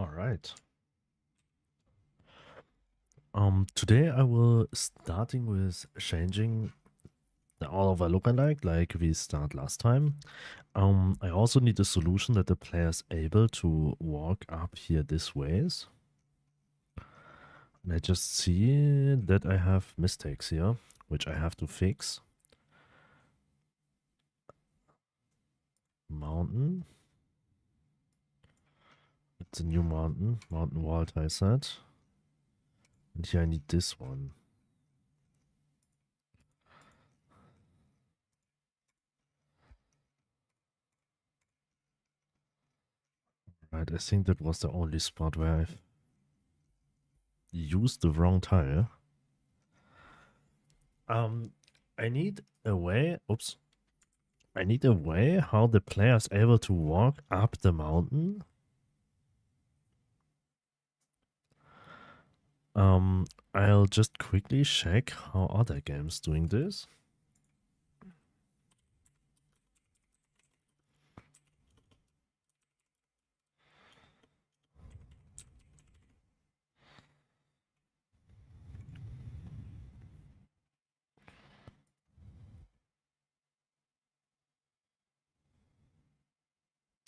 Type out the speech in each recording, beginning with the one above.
All right. Today I will starting with changing all of our lookalike like we start last time. I also need a solution that the player is able to walk up here this ways. And I just see that I have mistakes here, which I have to fix. Mountain. It's a new mountain. Mountain wall I said. And here I need this one. Right, I think that was the only spot where I've used the wrong tile. I need a way, oops. I need a way how the player is able to walk up the mountain. I'll just quickly check how other games doing this.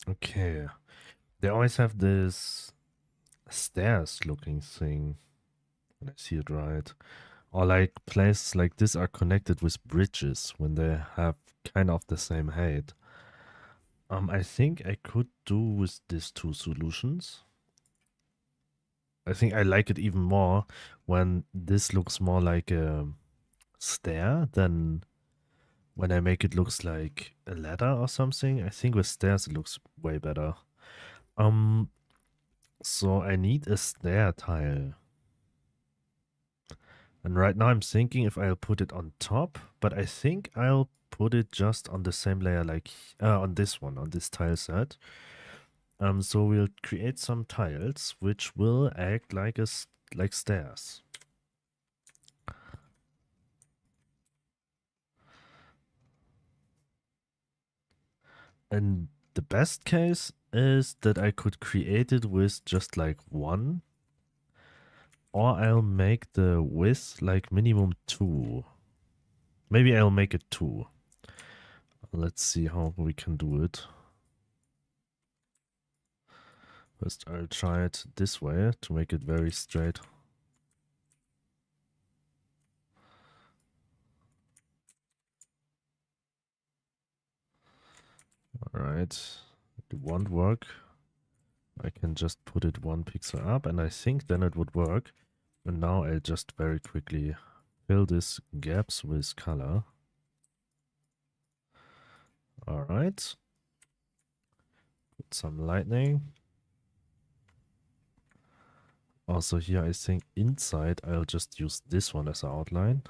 Okay. They always have this stairs looking thing. When I see it right. Or like places like this are connected with bridges when they have kind of the same height. I think I could do with these two solutions. I think I like it even more when this looks more like a stair than when I make it looks like a ladder or something. I think with stairs it looks way better. So I need a stair tile. And right now I'm thinking if I'll put it on top, but I think I'll put it just on the same layer like on this one, on this tile set. So we'll create some tiles which will act like like stairs. And the best case is that I could create it with just like one, or I'll make the width like minimum 2. Maybe I'll make it 2. Let's see how we can do it. First I'll try it this way to make it very straight. Alright, it won't work. I can just put it 1 pixel up and I think then it would work. And now I'll just very quickly fill these gaps with color. Alright. Put some lightning. Also here I think inside I'll just use this one as an outline.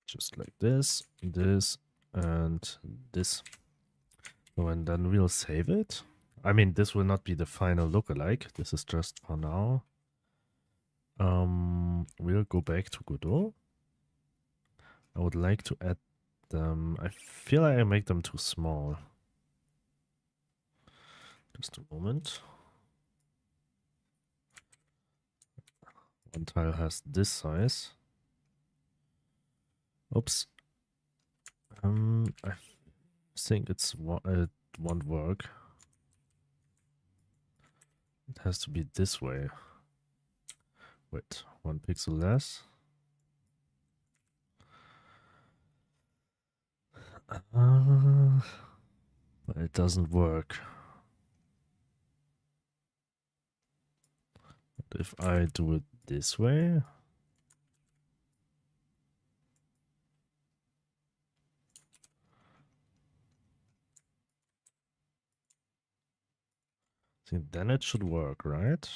Just like this, and this. So and then we'll save it. I mean, this will not be the final lookalike. This is just for now. We'll go back to Godot. I would like to add them. I feel like I make them too small. Just a moment. One tile has this size. Oops. I think it won't work. It has to be this way. Wait, 1 pixel less. But it doesn't work. But if I do it this way, I think then it should work, right?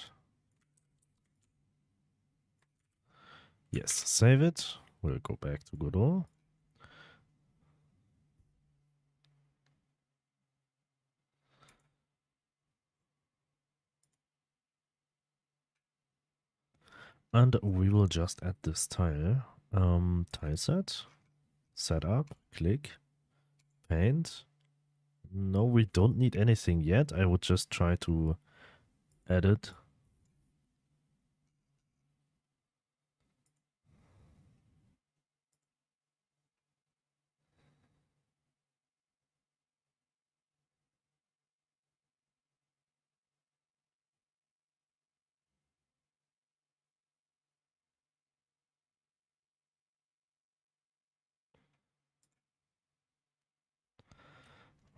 Yes, save it. We'll go back to Godot. And we will just add this tile. Tile set, setup, click, paint. No, we don't need anything yet. I would just try to edit.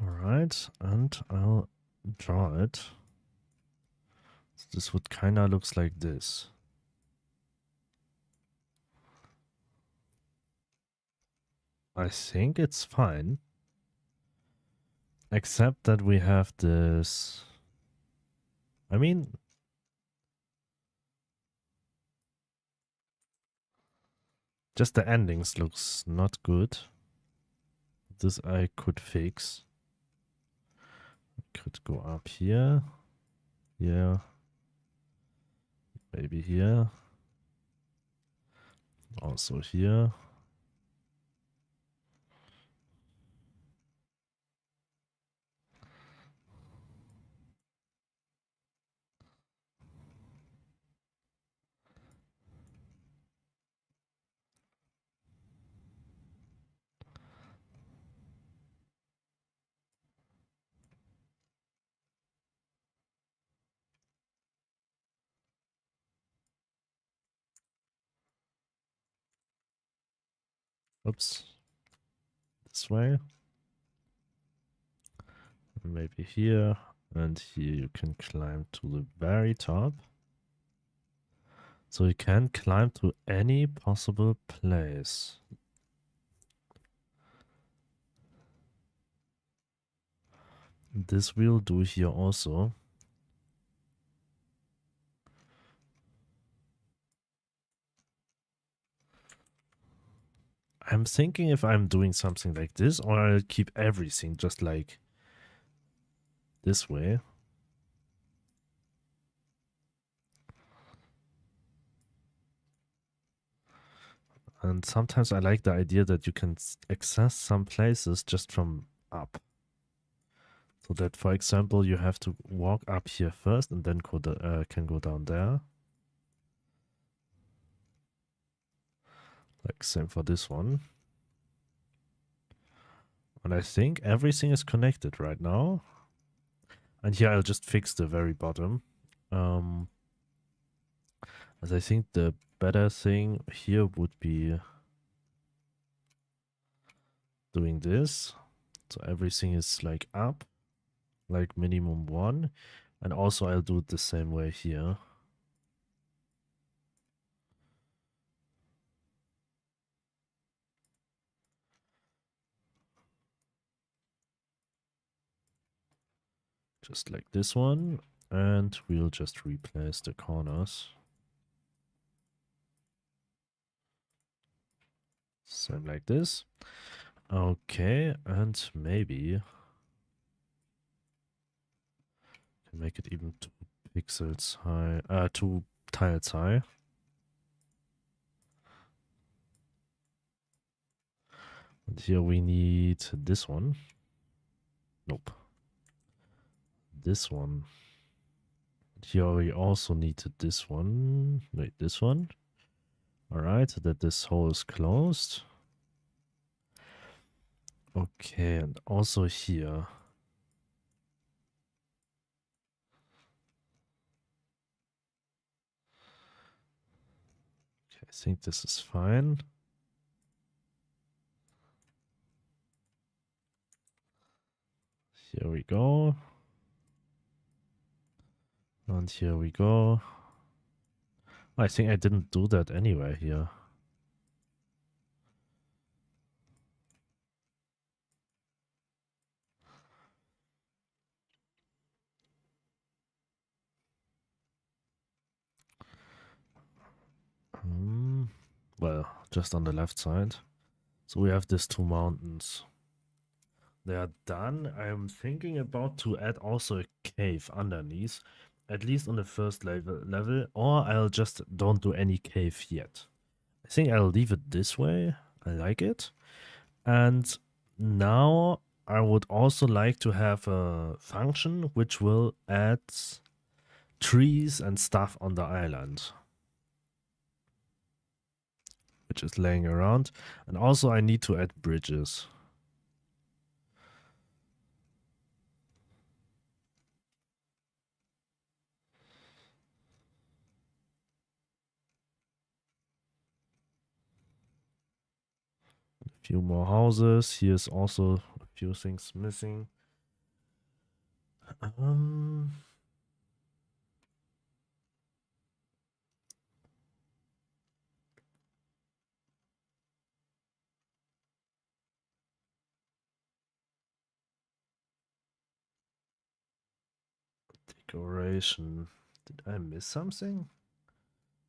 Alright, and I'll draw it. So this would kinda looks like this. I think it's fine. Except that we have this... I mean... just the endings looks not good. This I could fix. Could go up here. Yeah. Maybe here. Also here. Oops. This way. And maybe here. And here you can climb to the very top. So you can climb to any possible place. This we'll do here also. I'm thinking if I'm doing something like this, or I'll keep everything just like this way. And sometimes I like the idea that you can access some places just from up. So that, for example, you have to walk up here first and then can go down there. Like same for this one. And I think everything is connected right now. And here I'll just fix the very bottom. As I think the better thing here would be doing this. So everything is like up, like minimum 1. And also I'll do it the same way here. Just like this one. And we'll just replace the corners. Same like this. Okay, and maybe can make it even 2 pixels high, 2 tiles high. And here we need this one. Nope. This one. Here we also need this one. Wait, this one. Alright, so that this hole is closed. Okay, and also here. Okay, I think this is fine. Here we go. And here we go. I think I didn't do that anyway here. Well, just on the left side. So we have these 2 mountains. They are done. I'm thinking about to add also a cave underneath. at least on the first level, or I'll just don't do any cave yet. I think I'll leave it this way. I like it. And now I would also like to have a function which will add trees and stuff on the island, which is laying around. And also I need to add bridges. A few more houses. Here's also a few things missing. Decoration. Did I miss something?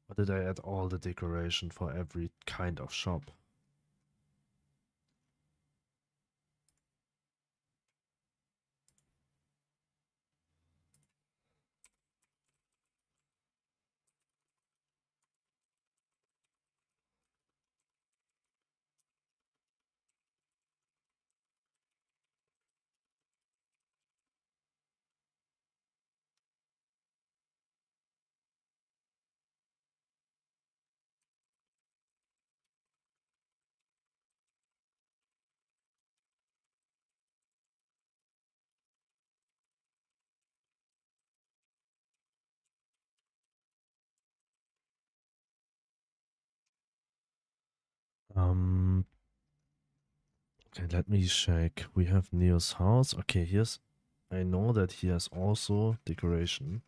Or did I add all the decoration for every kind of shop? Okay, let me check. We have Neo's house. Okay, here's. I know that he has also decoration.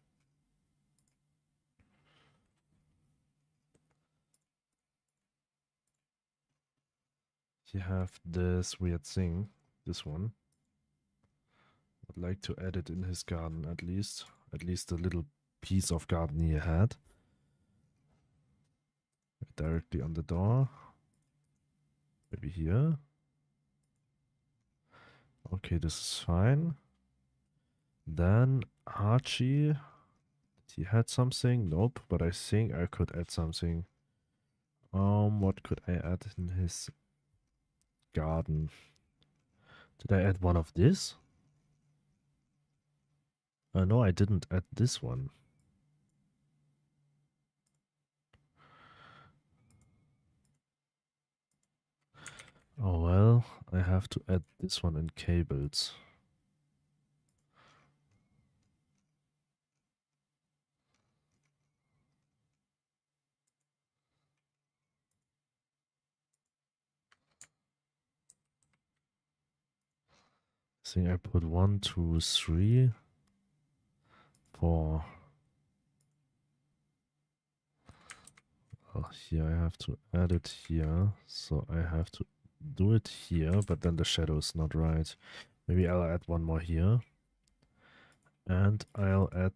You have this weird thing. This one. I'd like to add it in his garden at least. At least a little piece of garden he had. Directly on the door. Maybe here. Okay, this is fine. Then Archie. He had something? Nope, but I think I could add something. What could I add in his garden? Did I add one of this? No, I didn't add this one. Oh well, I have to add this one in cables. I think I put 1, 2, 3, 4. Oh, here I have to add it here, so I have to do it here, but then the shadow is not right. Maybe I'll add one more here. And I'll add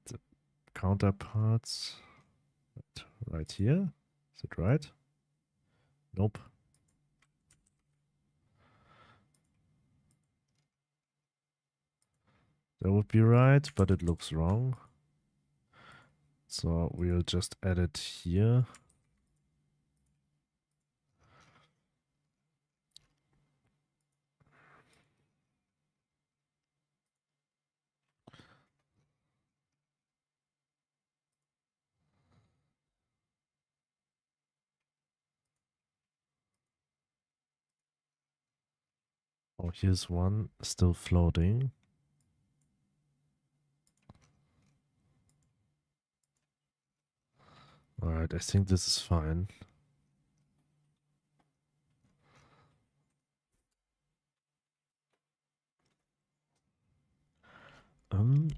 counterparts right here. Is it right? Nope. That would be right, but it looks wrong. So we'll just add it here. Oh, here's one still floating. Alright, I think this is fine.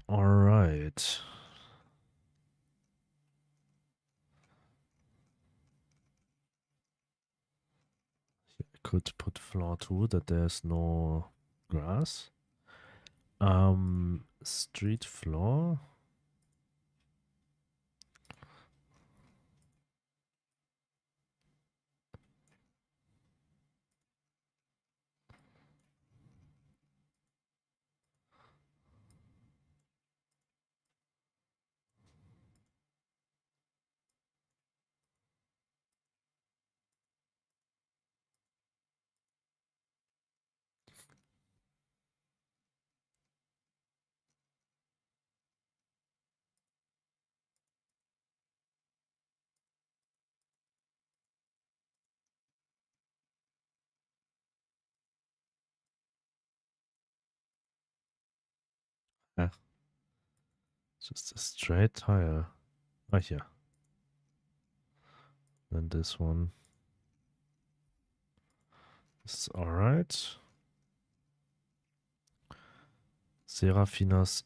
Alright. I could put floor 2 that there's no grass. Street floor. Just a straight tire. Oh, yeah. Then this one is alright. Serafina's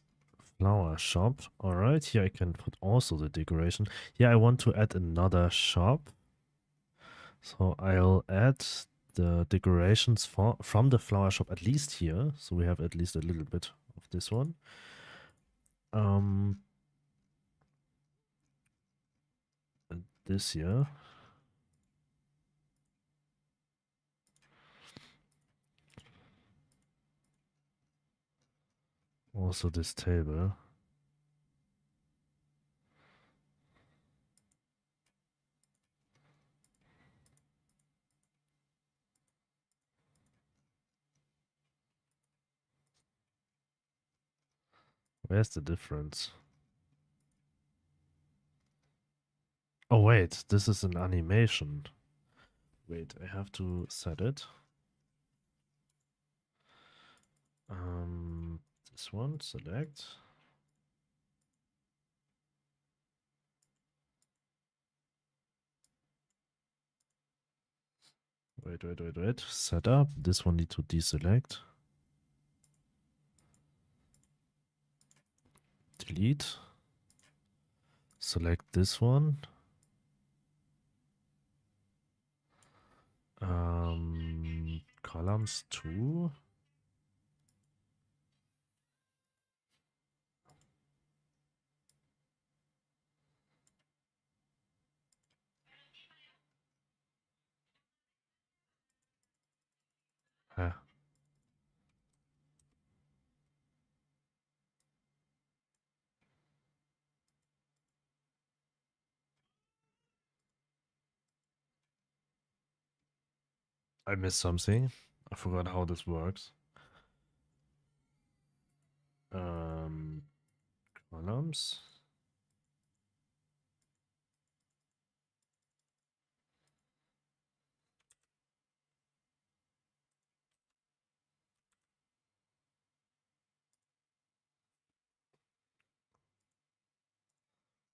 flower shop. Alright, here I can put also the decoration. Yeah, I want to add another shop. So I'll add the decorations from the flower shop at least here. So we have at least a little bit of this one. And this here. Also this table. Where's the difference? Oh wait, this is an animation. Wait, I have to set it. This one, select. Wait. Set up. This one need to deselect. Delete. Select this one. Columns 2. Huh. I missed something. I forgot how this works. Columns.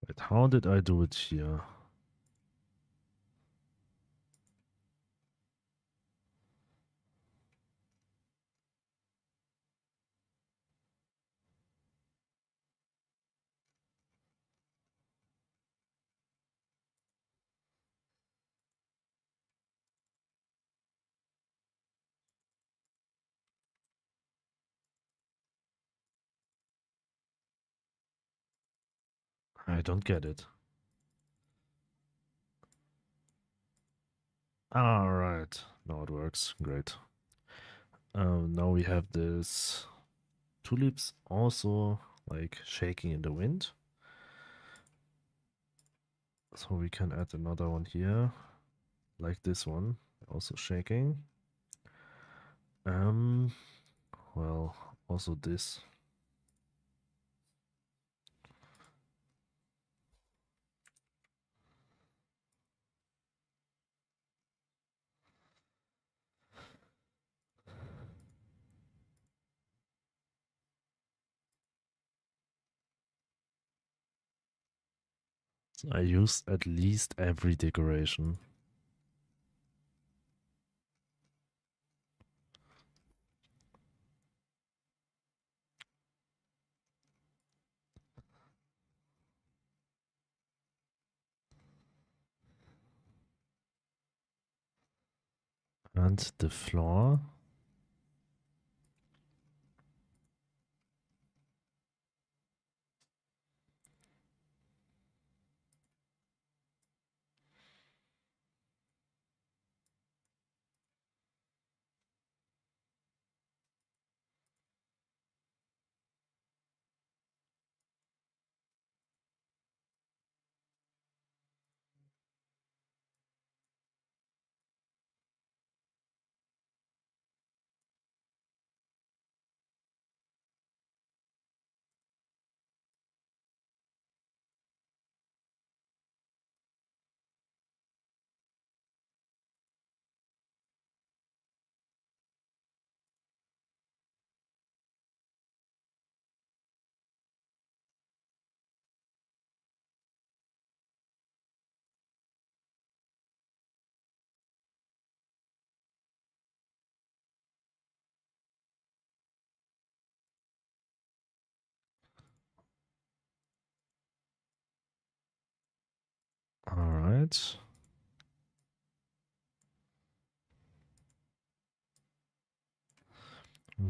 Wait, how did I do it here? I don't get it. Alright. Now it works. Great. Now we have this tulips also like shaking in the wind. So we can add another one here, like this one, also shaking. Well, also this. I used at least every decoration. And the floor. Right.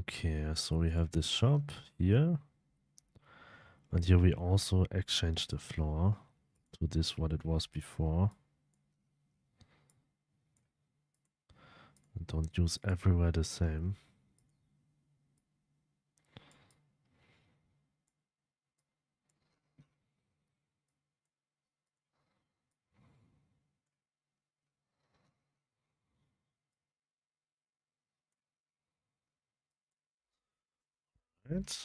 Okay, so we have this shop here. And here we also exchange the floor to this what it was before. And don't use everywhere the same. Right.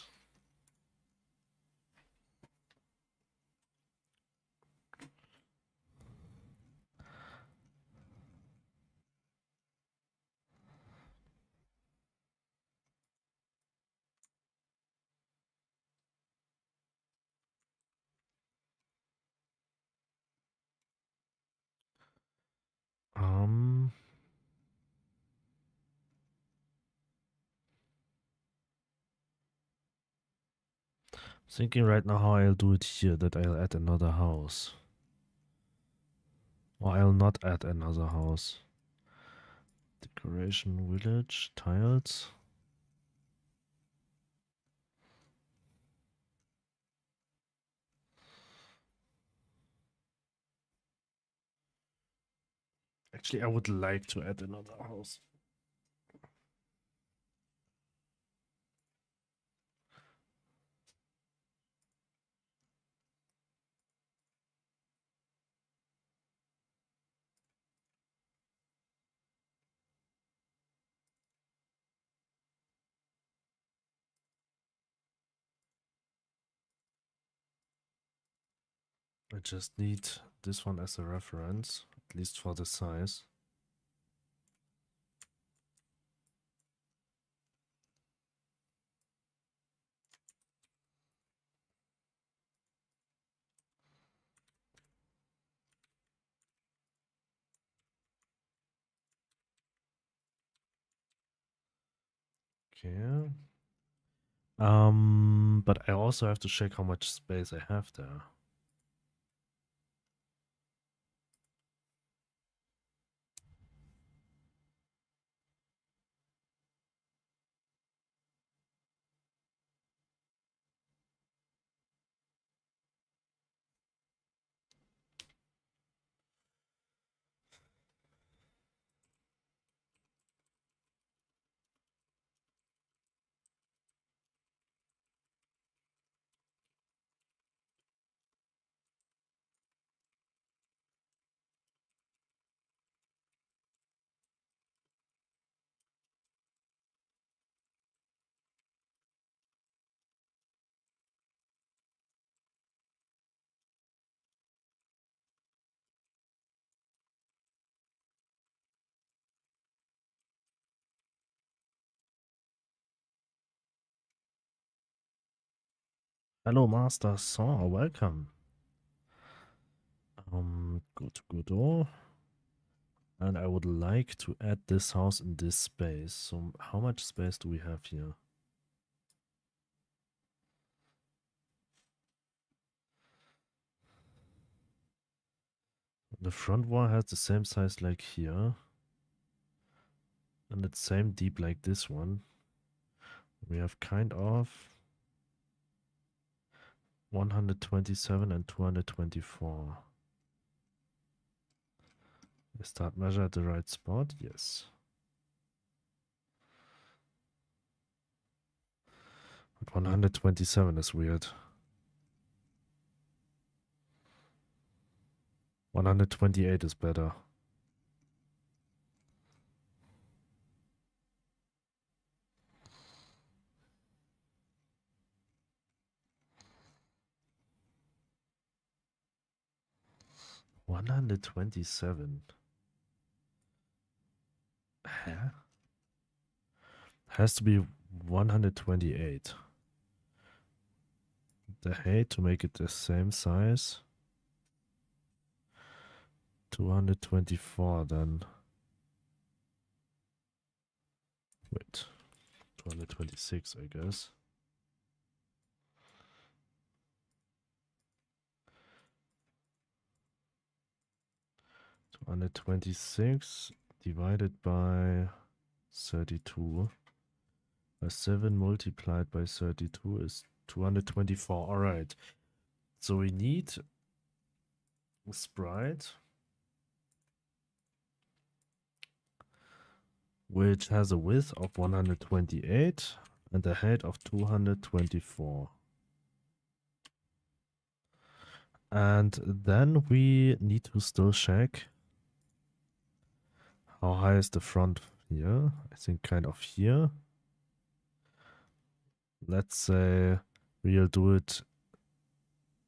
Um, Thinking right now how I'll do it here, that I'll add another house. Or I'll not add another house. Decoration, village, tiles. Actually, I would like to add another house. I just need this one as a reference, at least for the size. Okay. But I also have to check how much space I have there. Hello, Master Saw, welcome. Go to Godot. And I would like to add this house in this space. So how much space do we have here? The front wall has the same size like here. And it's same deep like this one. We have kind of 127 and 224. Is that measure at the right spot? Yes. But 127 is weird. 128 is better. $127. Huh? Has to be 128. The height to make it the same size. 224 then. Wait. 226, I guess. 126 divided by 32 by 7 multiplied by 32 is 224. All right. So we need a sprite which has a width of 128 and a height of 224. And then we need to still check how high is the front here. I think kind of here. Let's say we'll do it,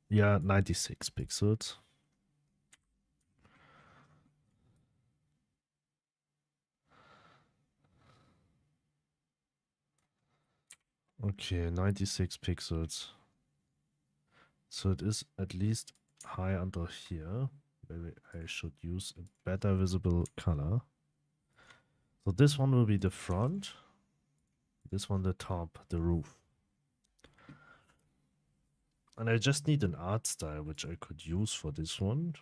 yeah, 96 pixels. Okay, 96 pixels. So it is at least high under here. Maybe I should use a better visible color. So this one will be the front. This one the top, the roof. And I just need an art style which I could use for this one.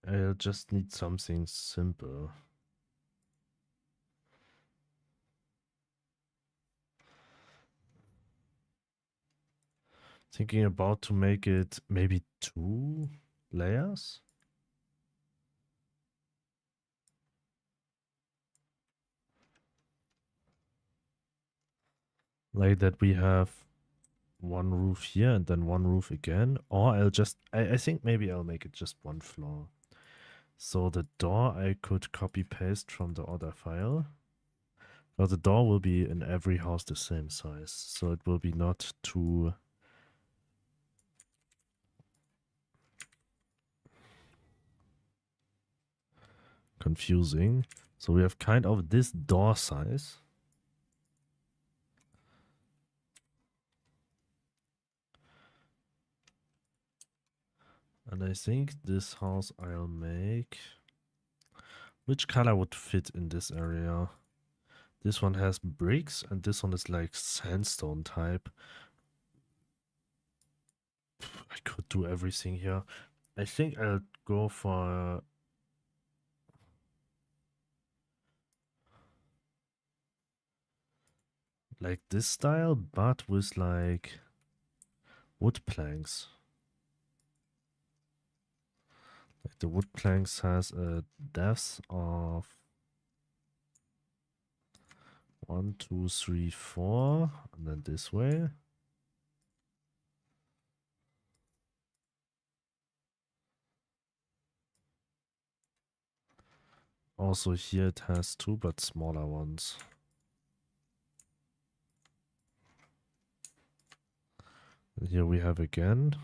I'll just need something simple. Thinking about to make it maybe 2 layers. Like that we have one roof here and then one roof again. Or I'll just, I think maybe I'll make it just one floor. So the door I could copy paste from the other file. Well, the door will be in every house the same size. So it will be not too confusing. So we have kind of this door size. And I think this house I'll make. Which color would fit in this area? This one has bricks and this one is like sandstone type. I could do everything here. I think I'll go for like this style, but with like wood planks. Like the wood planks has a depth of 1, 2, 3, 4, and then this way. Also here it has 2, but smaller ones. And here we have again.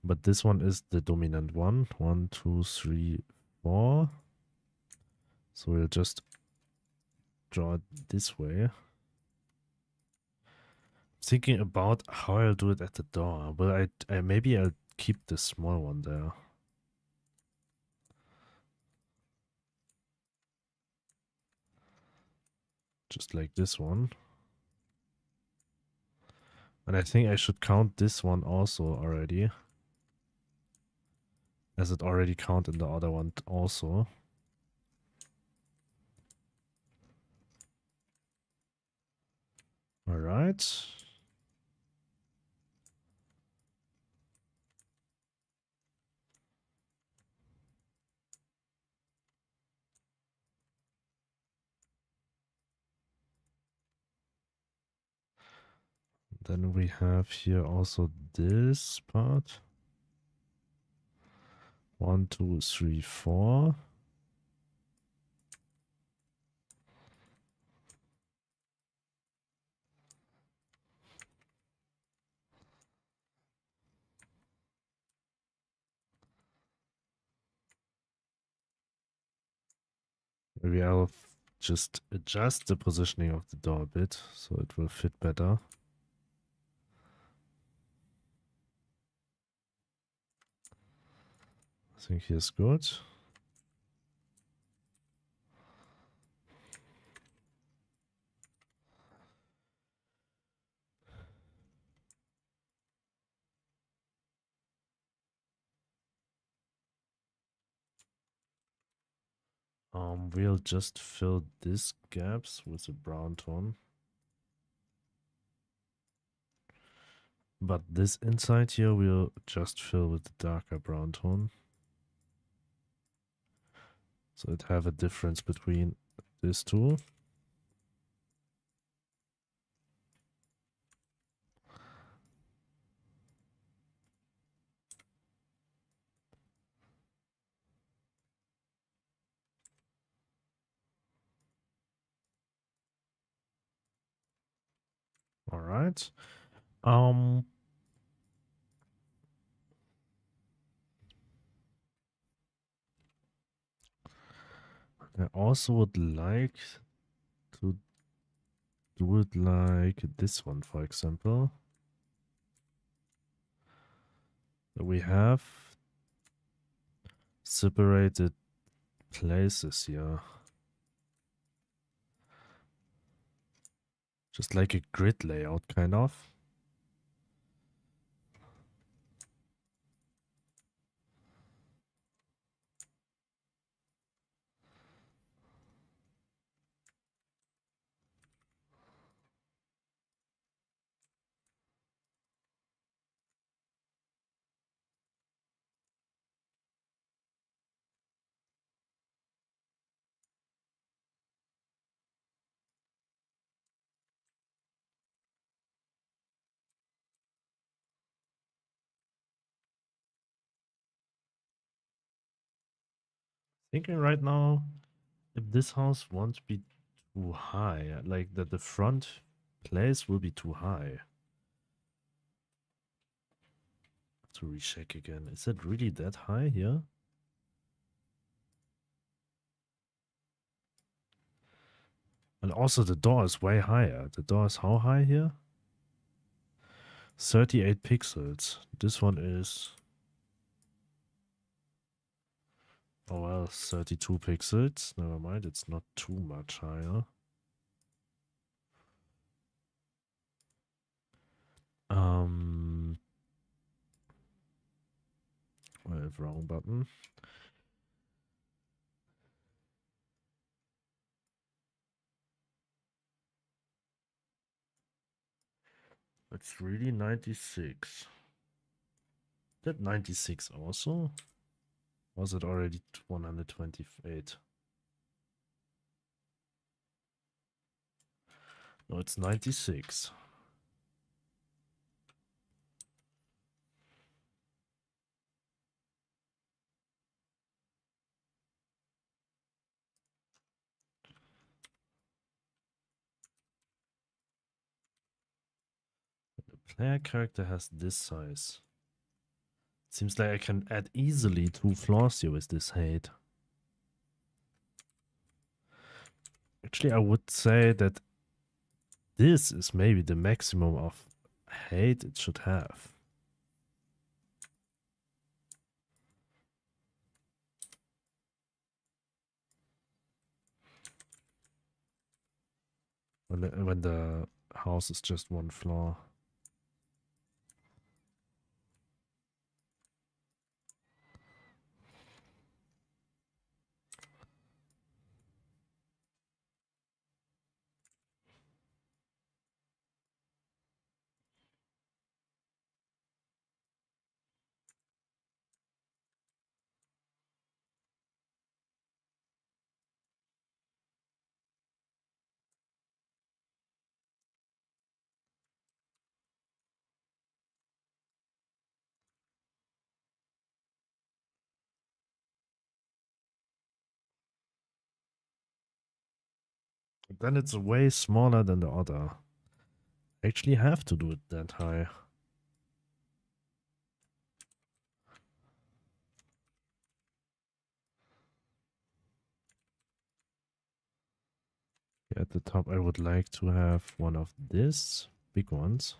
But this one is the dominant one. 1, 2, 3, 4. So we'll just draw it this way. Thinking about how I'll do it at the door. Well, maybe I'll keep the small one there. Just like this one. And I think I should count this one also already. As it already counted in the other one also. Alright. Then we have here also this part. 1, 2, 3, 4. Maybe I'll just adjust the positioning of the door a bit so it will fit better. I think here's good. We'll just fill these gaps with a brown tone. But this inside here we'll just fill with the darker brown tone. So it have a difference between these two. All right. I also would like to do it like this one, for example. We have separated places here. Just like a grid layout, kind of. Thinking right now, if this house won't be too high, like that the front place will be too high. To recheck again. Is it really that high here? And also the door is way higher. The door is how high here? 38 pixels. This one is... Oh well, 32 pixels. Never mind, it's not too much higher. Well, wrong button. It's really 96. That 96 also? Was it already 128? No, it's 96. The player character has this size. Seems like I can add easily 2 floors here with this height. Actually, I would say that this is maybe the maximum of height it should have. When the house is just 1 floor. Then it's way smaller than the other. Actually have to do it that high. At the top, I would like to have one of these big ones.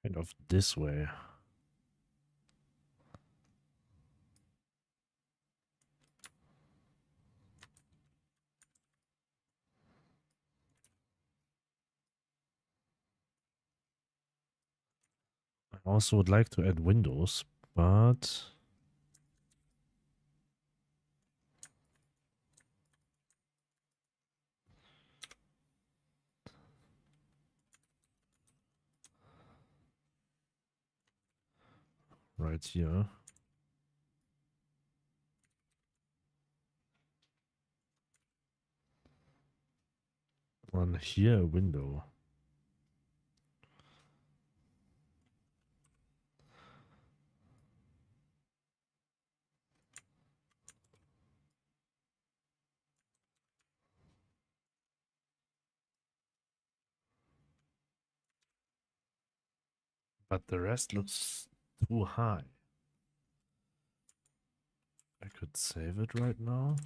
Kind of this way. I also would like to add windows, but right here. On here, a window. But the rest looks too high. I could save it right now.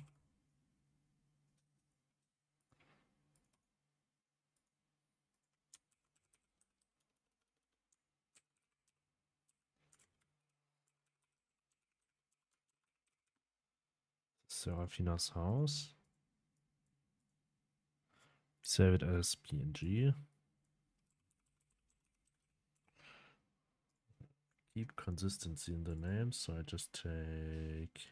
Serafina's house. Save it as PNG. Keep consistency in the name, so I just take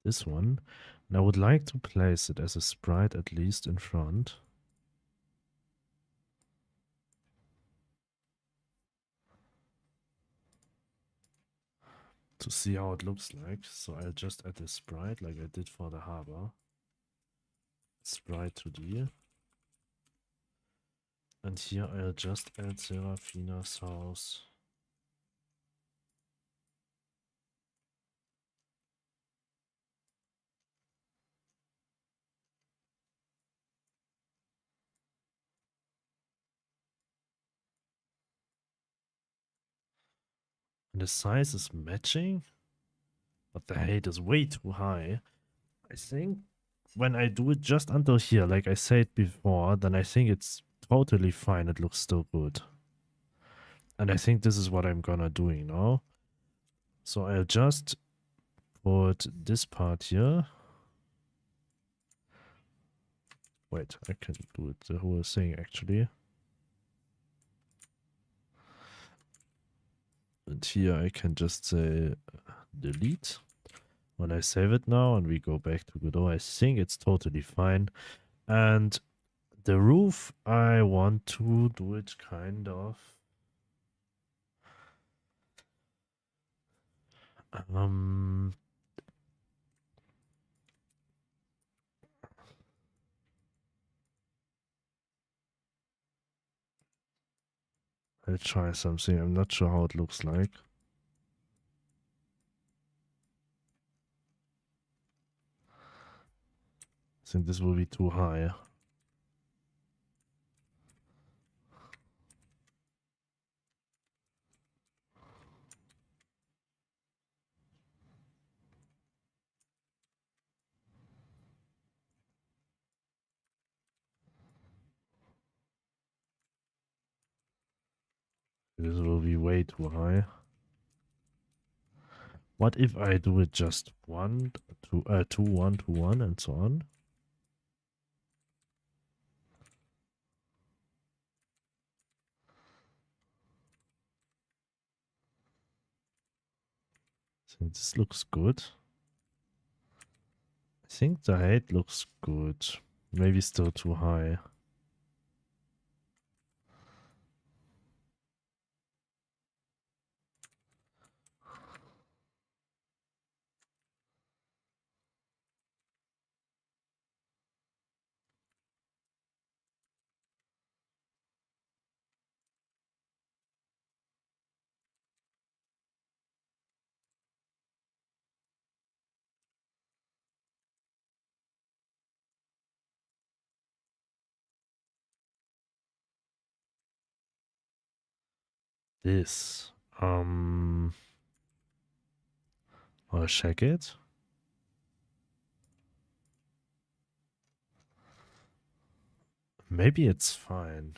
this one. And I would like to place it as a sprite at least in front. To see how it looks like. So I'll just add a sprite like I did for the harbor. Sprite 2D. And here I'll just add Serafina's house. And the size is matching, but the height is way too high. I think when I do it just until here, like I said before, then I think it's totally fine. It looks still good. And I think this is what I'm gonna do, you know? So I'll just put this part here. Wait, I can do it the whole thing actually. And here I can just say delete. When I save it now and we go back to Godot, I think it's totally fine. And the roof, I want to do it kind of. I'll try something. I'm not sure how it looks like. I think this will be too high. This will be way too high. What if I do it just 1, 2, 2, 1, 2, 1, and so on? So this looks good. I think the height looks good. Maybe still too high. This. I'll check it. Maybe it's fine.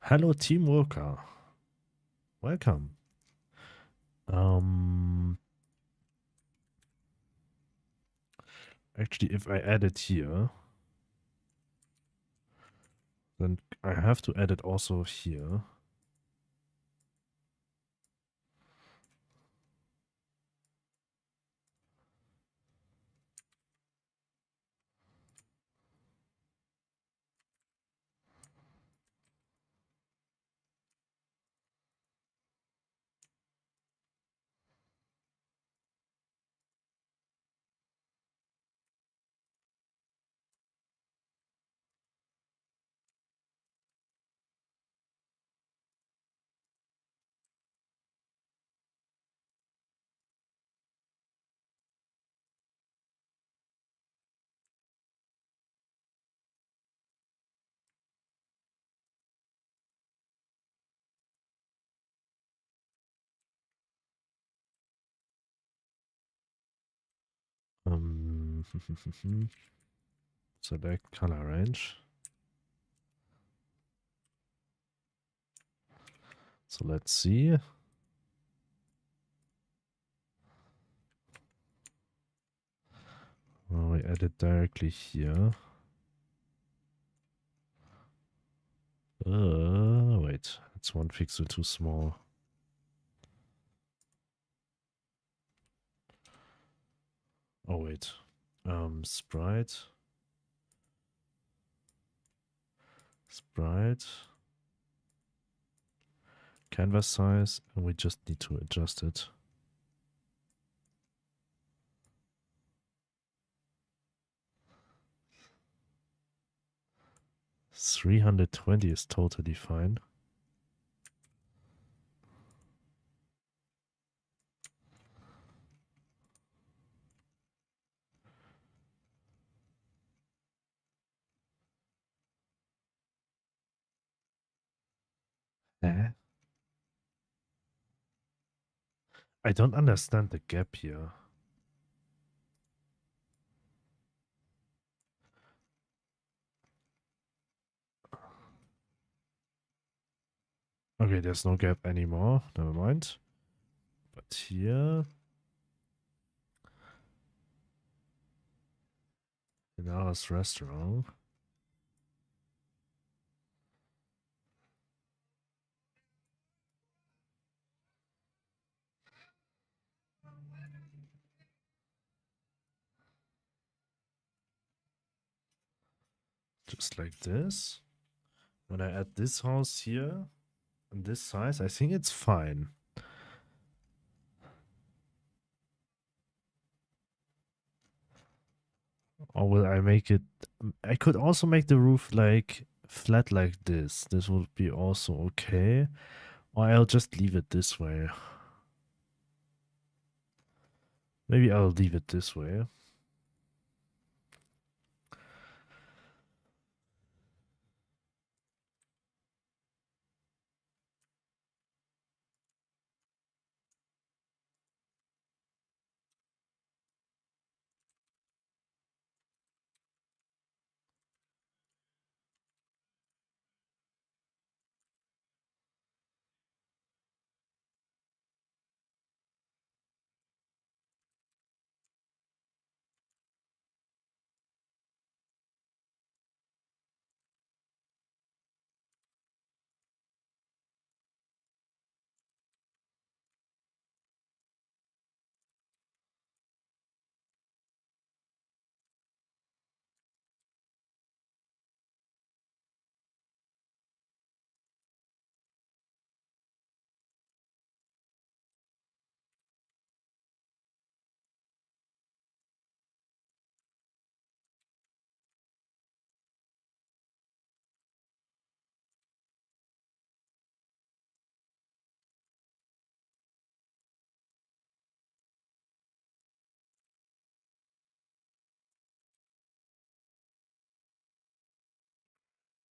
Hello, team worker. Welcome. Actually, if I add it here, then I have to add it also here. Select color range. So let's see. Oh, we add it directly here. Wait, it's 1 pixel too small. Oh, wait. Sprite. Sprite. Canvas size, and we just need to adjust it. $320 is totally fine. Eh? I don't understand the gap here. Okay, there's no gap anymore. Never mind. But here, in our restaurant, just like this. When I add this house here, and this size, I think it's fine. Or will I make it... I could also make the roof like flat like this. This would be also okay. Or I'll just leave it this way. Maybe I'll leave it this way.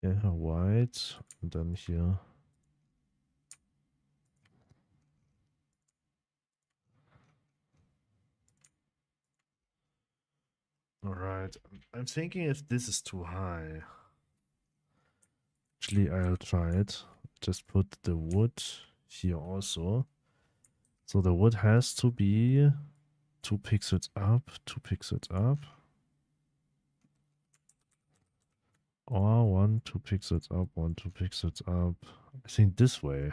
Yeah, white, and then here. All right, I'm thinking if this is too high. Actually, I'll try it. Just put the wood here also. So the wood has to be 2 pixels up, 2 pixels up. Or 1, 2 pixels up, 1, 2 pixels up. I think this way.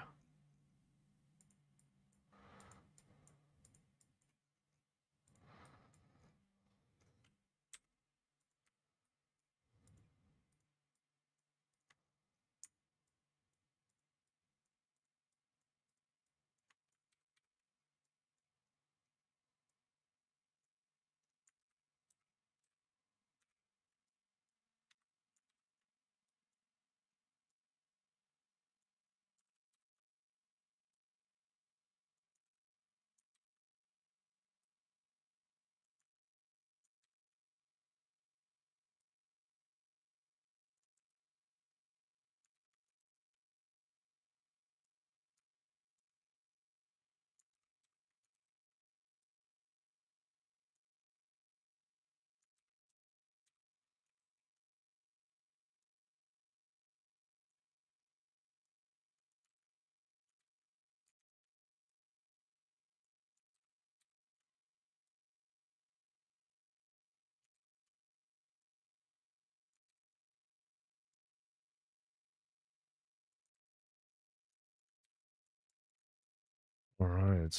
All right.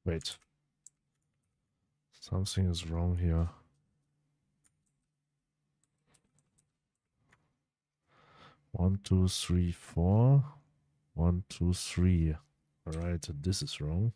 Wait. Something is wrong here. 1, 2, 3, 4. 1, 2, 3. All right, this is wrong.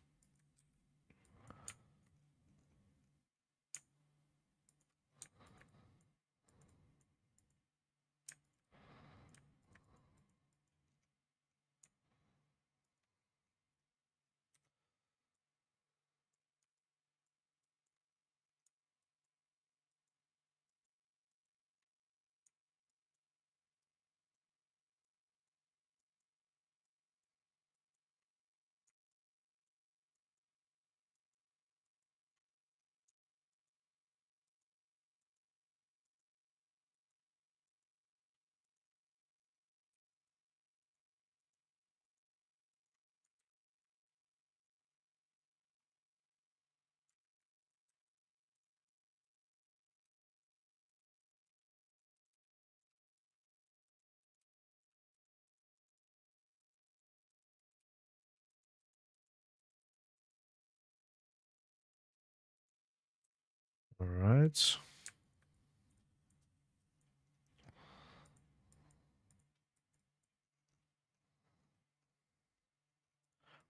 All right.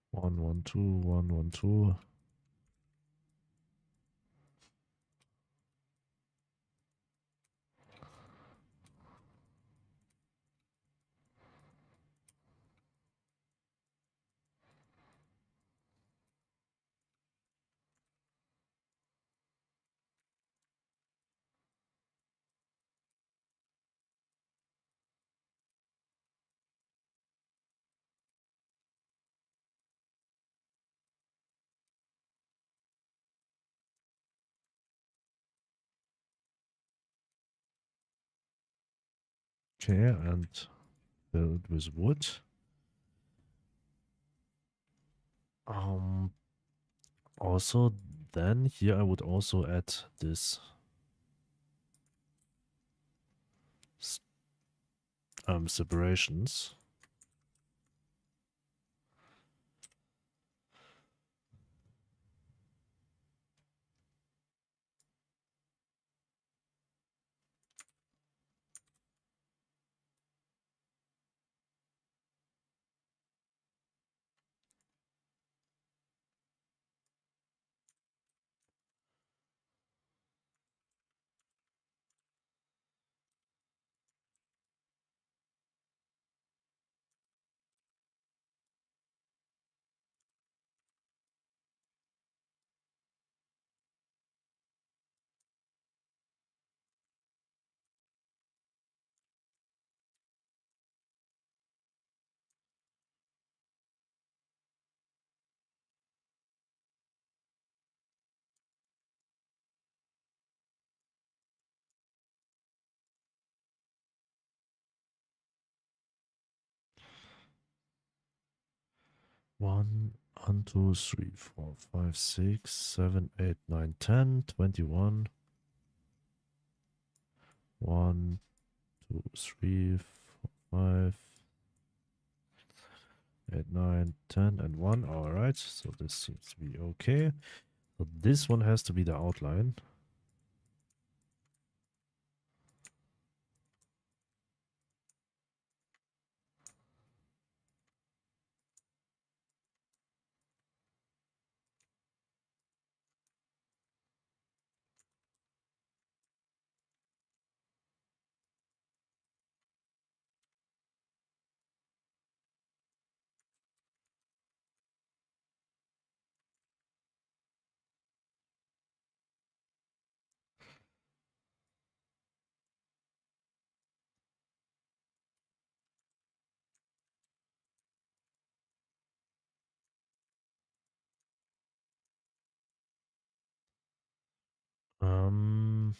One, 1, 2, 1, 1, 2. Okay, and build with wood. Um, Also, then here I would also add this separations. 1, 2, 3, 4, 5, 6, 7, 8, 9, 10, 21. 1, 2, 3, 4, 5, 8, 9, 10, and 1. Alright, so this seems to be okay. So this one has to be the outline. Um,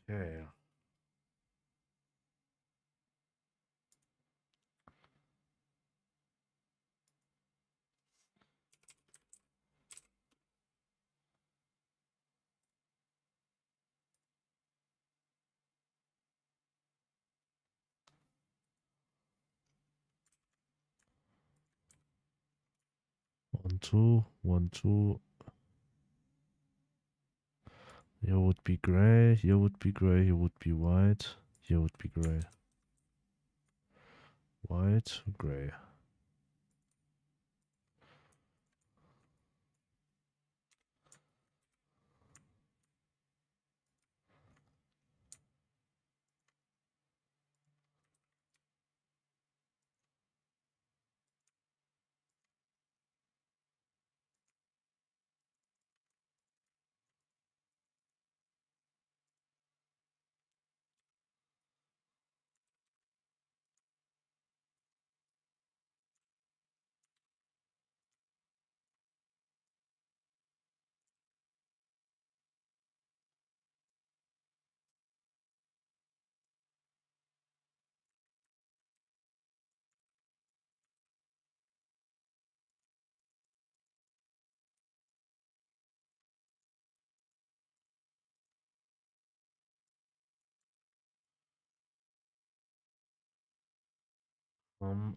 okay. One, two, 1, 2. Here would be gray, here would be gray, here would be white, here would be gray. White, gray.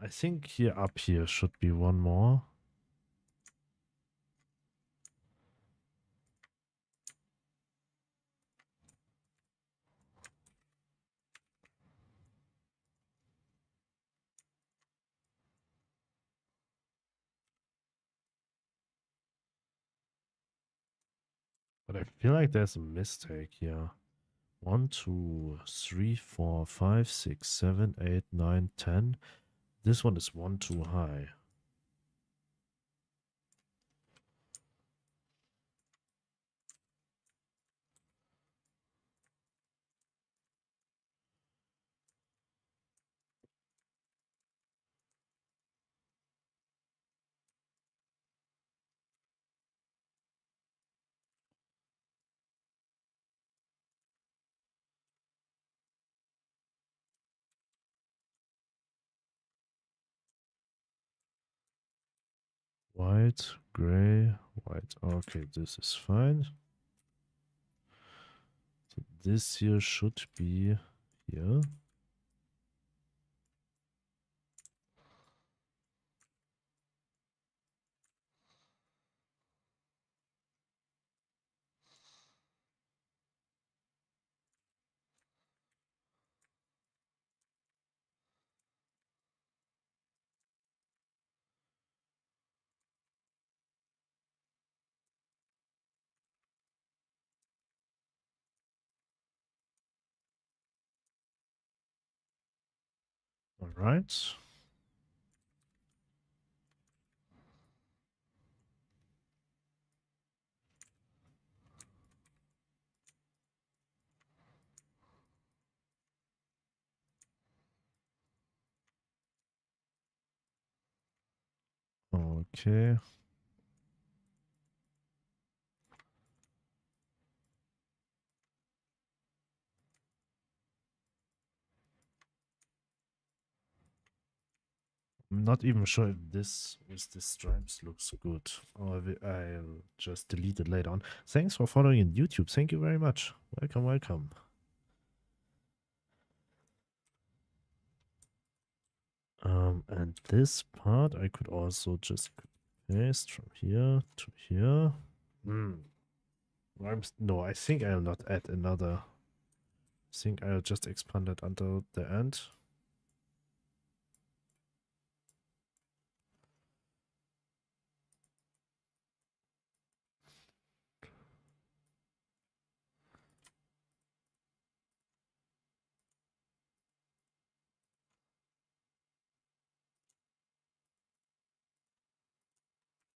I think here up here should be one more. But I feel like there's a mistake here. 1, 2, 3, 4, 5, 6, 7, 8, 9, 10. This one is one too high. White, gray, white. Okay, this is fine. So this here should be here. All right. Okay. I'm not even sure if this with the stripes looks good, or if I'll just delete it later on. Thanks for following in YouTube. Thank you very much. Welcome, welcome. And this part I could also just paste from here to here. No, I think I'll not add another. I think I'll just expand it until the end.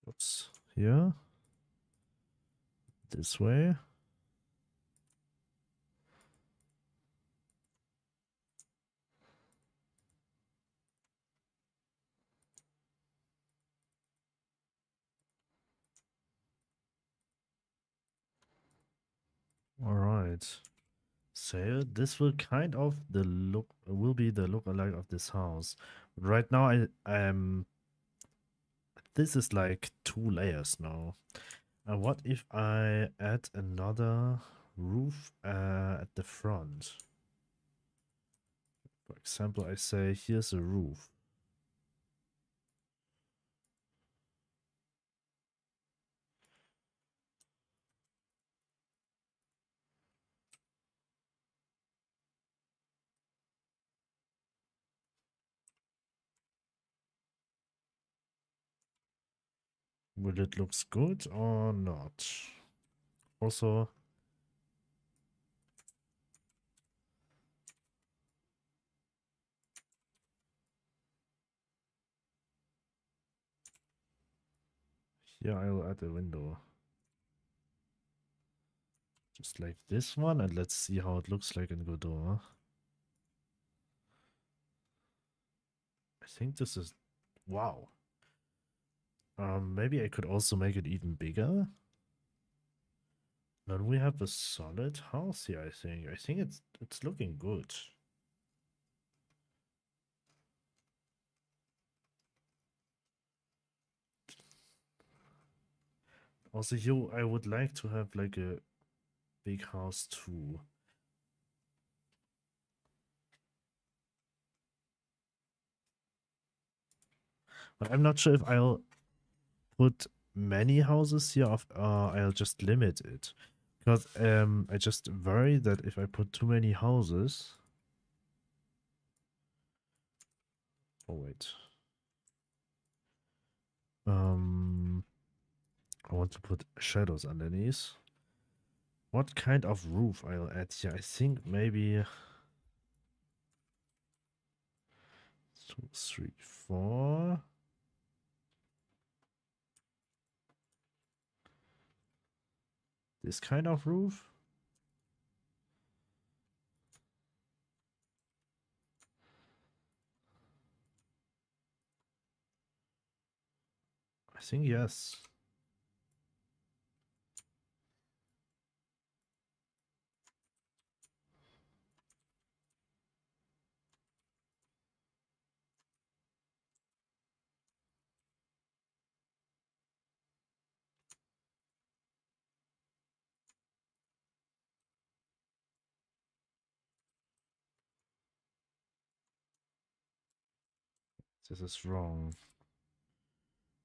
Oops, here. This way. All right. So this will kind of will be the look-alike of this house. Right now I am this is like 2 layers now. And what if I add another roof at the front? For example, I say here's a roof. Will it looks good or not? Also, here I'll add a window. Just like this one, and let's see how it looks like in Godot. I think this is... Wow. Maybe I could also make it even bigger. Then we have a solid house here, I think. I think it's looking good. Also here, I would like to have like a big house too. But I'm not sure if I'll put many houses here or I'll just limit it. Because I just worry that if I put too many houses... Oh, wait. I want to put shadows underneath. What kind of roof I'll add here? I think maybe 2, 3, 4. This kind of roof. I think yes. This is wrong.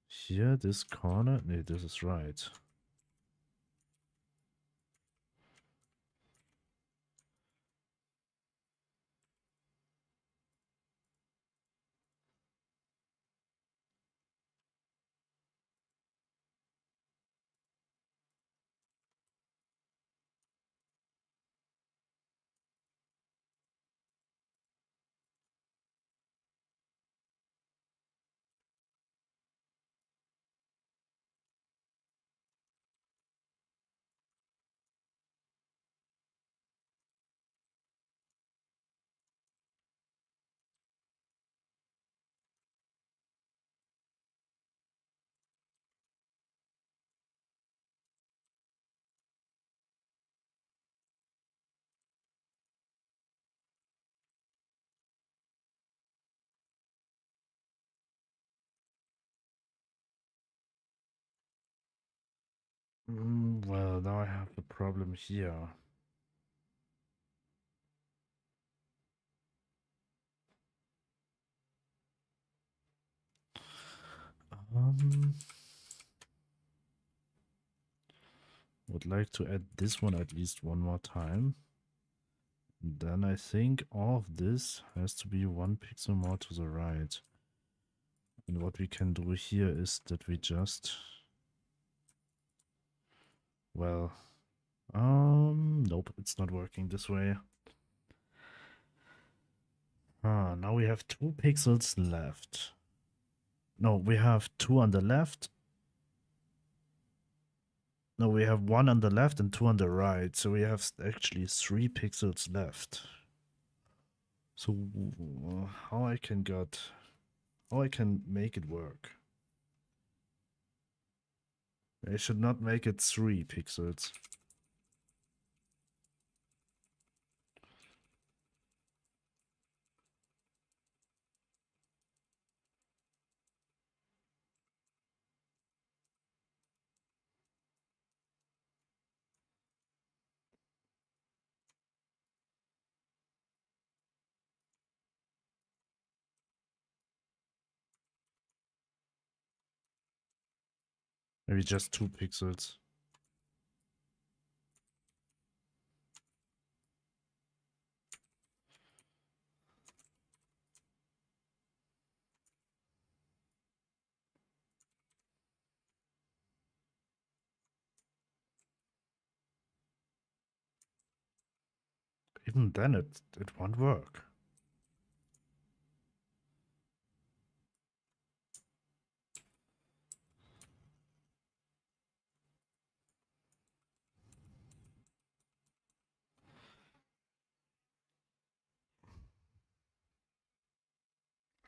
Here, this corner. No, this is right. Well, now I have a problem here. Um, would like to add this one at least one more time. And then I think all of this has to be one pixel more to the right. And what we can do here is that we just, well, nope, it's not working this way. Ah, now we have 2 pixels left. No, we have 2 on the left. No, we have 1 on the left and 2 on the right. So we have actually 3 pixels left. So how I can make it work? I should not make it 3 pixels. Maybe just 2 pixels. Even then it won't work.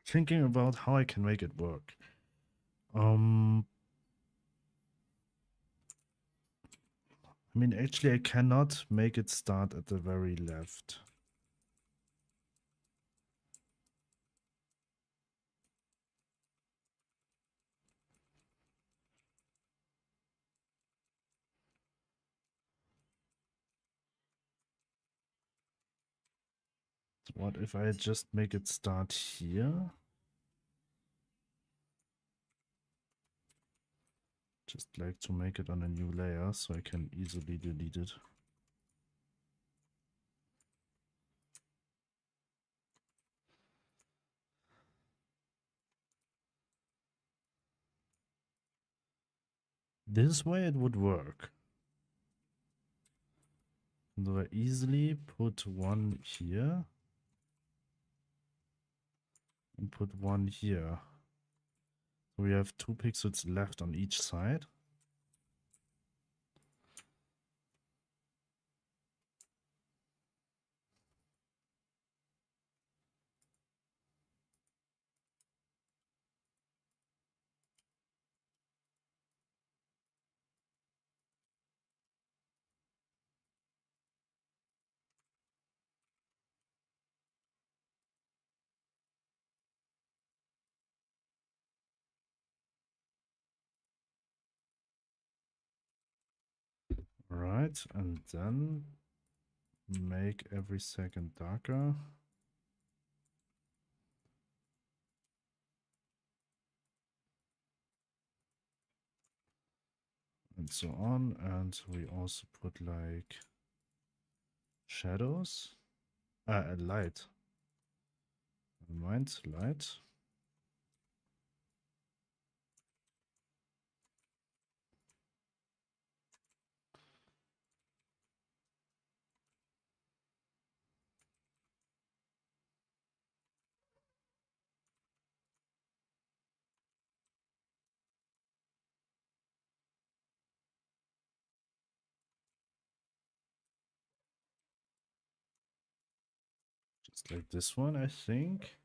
Thinking about how I can make it work. I mean, actually, I cannot make it start at the very left. So what if I just make it start here? Just like to make it on a new layer so I can easily delete it. This way it would work. So I easily put one here and put one here. So we have 2 pixels left on each side. Right, and then make every second darker. And so on, and we also put like shadows, light. Never mind, light. Just like this one, I think.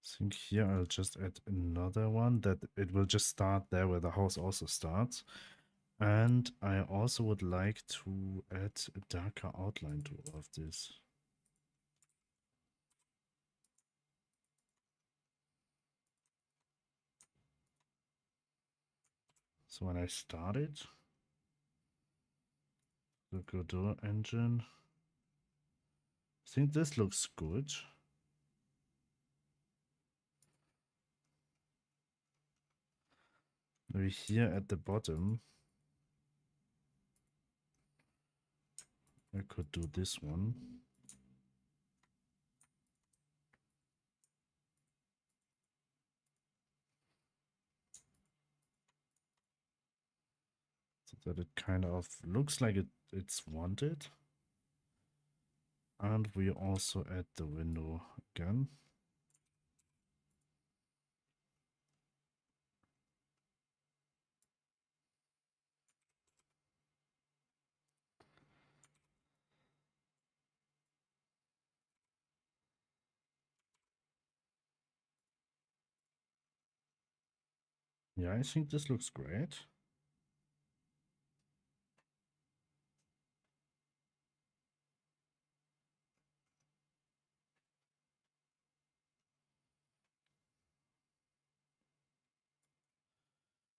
I think here I'll just add another one that it will just start there where the house also starts. And I also would like to add a darker outline to all of this. So when I started the Godot engine, I think this looks good. Maybe here at the bottom, I could do this one. So that it kind of looks like it's wanted. And we also add the window again. Yeah, I think this looks great.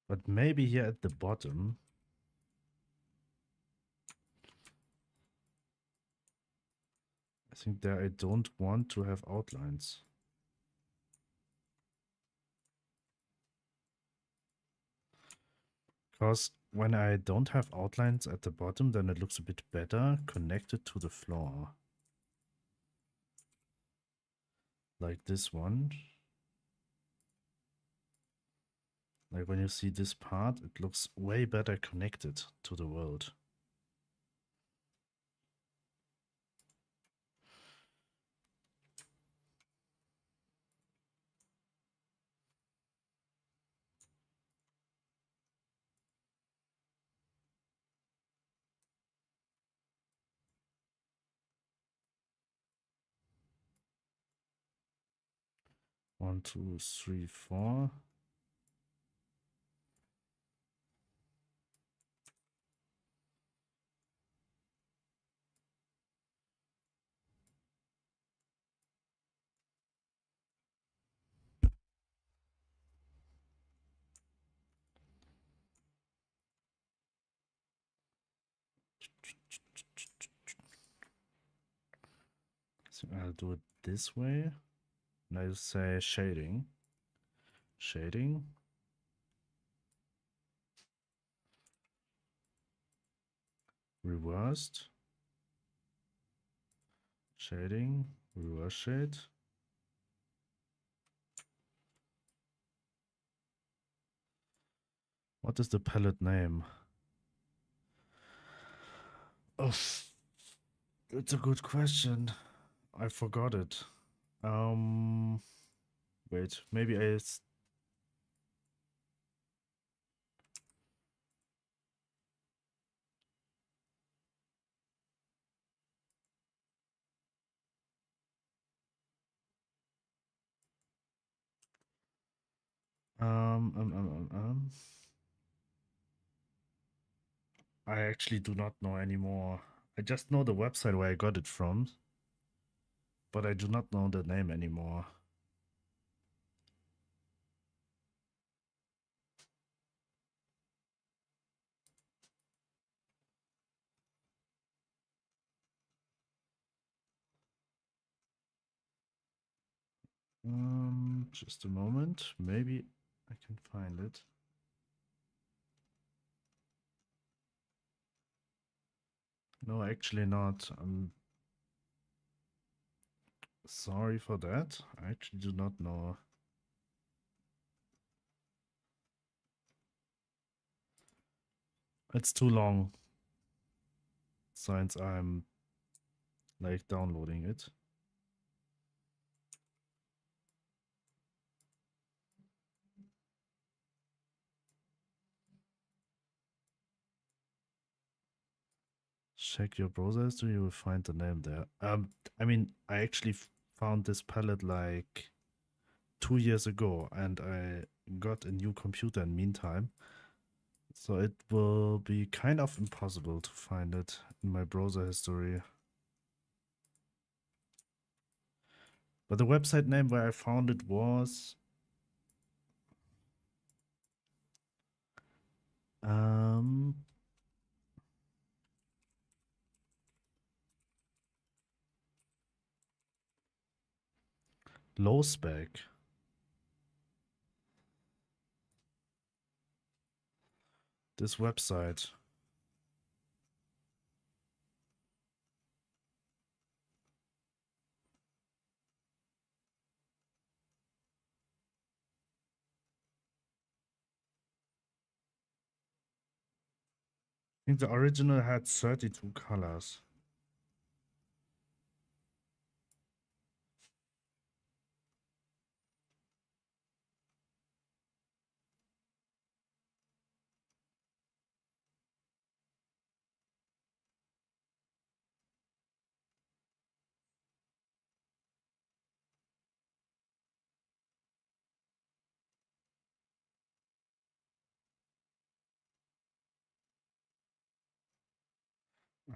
But maybe here at the bottom, I think there I don't want to have outlines. Because when I don't have outlines at the bottom, then it looks a bit better connected to the floor. Like this one. Like when you see this part, it looks way better connected to the world. One, two, three, four. So I'll do it this way. And I'll say shading. Shading. Reversed. Shading. Reverse shade. What is the palette name? Oh, that's a good question. I forgot it. Wait, maybe I. Um, um, um, um, um. I actually do not know anymore. I just know the website where I got it from, but I do not know the name anymore. Just a moment. Maybe I can find it. No, actually not. I'm sorry for that. I actually do not know. It's too long since I'm like downloading it. Check your browser history, you will find the name there. I mean, I actually found this palette like 2 years ago, and I got a new computer in meantime. So it will be kind of impossible to find it in my browser history. But the website name where I found it was low spec. This website. I think the original had 32 colors.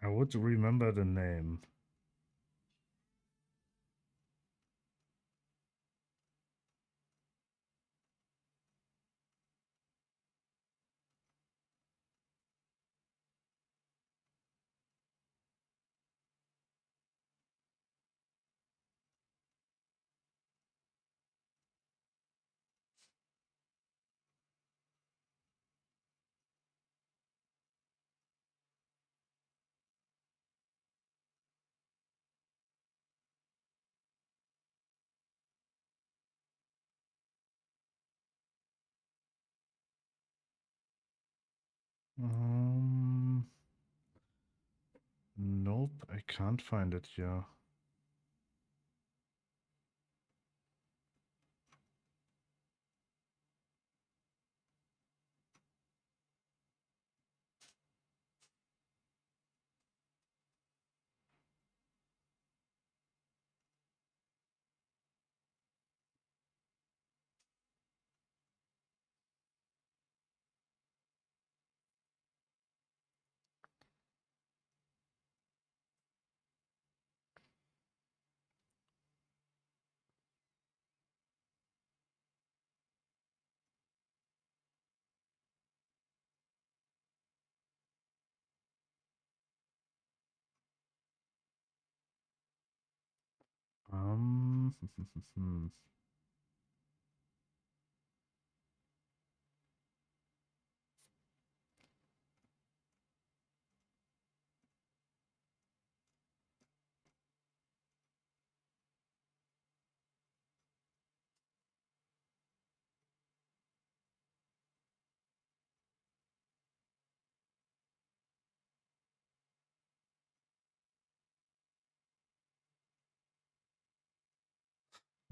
I would remember the name. Nope, I can't find it here.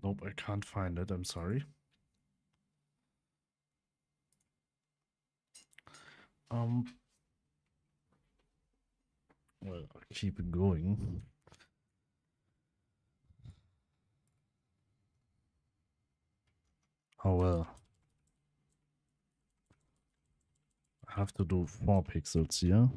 Nope, I can't find it. I'm sorry. Well, I'll keep it going. Oh well. I have to do 4 pixels here.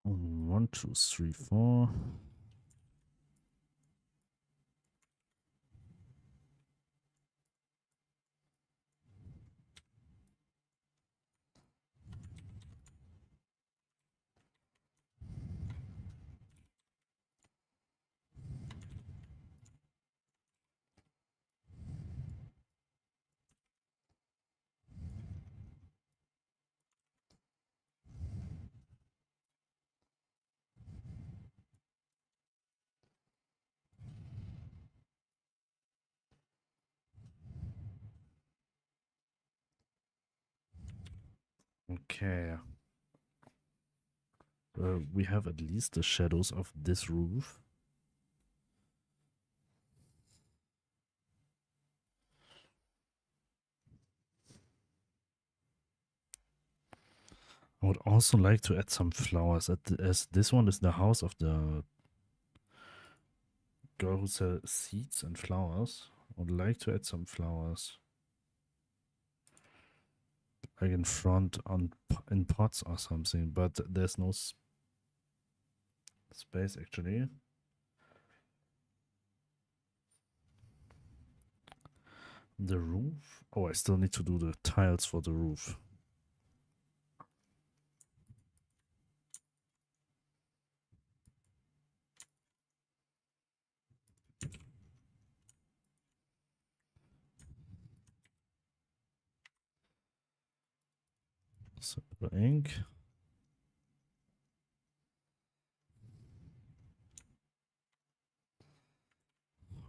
One, two, three, four. Okay. We have at least the shadows of this roof. I would also like to add some flowers, as this one is the house of the girl who sells seeds and flowers. I would like to add some flowers, like in front in pots or something, but there's no space actually. The roof? Oh, I still need to do the tiles for the roof. Simple ink.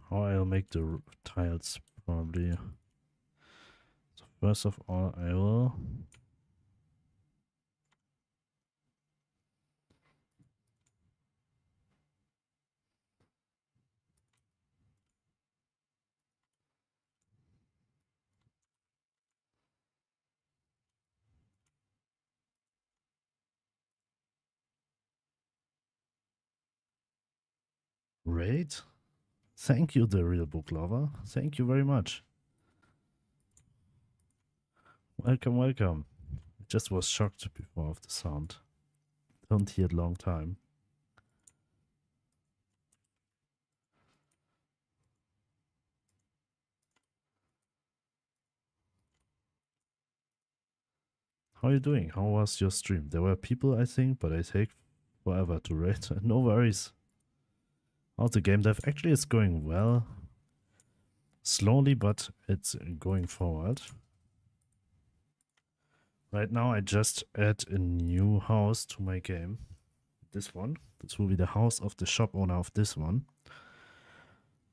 How I'll make the tiles probably. So first of all, I will rate. Thank you, the real book lover. Thank you very much. Welcome, welcome. I just was shocked before of the sound. Don't hear it long time. How are you doing? How was your stream? There were people, I think, but I take forever to rate. No worries. How's the game dev? Actually, it's going well. Slowly, but it's going forward. Right now, I just add a new house to my game. This one. This will be the house of the shop owner of this one.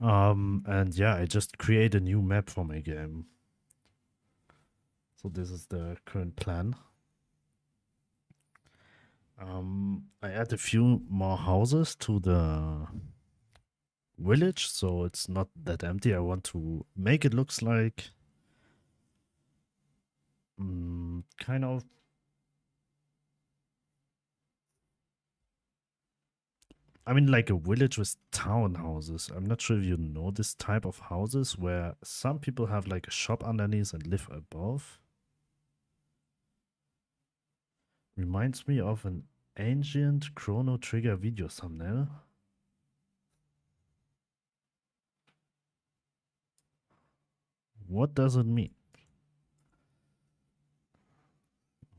And yeah, I just create a new map for my game. So this is the current plan. I add a few more houses to the village, so it's not that empty. I want to make it looks like kind of I mean like a village with townhouses. I'm not sure if you know this type of houses where some people have like a shop underneath and live above. Reminds me of an ancient Chrono Trigger video thumbnail. What does it mean?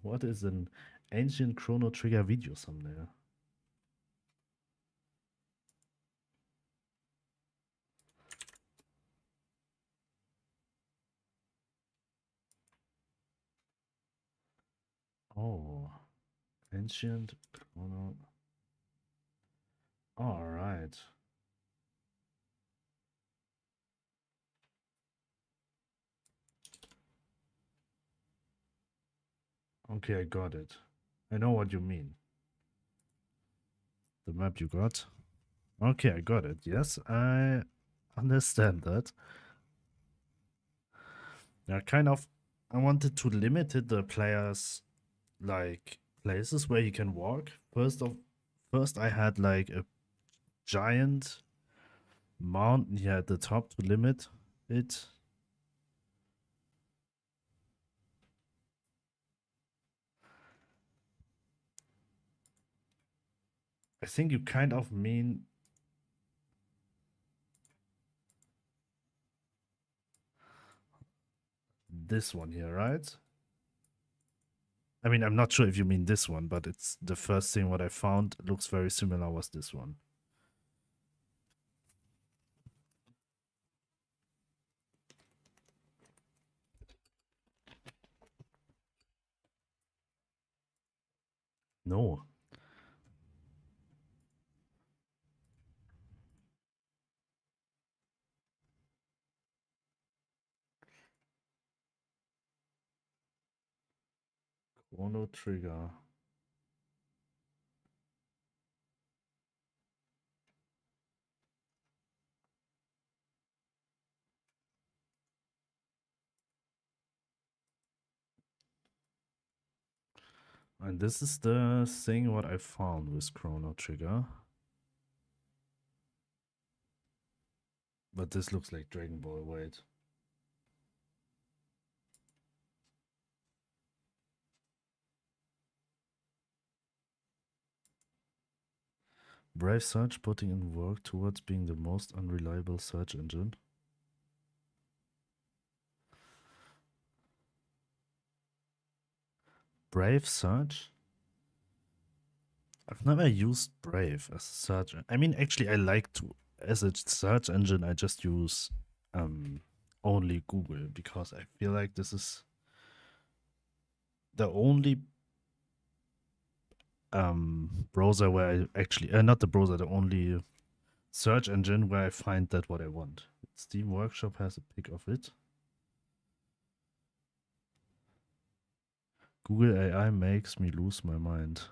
What is an ancient Chrono Trigger video thumbnail? Oh, ancient Chrono. All right. Okay, I got it. I know what you mean. The map you got. Okay, I got it. Yes, I understand that. Yeah, kind of. I wanted to limit it the players like places where you can walk. First I had like a giant mountain here at the top to limit it. I think you kind of mean this one here, right? I mean, I'm not sure if you mean this one, but it's the first thing what I found looks very similar was this one. No. Chrono Trigger. And this is the thing what I found with Chrono Trigger. But this looks like Dragon Ball, wait. Brave Search putting in work towards being the most unreliable search engine. Brave Search? I've never used Brave as a search. I mean, actually, I like to, as a search engine, I just use only Google because I feel like this is the only browser where I actually, not the browser, the only search engine where I find that what I want. Steam Workshop has a pic of it. Google AI makes me lose my mind.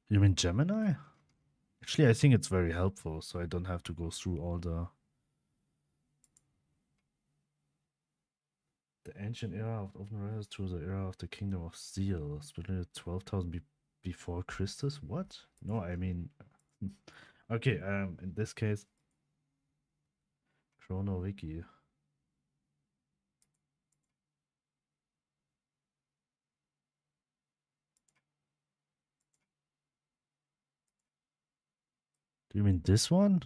You mean Gemini? Actually, I think it's very helpful, so I don't have to go through all the ancient era of OpenRes to the era of the Kingdom of Steel, split 12,000 before Christus. What? No, I mean, okay. In this case, Chrono Wiki. Do you mean this one?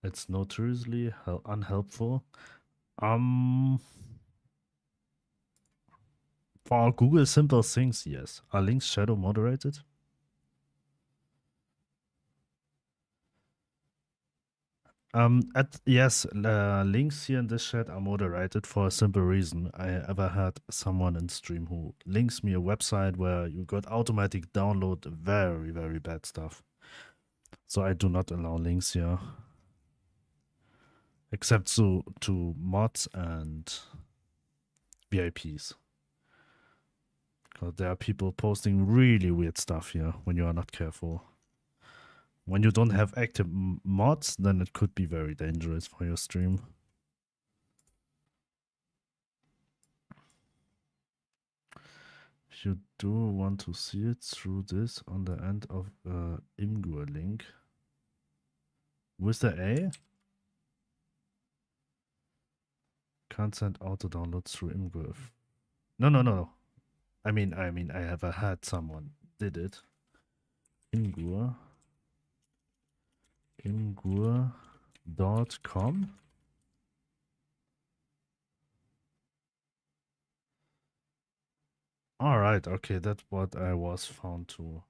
It's notoriously unhelpful. For Google simple things, yes. Are links shadow moderated? Yes, links here in this chat are moderated for a simple reason. I ever had someone in stream who links me a website where you got automatic download very, very bad stuff. So I do not allow links here. Except to mods and VIPs. Because there are people posting really weird stuff here when you are not careful. When you don't have active mods, then it could be very dangerous for your stream. If you do want to see it through this on the end of Imgur link. With the A? Can't send auto downloads through Imgur. No. I mean, I have had someone did it. Imgur.com. All right, okay, that's what I was found to.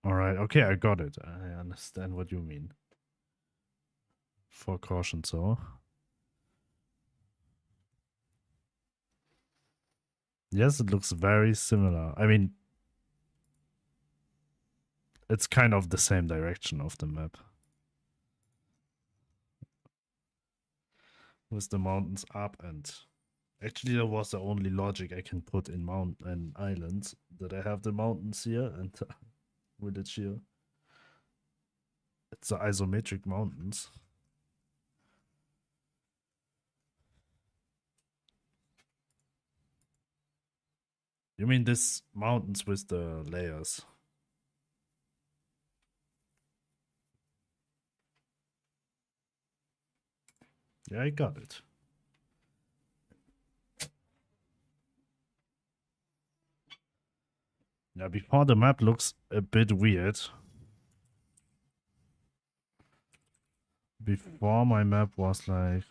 All right, okay, I got it. I understand what you mean. For caution, so. Yes, it looks very similar. I mean, it's kind of the same direction of the map. With the mountains up and... Actually, that was the only logic I can put in mountain islands. That I have the mountains here and village here. It's the isometric mountains. You mean this mountains with the layers? Yeah, I got it. Yeah, before the map looks a bit weird. Before my map was like...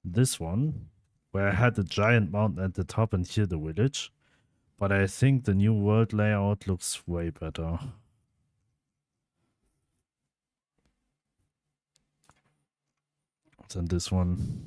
this one, where I had a giant mountain at the top and here the village. But I think the new world layout looks way better. Then this one.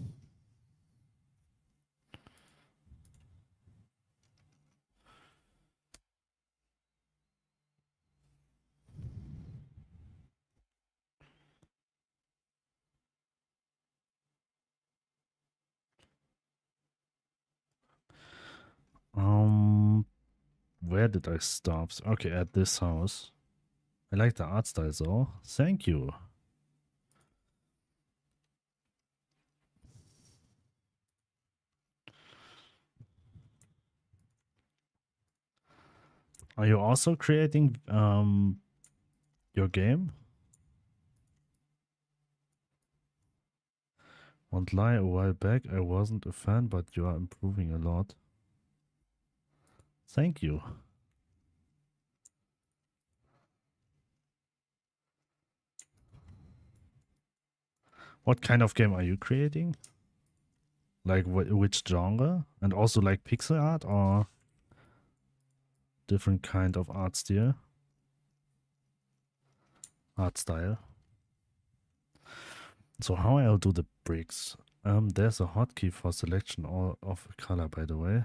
Where did I stop? Okay, at this house. I like the art style though. Thank you. Are you also creating your game? Won't lie, a while back I wasn't a fan, but you are improving a lot. Thank you. What kind of game are you creating? Like which genre? And also like pixel art or different kind of art style? Art style. So how I'll do the bricks? There's a hotkey for selection of a color, by the way.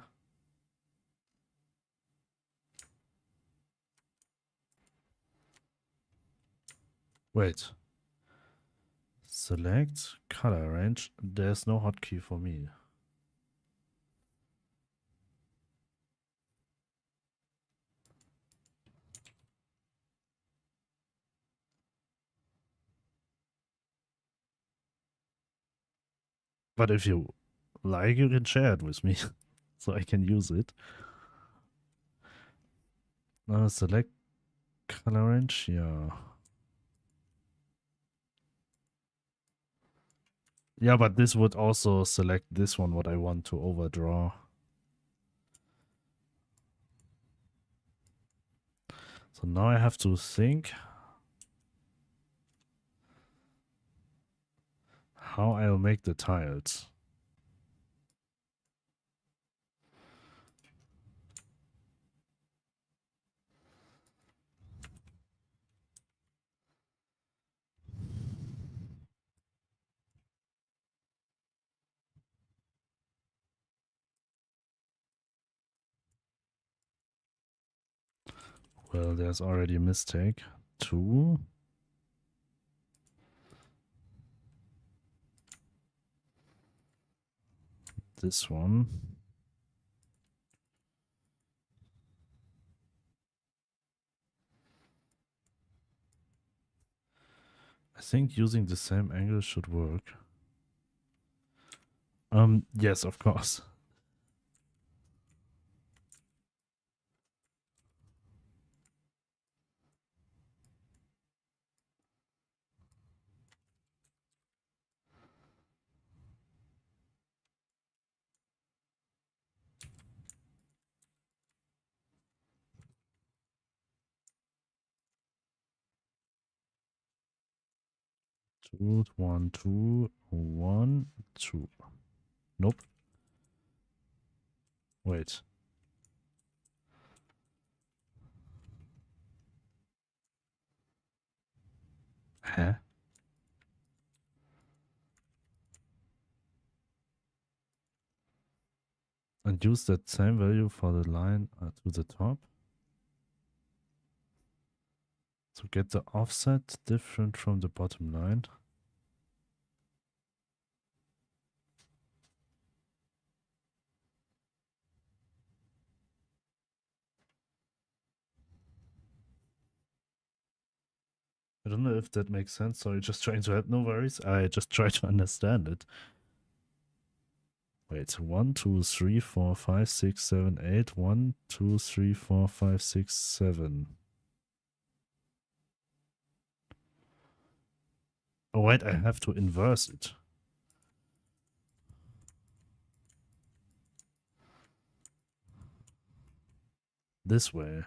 Wait. Select color range. There's no hotkey for me. But if you like, you can share it with me so I can use it. Select color range, yeah. Yeah, but this would also select this one, what I want to overdraw. So now I have to think how I'll make the tiles. Well, there's already a mistake. 2. This one. I think using the same angle should work. Yes, of course. Two, 1, 2, 1, 2. Nope. Wait. Huh? And use that same value for the line to the top. So get the offset different from the bottom line. I don't know if that makes sense. Sorry, just trying to help. No worries. I just try to understand it. Wait, 1, 2, 3, 4, 5, 6, 7, 8. 1, 2, 3, 4, 5, 6, 7. Oh, wait, I have to inverse it. This way.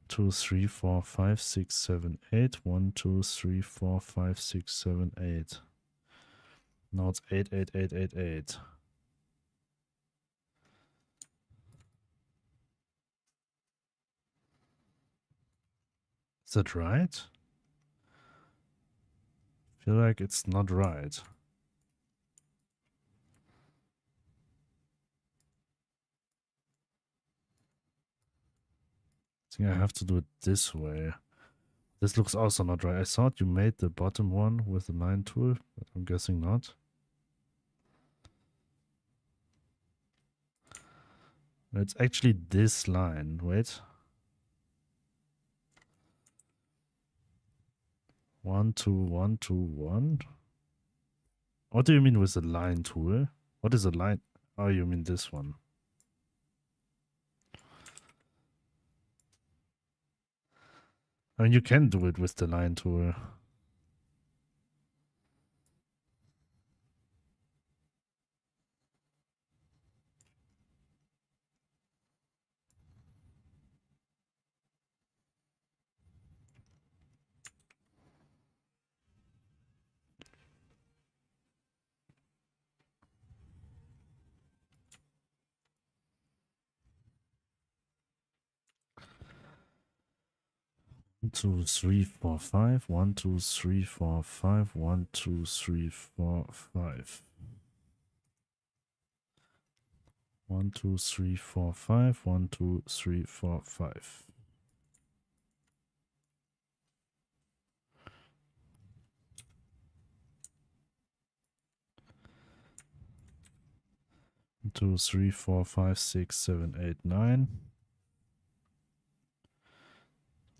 2, 3, 4, 5, 6, 7, 8. 1, 2, 3, 4, 5, 6, 7, 8. Now it's 8, 8, 8, 8, 8. Is that right? feel like it's not right. I think I have to do it this way. This looks also not right. I thought you made the bottom one with the line tool, but I'm guessing not. It's actually this line. Wait. 1, 2, 1, 2, 1. What do you mean with the line tool? What is a line? Oh, you mean this one. I mean, you can do it with the line tool. One, 2, 3, 4, 5. 1, 2, 3, 4, 5. 1, 2, 3, 4, 5. 1, 2, 3, 4, 5. 1, 2, 3, 4, 5. 1, 2, 3, 4, 5, 6, 7, 8, 9.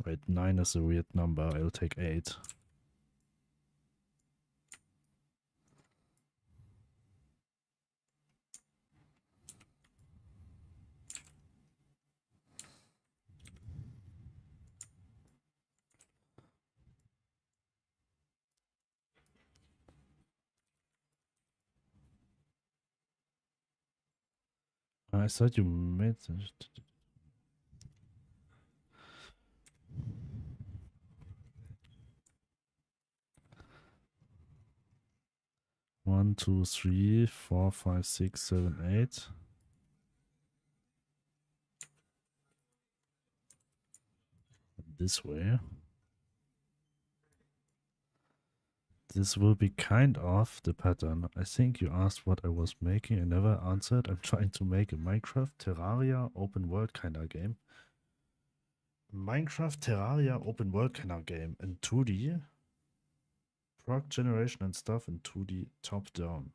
Wait, 9 is a weird number. I'll take 8. I thought you made this. 1, 2, 3, 4, 5, 6, 7, 8. This way. This will be kind of the pattern. I think you asked what I was making. I never answered. I'm trying to make a Minecraft Terraria open world kind of game. Minecraft Terraria open world kind of game in 2D. Prog generation and stuff in 2D top down.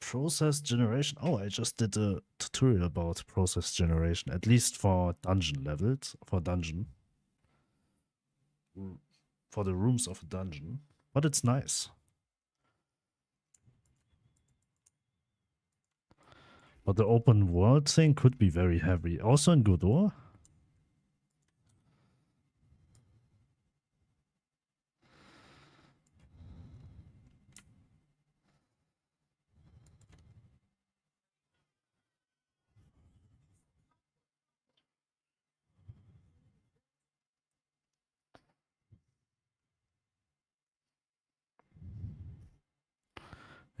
Process generation. Oh, I just did a tutorial about process generation, at least for dungeon levels, for dungeon. For the rooms of a dungeon. But it's nice. But the open world thing could be very heavy. Also in Godot.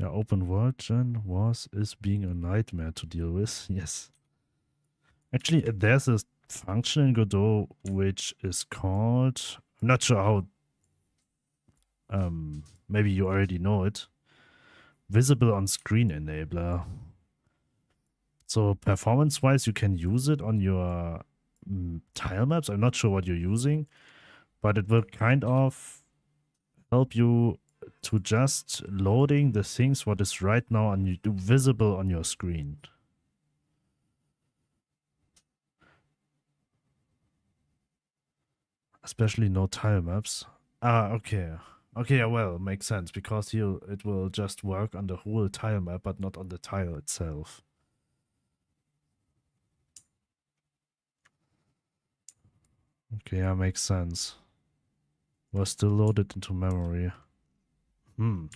Yeah, open world gen is being a nightmare to deal with. Yes. Actually, there's a function in Godot which is called, I'm not sure how, maybe you already know it, visible on screen enabler. So performance wise, you can use it on your tile maps. I'm not sure what you're using, but it will kind of help you to just loading the things what is right now on visible on your screen. Especially no tile maps. Ah, okay. Okay, well, makes sense because it will just work on the whole tile map, but not on the tile itself. Okay, yeah, makes sense. Was still loaded into memory. I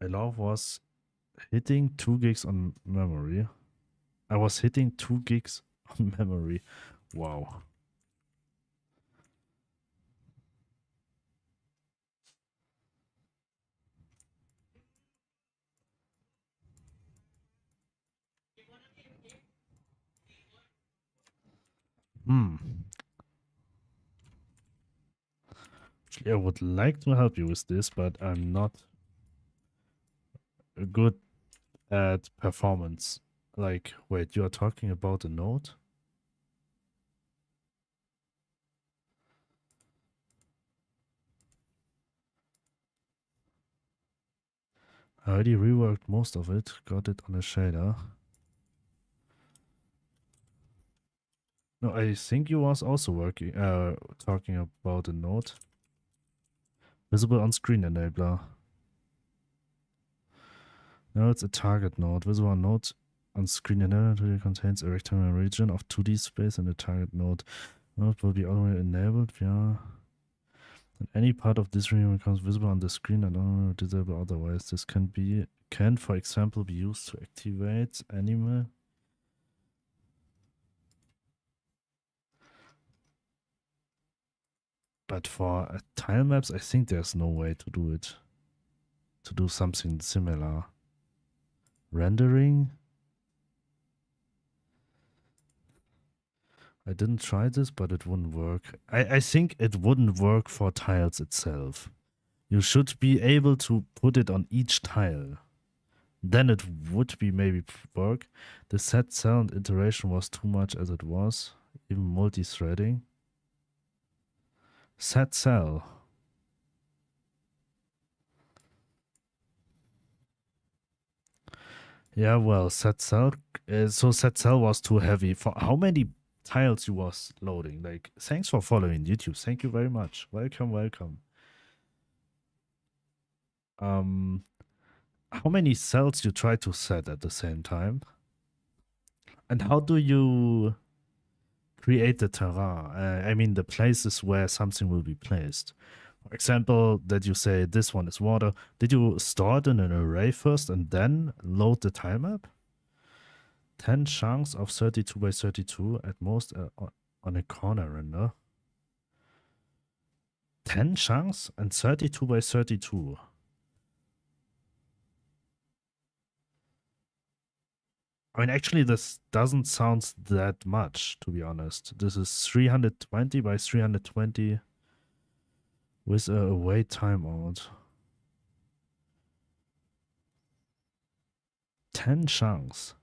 love was hitting 2 gigs on memory. I was hitting 2 gigs on memory. Wow. Actually, I would like to help you with this, but I'm not good at performance. Like, wait, you are talking about a node? I already reworked most of it, got it on a shader. No, I think you was also talking about a node. Visible on screen enabler. No, it's a target node. Visible node on screen enabler contains a rectangular region of 2D space, and the target node will be automatically enabled via and any part of this region becomes visible on the screen and not disable otherwise. This can for example be used to activate animal. But for tile maps, I think there's no way to do it. To do something similar. Rendering? I didn't try this, but it wouldn't work. I think it wouldn't work for tiles itself. You should be able to put it on each tile. Then it would be maybe work. The set sound iteration was too much as it was. Even multi-threading. Set cell. Yeah, well, set cell. So set cell was too heavy. For how many tiles you was loading? Like, thanks for following YouTube. Thank you very much. Welcome, welcome. How many cells you try to set at the same time? And how do you create the terrain? I mean, the places where something will be placed. For example, that you say this one is water. Did you store it in an array first and then load the tile map? 10 chunks of 32 by 32 at most on a corner render. 10 chunks and 32 by 32. I mean, actually, this doesn't sound that much, to be honest. This is 320 by 320 with a wait timeout. 10 chunks.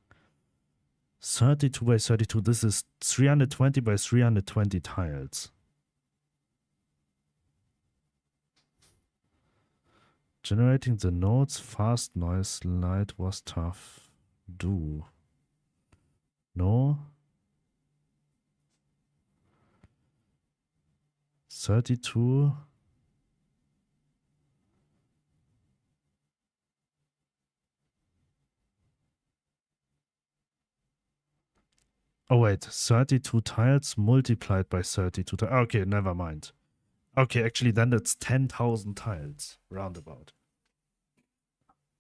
32 by 32. This is 320 by 320 tiles. Generating the nodes fast noise light was tough. Do. No. 32. Oh wait, 32 tiles multiplied by 32 tiles. Okay, never mind. Okay, actually then it's 10,000 tiles, roundabout.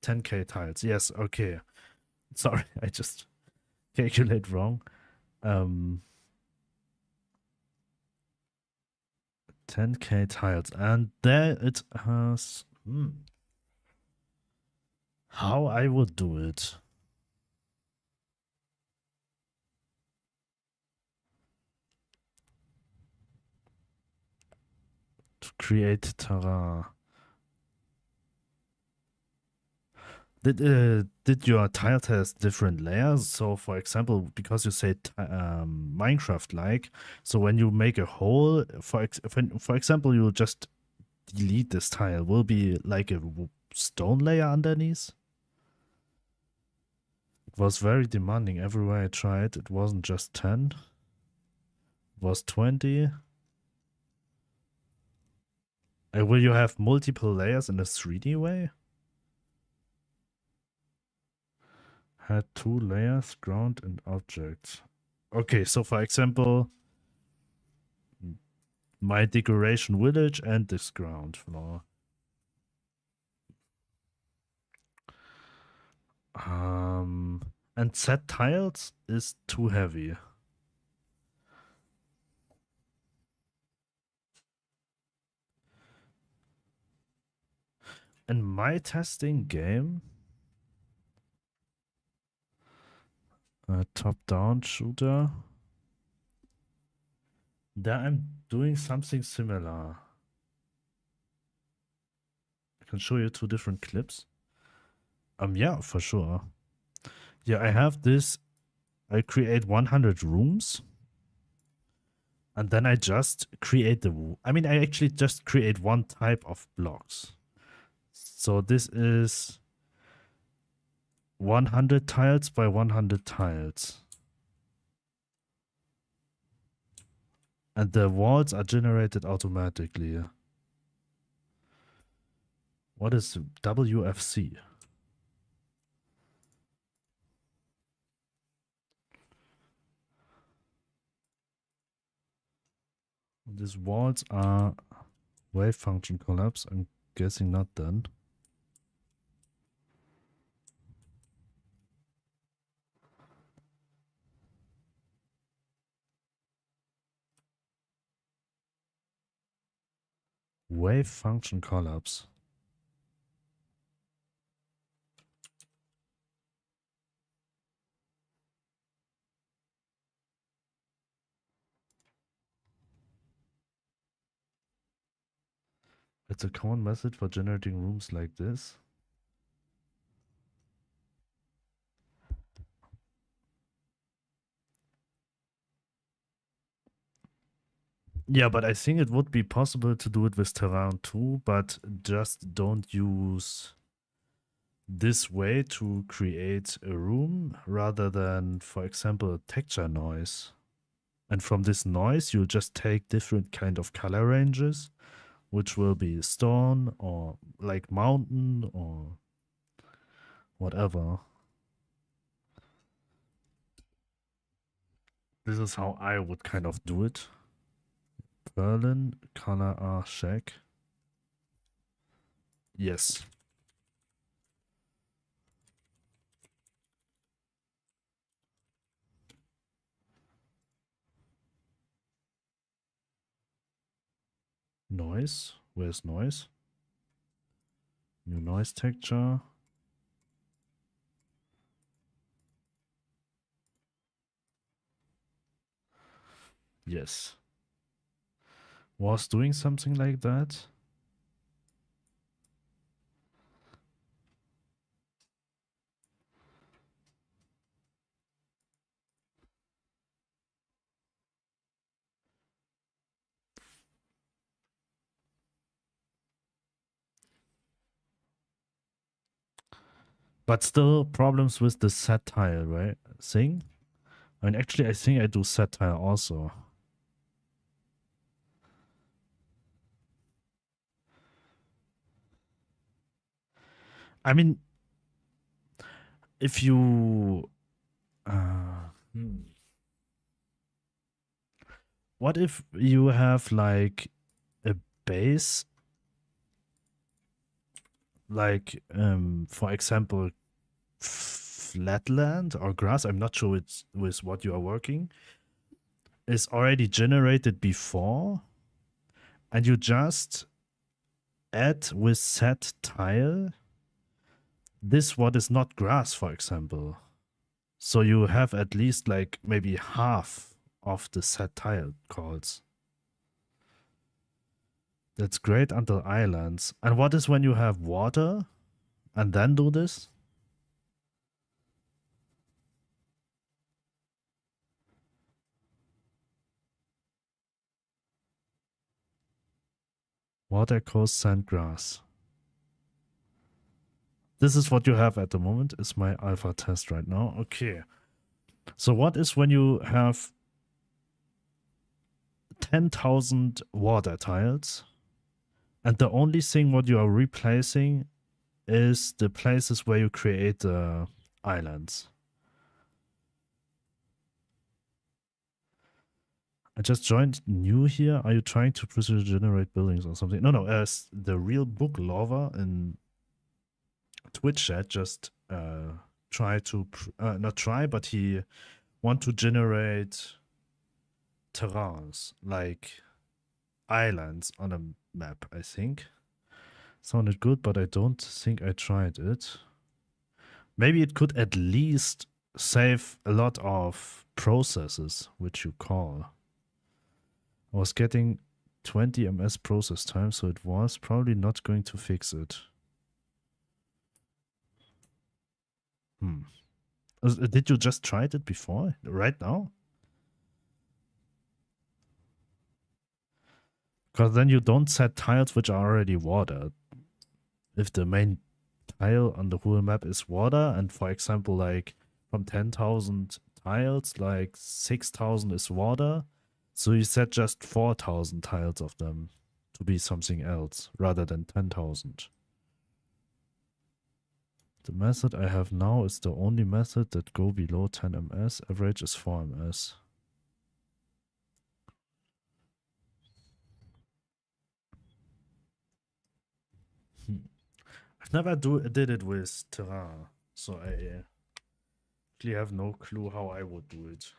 10k tiles, yes, okay. Sorry, I just calculate wrong. 10k tiles, and there it has... How I would do it. To create terrain. Did your tile has different layers? So, for example, because you say Minecraft-like, so when you make a hole, for example, you just delete this tile, will be like a stone layer underneath? It was very demanding everywhere I tried. It wasn't just 10. It was 20. Will you have multiple layers in a 3D way? Had 2 layers, ground and objects. Okay, so for example, my decoration village and this ground floor. And set tiles is too heavy. In my testing game, a top-down shooter, there I'm doing something similar. can show you 2 different clips. Yeah, for sure. Yeah, I have this. I create 100 rooms. And then I just create I actually just create one type of blocks. So this is 100 tiles by 100 tiles. And the walls are generated automatically. What is WFC? These walls are wave function collapse. I'm guessing not done. Wave function collapse. It's a common method for generating rooms like this. Yeah, but I think it would be possible to do it with Terrain too, but just don't use this way to create a room rather than, for example, texture noise. And from this noise, you'll just take different kind of color ranges, which will be stone or like mountain or whatever. This is how I would kind of do it. Berlin, color are check. Yes. Noise. Where's noise? New noise texture. Yes. Was doing something like that. But still problems with the set tile, right? Thing? I mean, actually, I think I do set tile also. I mean, if you... What if you have like a base, like, for example, flatland or grass? I'm not sure it's with what you are working. Is already generated before, and you just add with set tile this what is not grass, for example. So you have at least like maybe half of the set tile calls. That's great until islands. And what is when you have water and then do this? Water, coast, sand, grass. This is what you have at the moment, is my alpha test right now. Okay. So what is when you have 10,000 water tiles and the only thing what you are replacing is the places where you create the islands? I just joined new here. Are you trying to procedure generate buildings or something? No, as the real book lover in Twitch chat just try to, not try, but he want to generate terrains, like islands on a map, I think. Sounded good, but I don't think I tried it. Maybe it could at least save a lot of processes, which you call. I was getting 20 ms process time, so it was probably not going to fix it. Hmm. Did you just try it before? Right now? Because then you don't set tiles which are already watered. If the main tile on the whole map is water, and for example, like from 10,000 tiles, like 6,000 is water, so you set just 4,000 tiles of them to be something else rather than 10,000. The method I have now is the only method that go below 10 ms. Average is 4 ms. I've never did it with Terrain, so I actually have no clue how I would do it.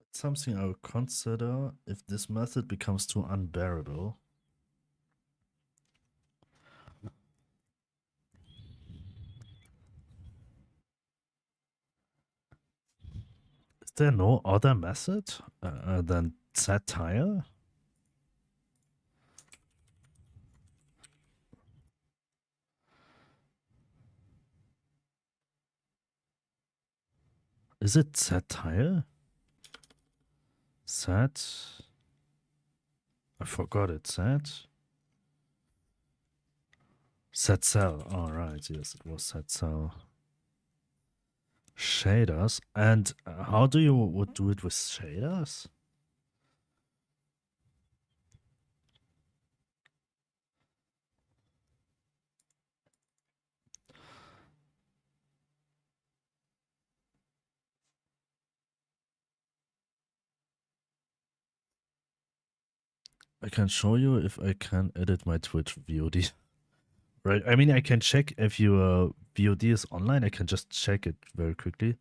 It's something I would consider if this method becomes too unbearable. Is there no other method than set tile? Is it set tile? Set. I forgot it. Set. Set cell. All right. Yes, it was set cell. Shaders. And how do you would do it with shaders? I can show you if I can edit my Twitch VOD. Right. I mean, I can check if your VOD is online. I can just check it very quickly.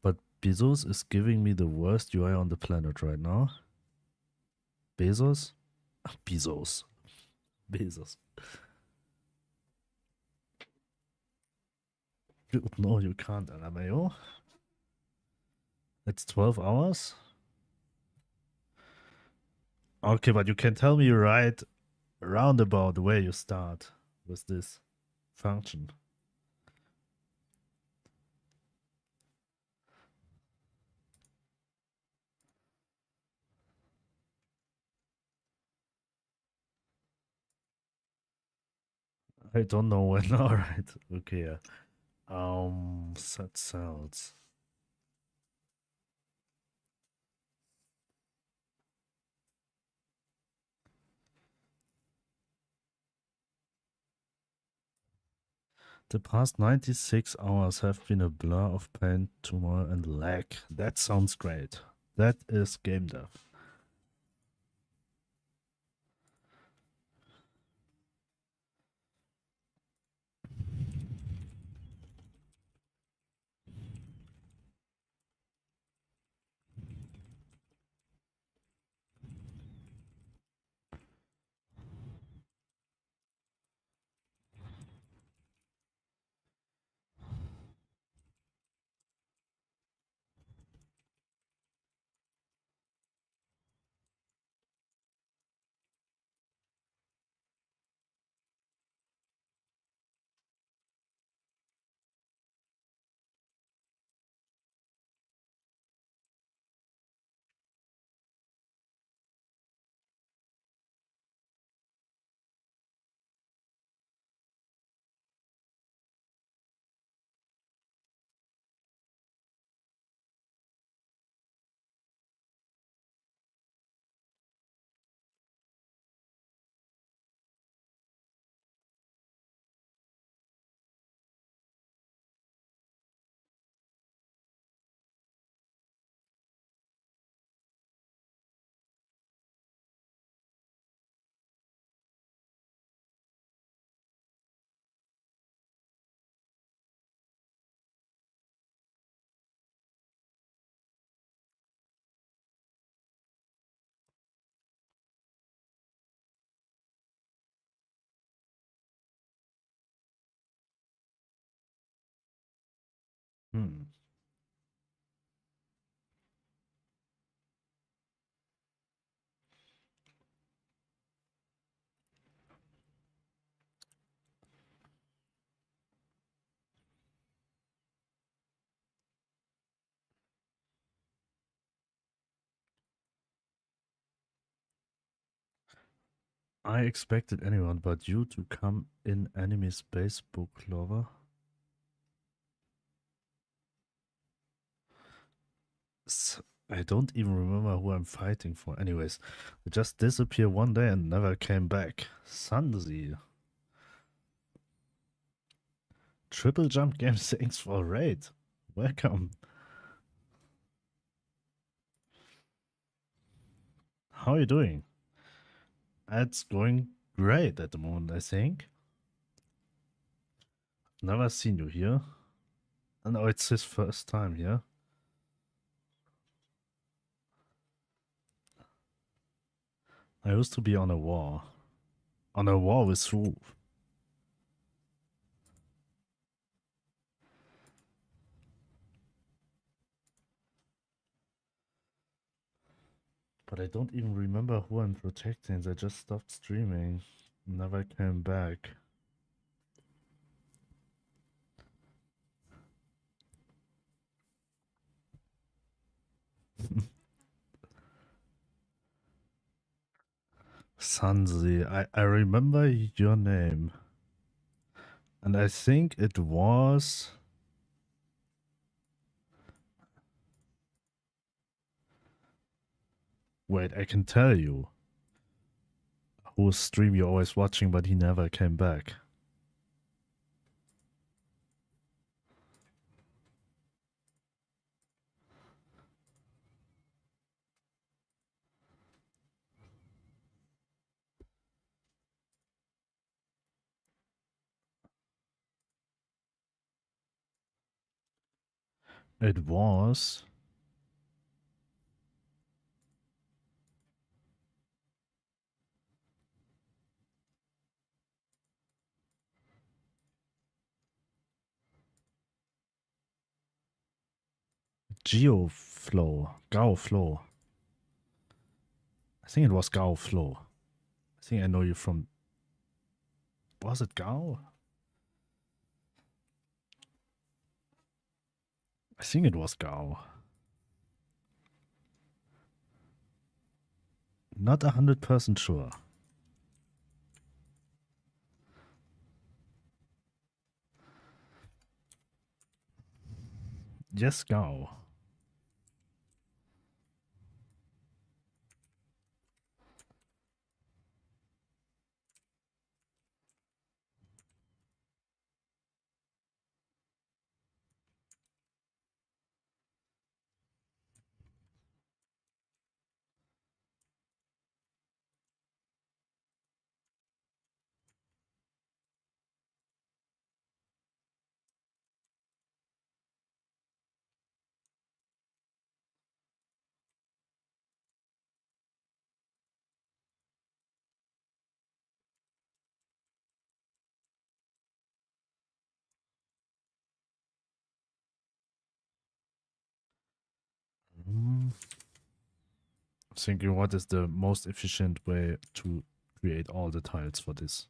But Bezos is giving me the worst UI on the planet right now. Bezos? Bezos. Bezos. No, you can't, LMAO. It's 12 hours? Okay, but you can tell me right roundabout where you start with this function. I don't know when. All right. Okay. Yeah. Set cells. The past 96 hours have been a blur of pain, tumor, and lag. That sounds great. That is GameDev. Hmm. I expected anyone but you to come in anime space book lover. I don't even remember who I'm fighting for. Anyways, I just disappeared one day and never came back. Sanzi. Triple Jump Game, thanks for a raid. Welcome. How are you doing? It's going great at the moment, I think. Never seen you here. No, it's his first time here. I used to be on a war. On a war with who? But I don't even remember who I'm protecting. I just stopped streaming. Never came back. Sanzi, I remember your name. And I think it was... Wait, I can tell you. Whose stream you're always watching, but he never came back. It was... GaoFlow. I think it was GaoFlow. I think I know you from... Was it Gao? I think it was Gao. Not 100% sure. Yes, Gao. Thinking what is the most efficient way to create all the tiles for this.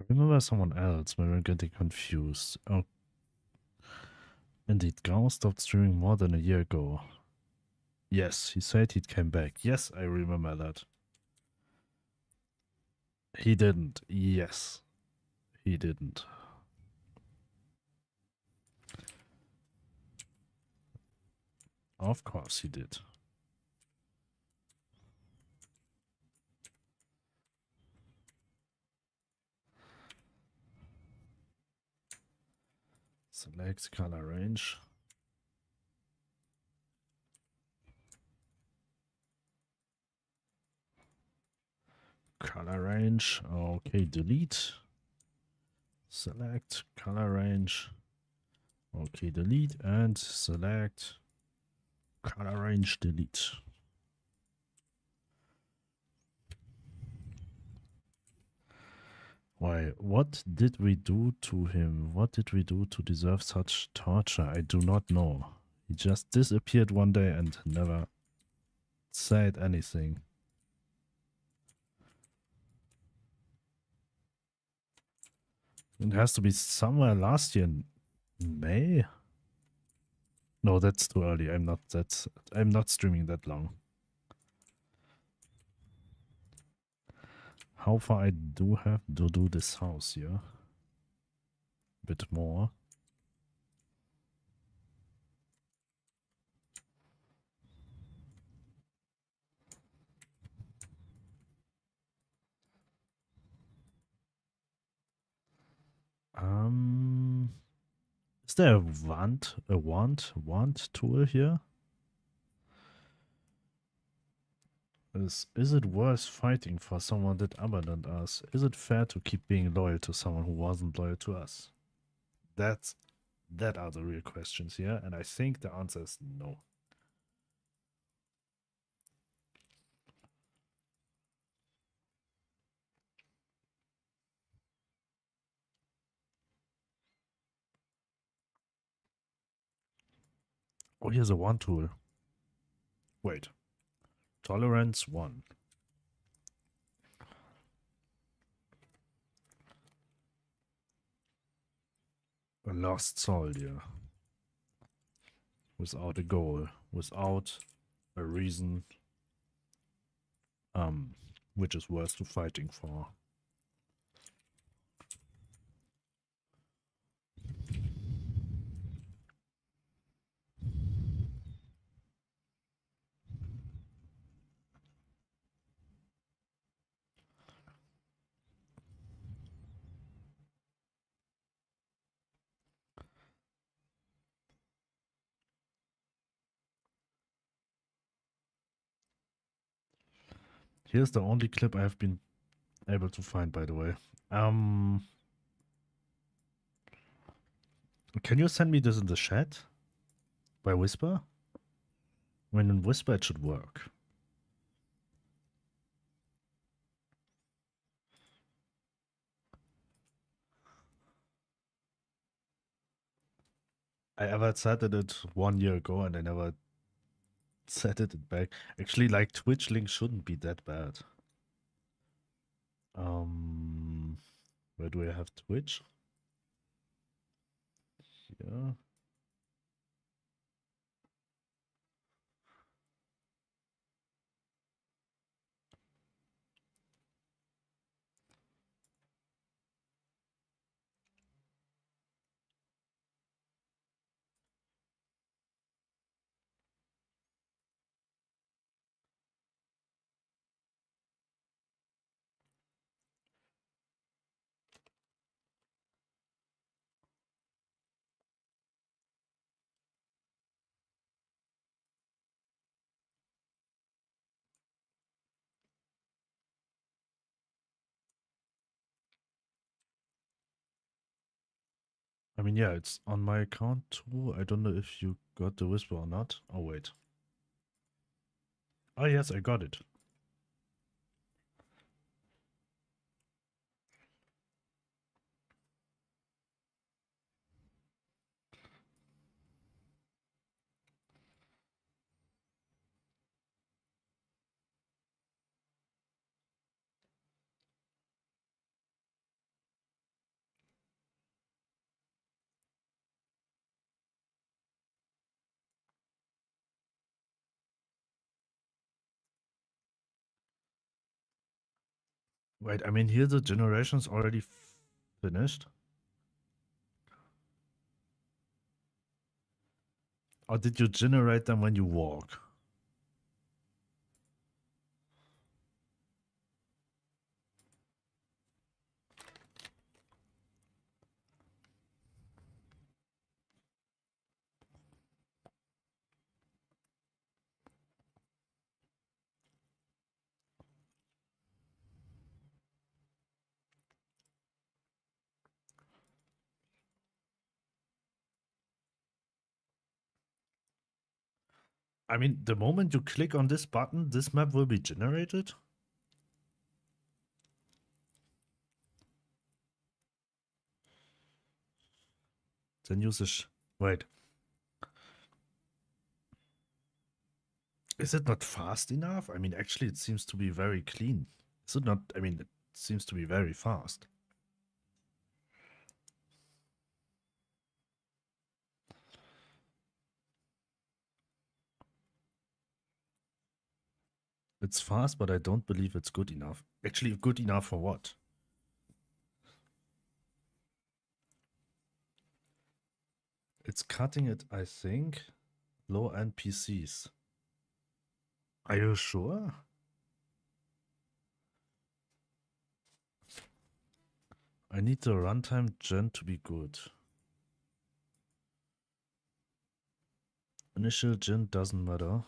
I remember someone else, maybe I'm getting confused. Oh, indeed, Gao stopped streaming more than a year ago. Yes, he said he'd came back. Yes, I remember that. He didn't. Yes, he didn't. Of course he did. Select color range. Color range. Okay, delete. Select color range. Okay, delete and select color range, delete. Why? What did we do to him? What did we do to deserve such torture? I do not know. He just disappeared one day and never said anything. It has to be somewhere last year in May. No, that's too early. I'm not streaming that long. How far I do have to do this house here? Bit more. Is there a want tool here? Is it worth fighting for someone that abandoned us? Is it fair to keep being loyal to someone who wasn't loyal to us? That are the real questions here, and I think the answer is no. Oh, here's a want tool. Wait. Tolerance 1. A lost soldier. Without a goal. Without a reason. Which is worth to fighting for. Here's the only clip I have been able to find, by the way. Can you send me this in the chat? By Whisper? When in Whisper it should work. I ever said it 1 year ago and I never said it back. Actually, like Twitch link shouldn't be that bad. Where do I have Twitch? Here. I mean, yeah, it's on my account too. I don't know if you got the Whisper or not. Oh, wait. Oh, yes, I got it. Wait, I mean, here the generation's already finished. Or did you generate them when you walk? I mean, the moment you click on this button, this map will be generated. Then use a wait. Is it not fast enough? I mean, actually, it seems to be very clean. Is it not? I mean, it seems to be very fast. It's fast, but I don't believe it's good enough. Actually, good enough for what? It's cutting it, I think. Low-end PCs. Are you sure? I need the runtime gen to be good. Initial gen doesn't matter.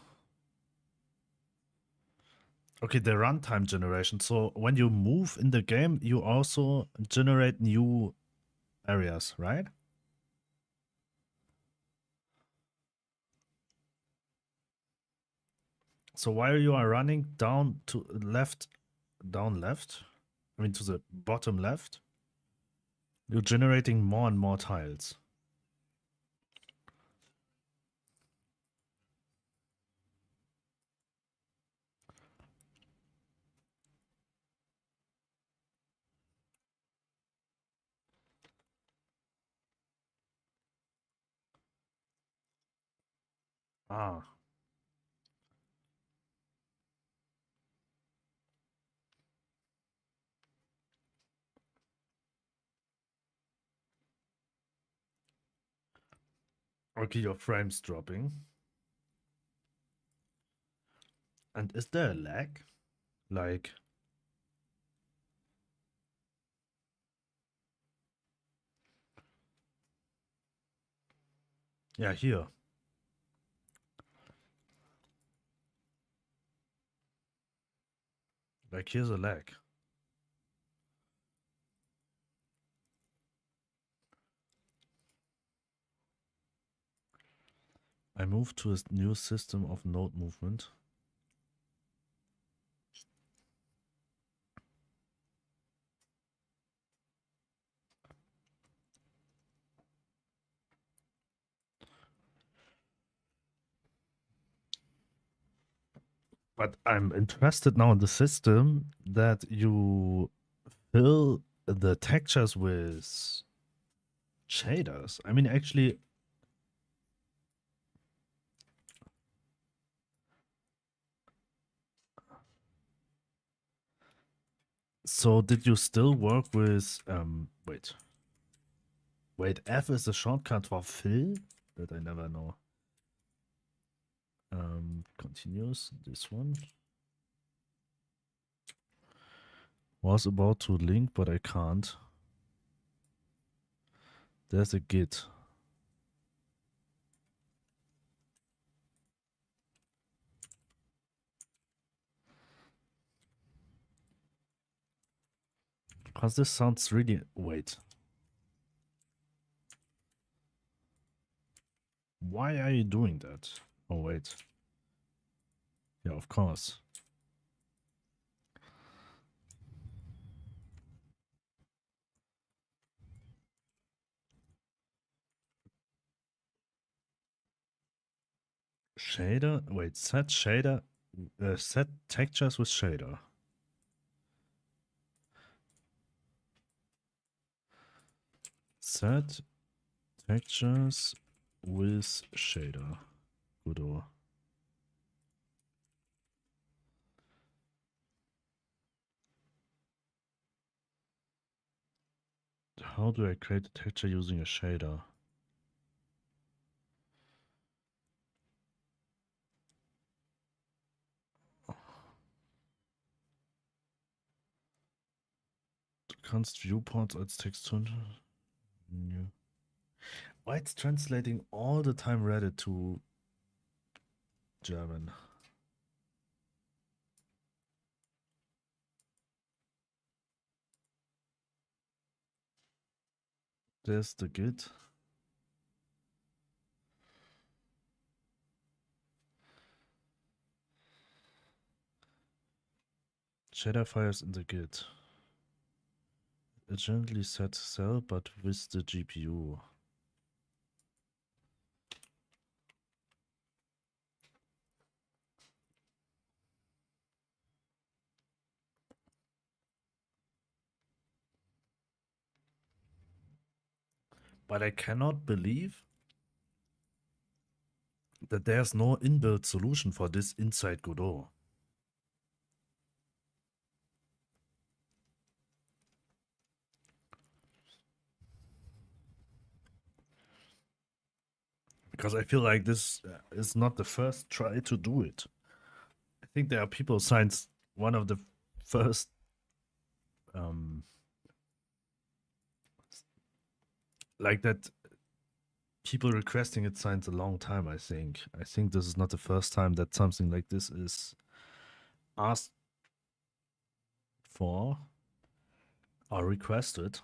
Okay, the runtime generation. So when you move in the game, you also generate new areas, right? So while you are running down to left, down left, I mean to the bottom left, you're generating more and more tiles. Ah. Okay, your frame's dropping. And is there a lag? Like, yeah, here. Like, here's a lag. I moved to a new system of node movement. But I'm interested now in the system that you fill the textures with shaders. I mean, actually, so did you still work with, wait, F is a shortcut for fill? That I never know. Continues, this one. Was about to link, but I can't. There's a git. Because this sounds really... Wait. Why are you doing that? Oh, wait. Yeah, of course. Shader? Wait, set shader... set textures with shader. Set textures with shader. Godot. How do I create a texture using a shader? Du kannst Viewports als Textur... Why it's translating all the time Reddit to German? There's the git. Shader files in the Git. It gently set cell, but with the GPU. But I cannot believe that there's no inbuilt solution for this inside Godot. Because I feel like this is not the first try to do it. I think there are people since one of the first like that people requesting it since a long time. I think this is not the first time that something like this is asked for or requested.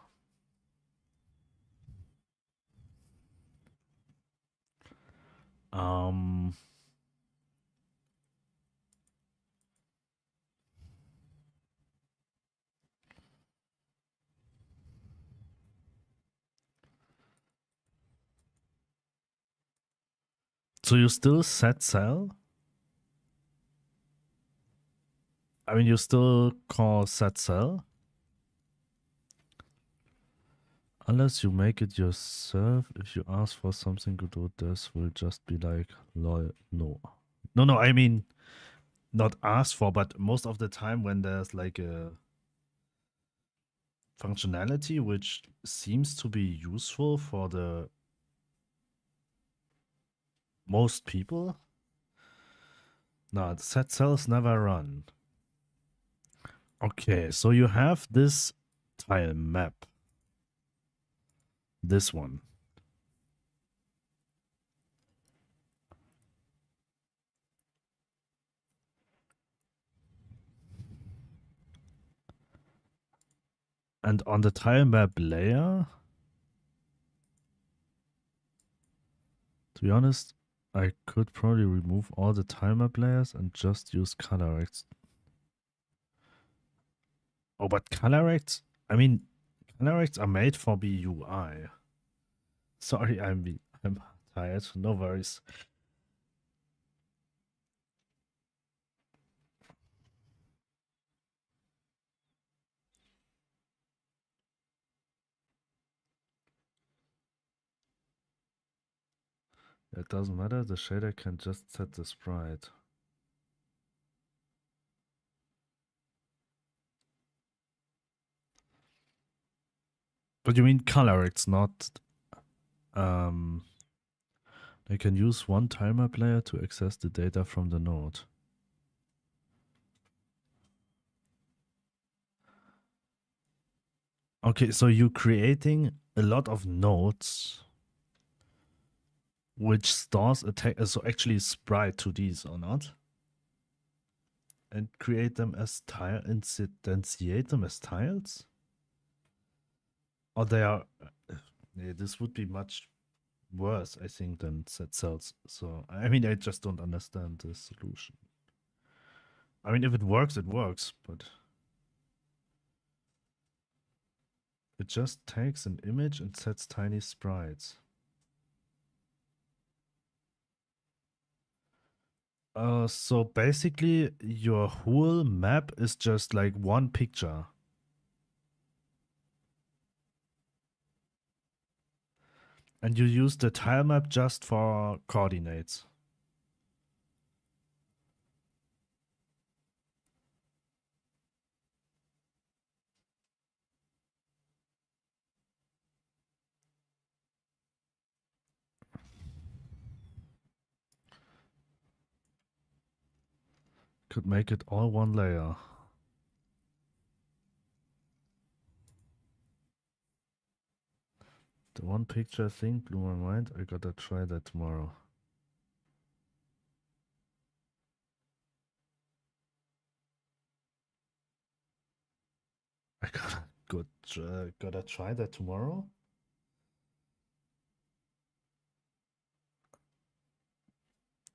So you still set cell? I mean, you still call set cell? Unless you make it yourself, if you ask for something Godot does, will just be like, lol, no. No, I mean, not asked for, but most of the time when there's like a functionality which seems to be useful for the most people, no, the set cells never run. Okay, so you have this tile map. This one. And on the tile map layer, to be honest, I could probably remove all the tile map layers and just use ColorX. Oh, but ColorX, I mean, ColorX are made for BUI. Sorry, I'm tired. No worries. It doesn't matter. The shader can just set the sprite. But you mean ColorX, not they can use one timer player to access the data from the node. Okay, so you're creating a lot of nodes which stores a so actually sprite to these or not? And create them as tile, instantiate them as tiles? Or they are yeah, this would be much worse, I think, than set cells. So I mean, I just don't understand the solution. I mean, if it works, it works, but it just takes an image and sets tiny sprites. So basically, your whole map is just like one picture. And you use the tile map just for coordinates. Could make it all one layer. The one picture thing blew my mind. I gotta try that tomorrow. I gotta try that tomorrow.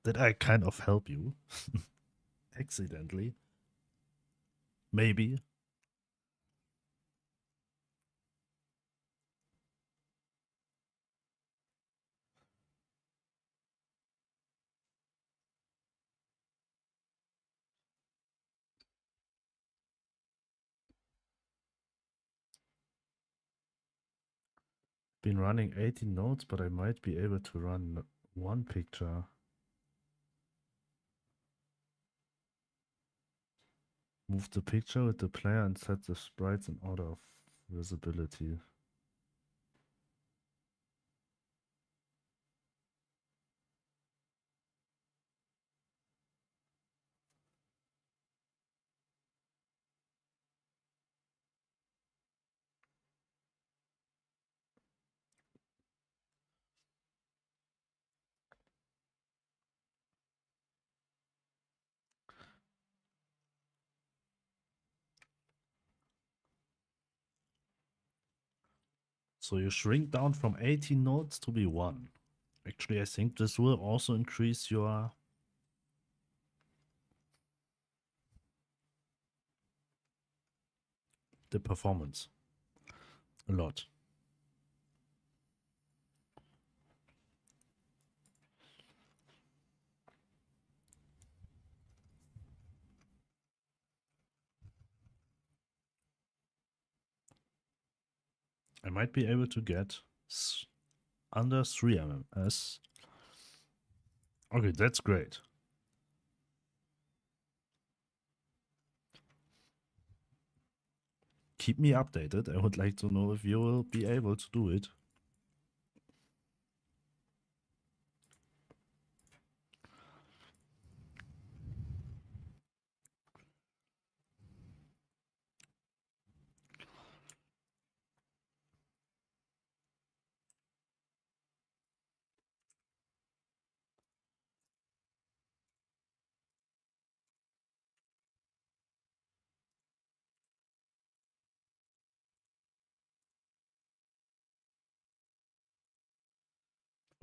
Did I kind of help you? Accidentally. Maybe. Been running 18 nodes, but I might be able to run one picture. Move the picture with the player and set the sprites in order of visibility. So you shrink down from 18 nodes to be 1. Actually, I think this will also increase your the performance a lot. I might be able to get under 3 MMS. Okay, that's great. Keep me updated. I would like to know if you will be able to do it.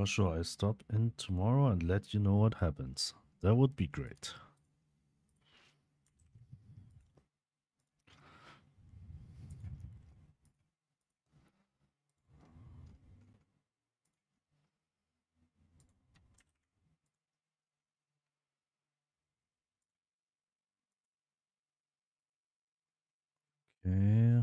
For sure, I stop in tomorrow and let you know what happens. That would be great. Okay.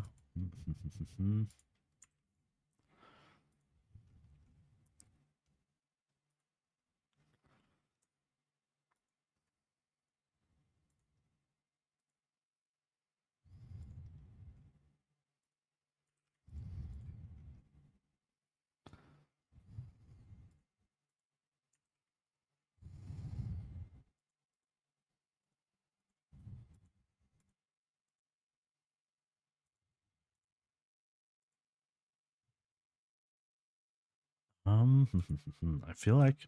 I feel like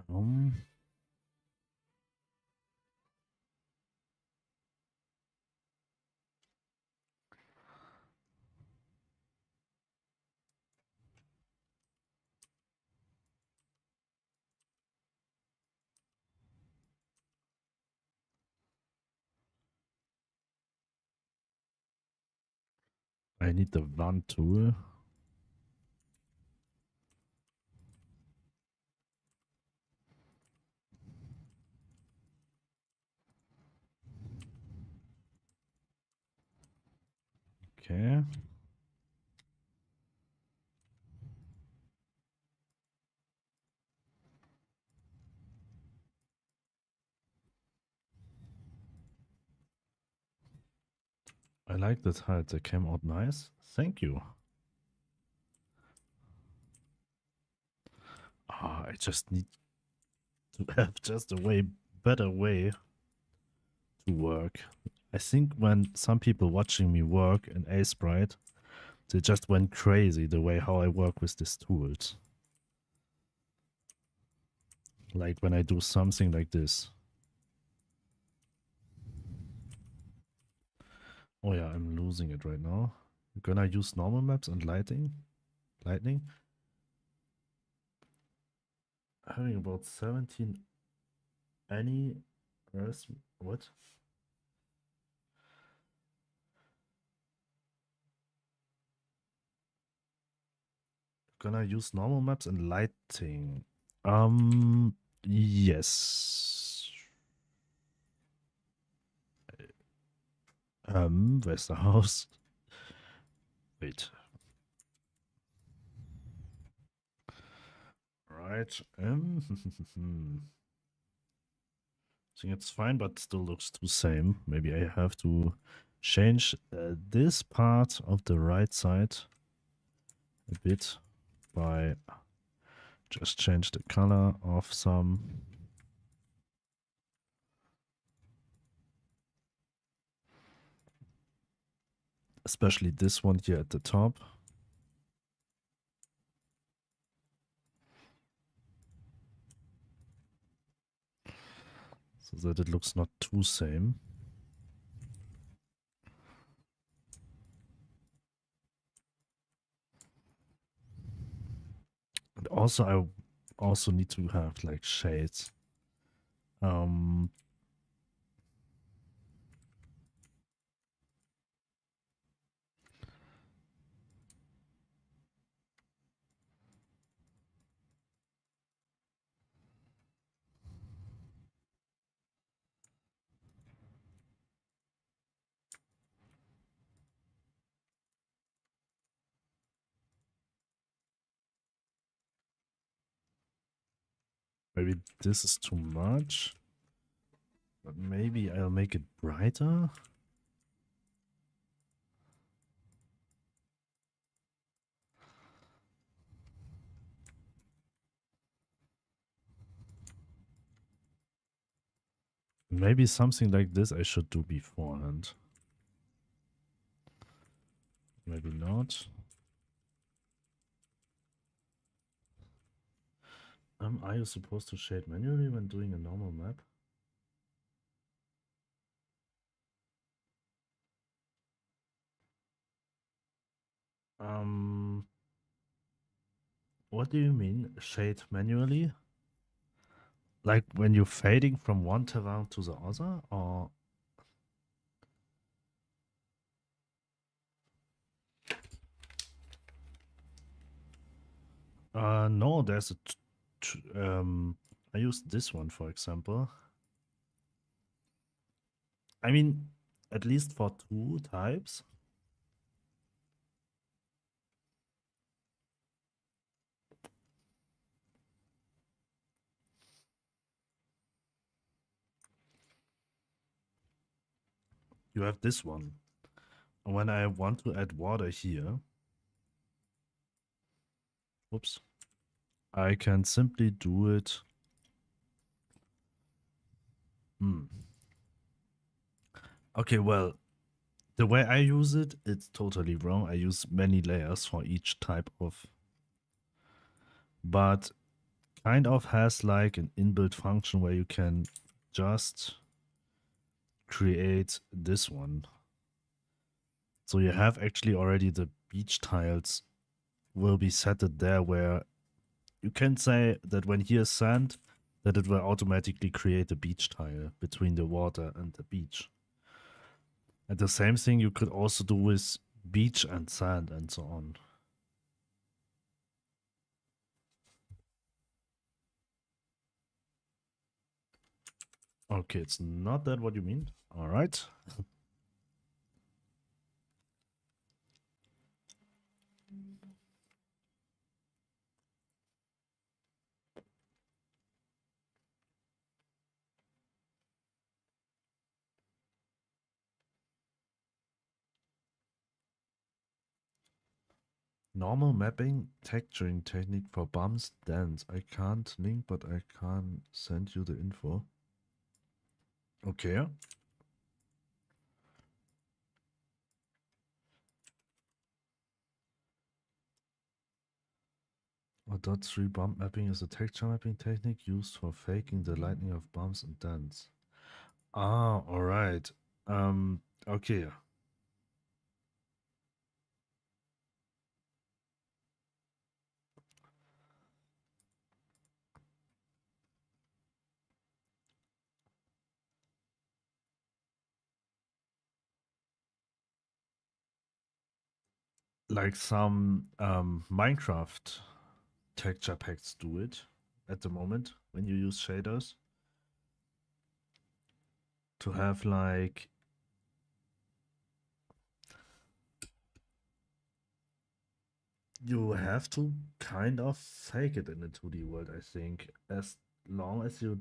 um, I need the one tool. Okay. I like the tiles. They came out nice. Thank you. I just need to have just a way better way to work. I think when some people watching me work in Sprite, they just went crazy the way how I work with these tools. Like when I do something like this. Oh yeah, I'm losing it right now. I'm gonna use normal maps and lightning. Having about 17 any earth what? Gonna use normal maps and lighting. Yes. Where's the house? Wait. Right. I think it's fine, but still looks the same. Maybe I have to change this part of the right side a bit by just change the color of some. Especially this one here at the top. So that it looks not too same. And also I also need to have like shades. Maybe this is too much. But maybe I'll make it brighter. Maybe something like this I should do beforehand. Maybe not. Are you supposed to shade manually when doing a normal map? What do you mean shade manually? Like when you're fading from one terrain to the other, or? No, there's a. I used this one for example. I mean, at least for two types. You have this one. When I want to add water here, whoops, I can simply do it. Okay, well, the way I use it, it's totally wrong. I use many layers for each type of, but kind of has like an inbuilt function where you can just create this one. So you have actually already the beach tiles will be set it there where you can say that when here's sand, that it will automatically create a beach tile between the water and the beach. And the same thing you could also do with beach and sand and so on. Okay, it's not that what you mean. All right. Normal mapping texturing technique for bumps dance. I can't link, but I can send you the info. Okay. A dot 3 bump mapping is a texture mapping technique used for faking the lightning of bumps and dents. Ah, alright. Okay. Like some Minecraft texture packs do it at the moment when you use shaders to have like you have to kind of fake it in the 2D world, I think, as long as you.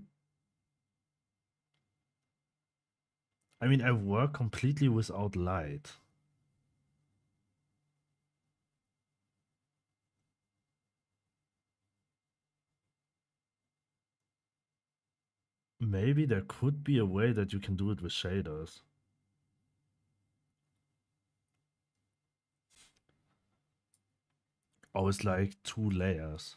I mean, I work completely without light. Maybe there could be a way that you can do it with shaders. Or it's like 2 layers.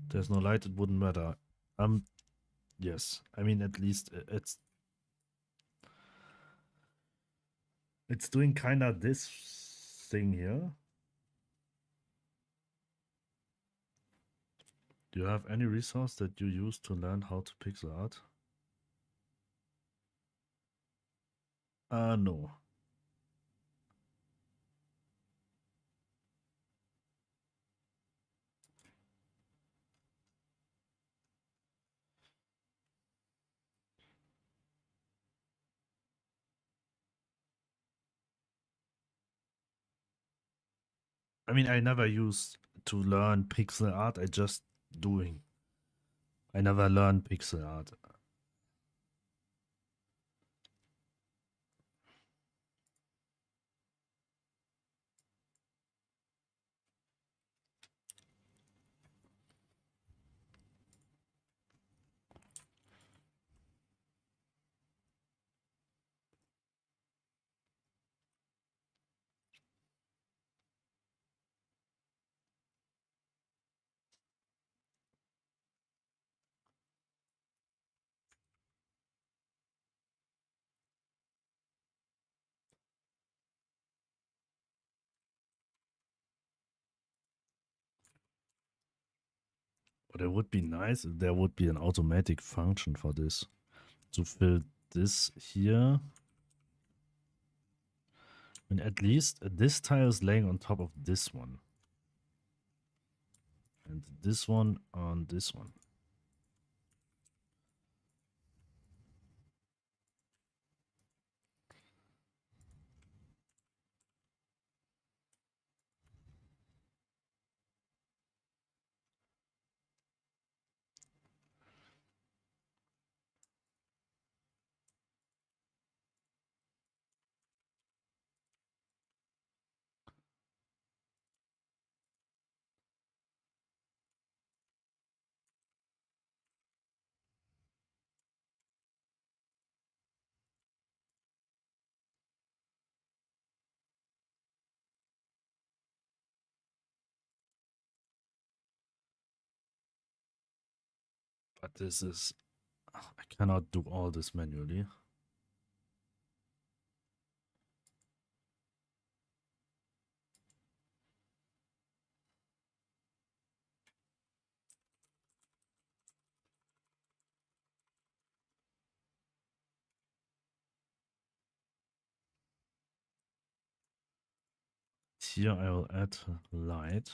There's no light, it wouldn't matter. Yes. I mean, at least it's doing kind of this thing here. Do you have any resource that you use to learn how to pixel art? No. I mean, I never used to learn pixel art. I just doing. I never learned pixel art. But it would be nice if there would be an automatic function for this. To fill this here. And at least this tile is laying on top of this one. And this one on this one. But this is... I cannot do all this manually. Here I will add light.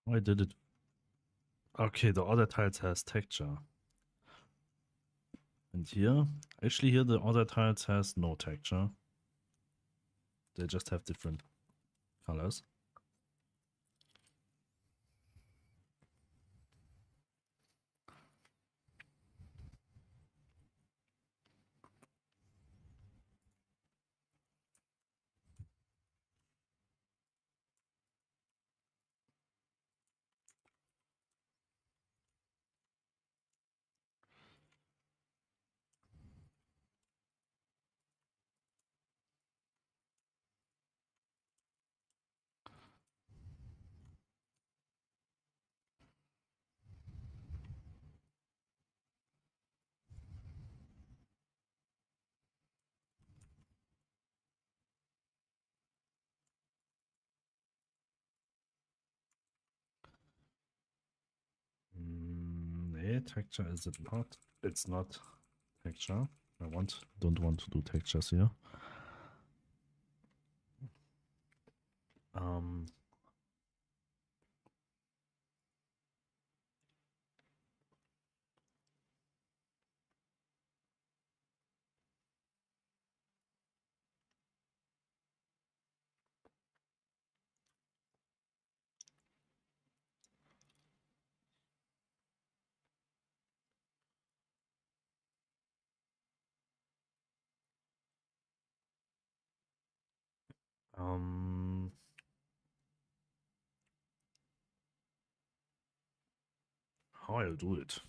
Oh, I did it. Okay, the other tiles has texture. And here, actually here the other tiles has no texture. They just have different colors. Nee, texture is it not? It's not texture. Don't want to do textures here. Um, um, how I'll do it.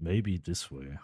Maybe this way.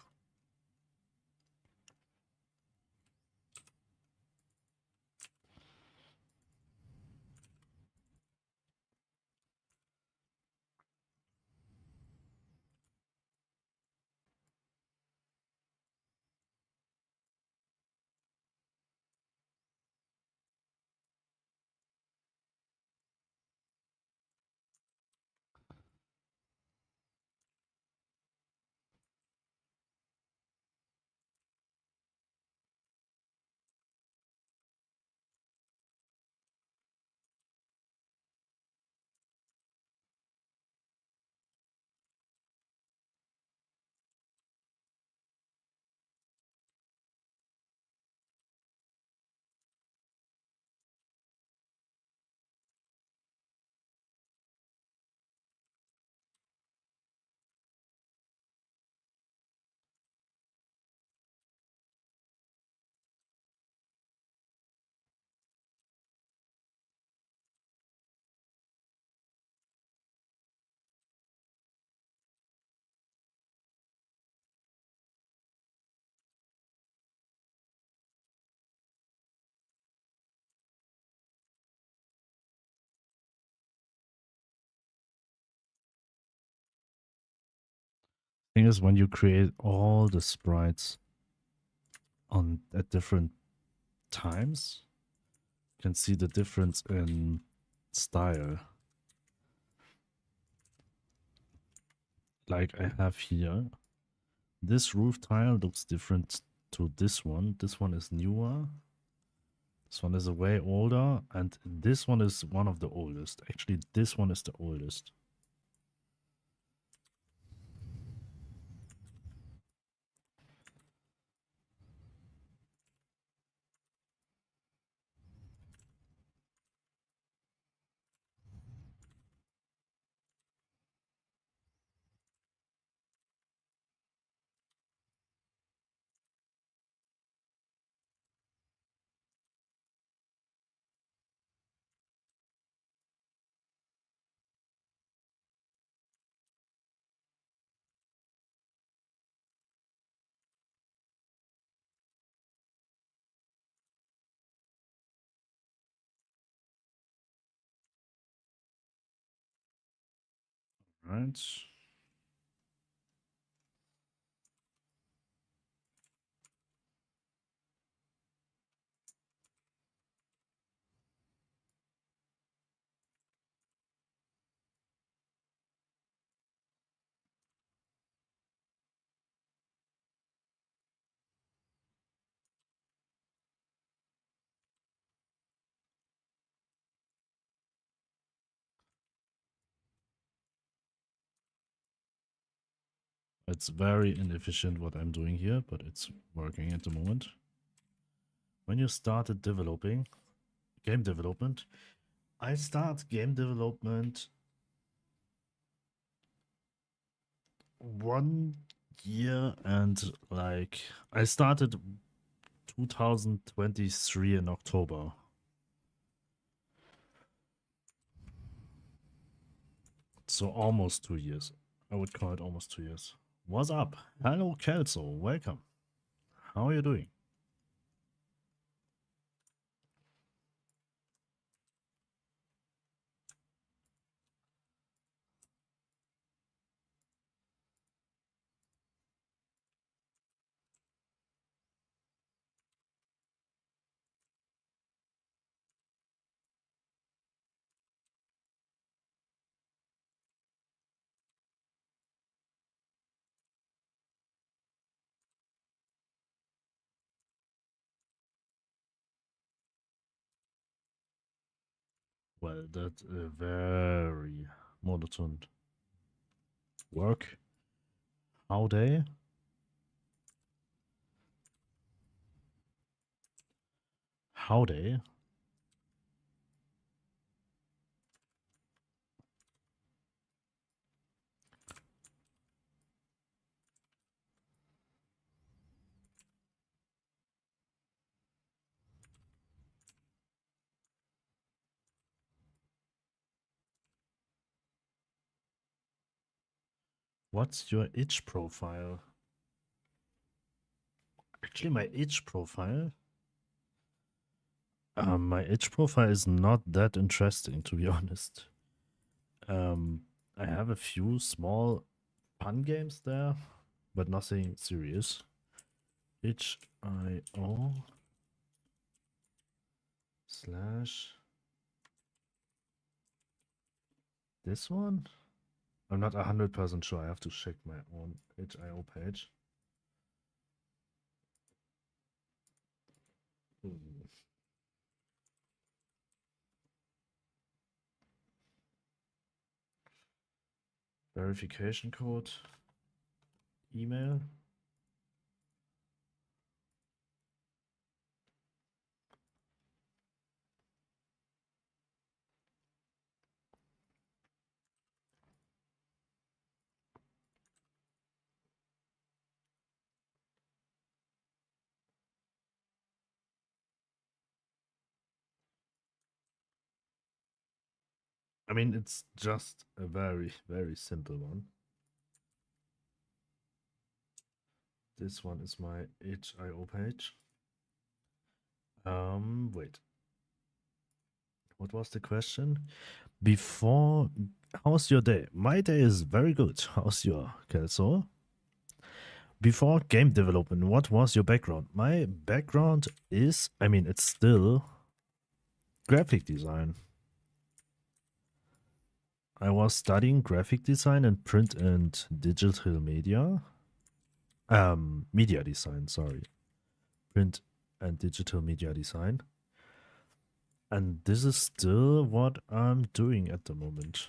Thing is, when you create all the sprites on at different times, you can see the difference in style. Like I have here, this roof tile looks different to this one. This one is newer. This one is a way older, and this one is one of the oldest. Actually, this one is the oldest. Right. It's very inefficient what I'm doing here, but it's working at the moment. When you started developing, game development, I start game development 1 year and like I started 2023 in October. So almost 2 years. I would call it almost 2 years. What's up? Hello, Kelso. Welcome. How are you doing? Well, that's a very monotone work. How they? How they? What's your itch profile? Actually, my itch profile is not that interesting, to be honest. I have a few small fun games there, but nothing serious. itch.io slash this one? I'm not 100% sure. I have to check my own itch.io page. Hmm. Verification code, email. I mean, it's just a very, very simple one. This one is my itch.io page. Wait. What was the question? Before, how's your day? My day is very good. How's your, Kelso? Before game development, what was your background? My background is, I mean, it's still graphic design. I was studying graphic design and print and digital media. Media design, sorry. Print and digital media design. And this is still what I'm doing at the moment.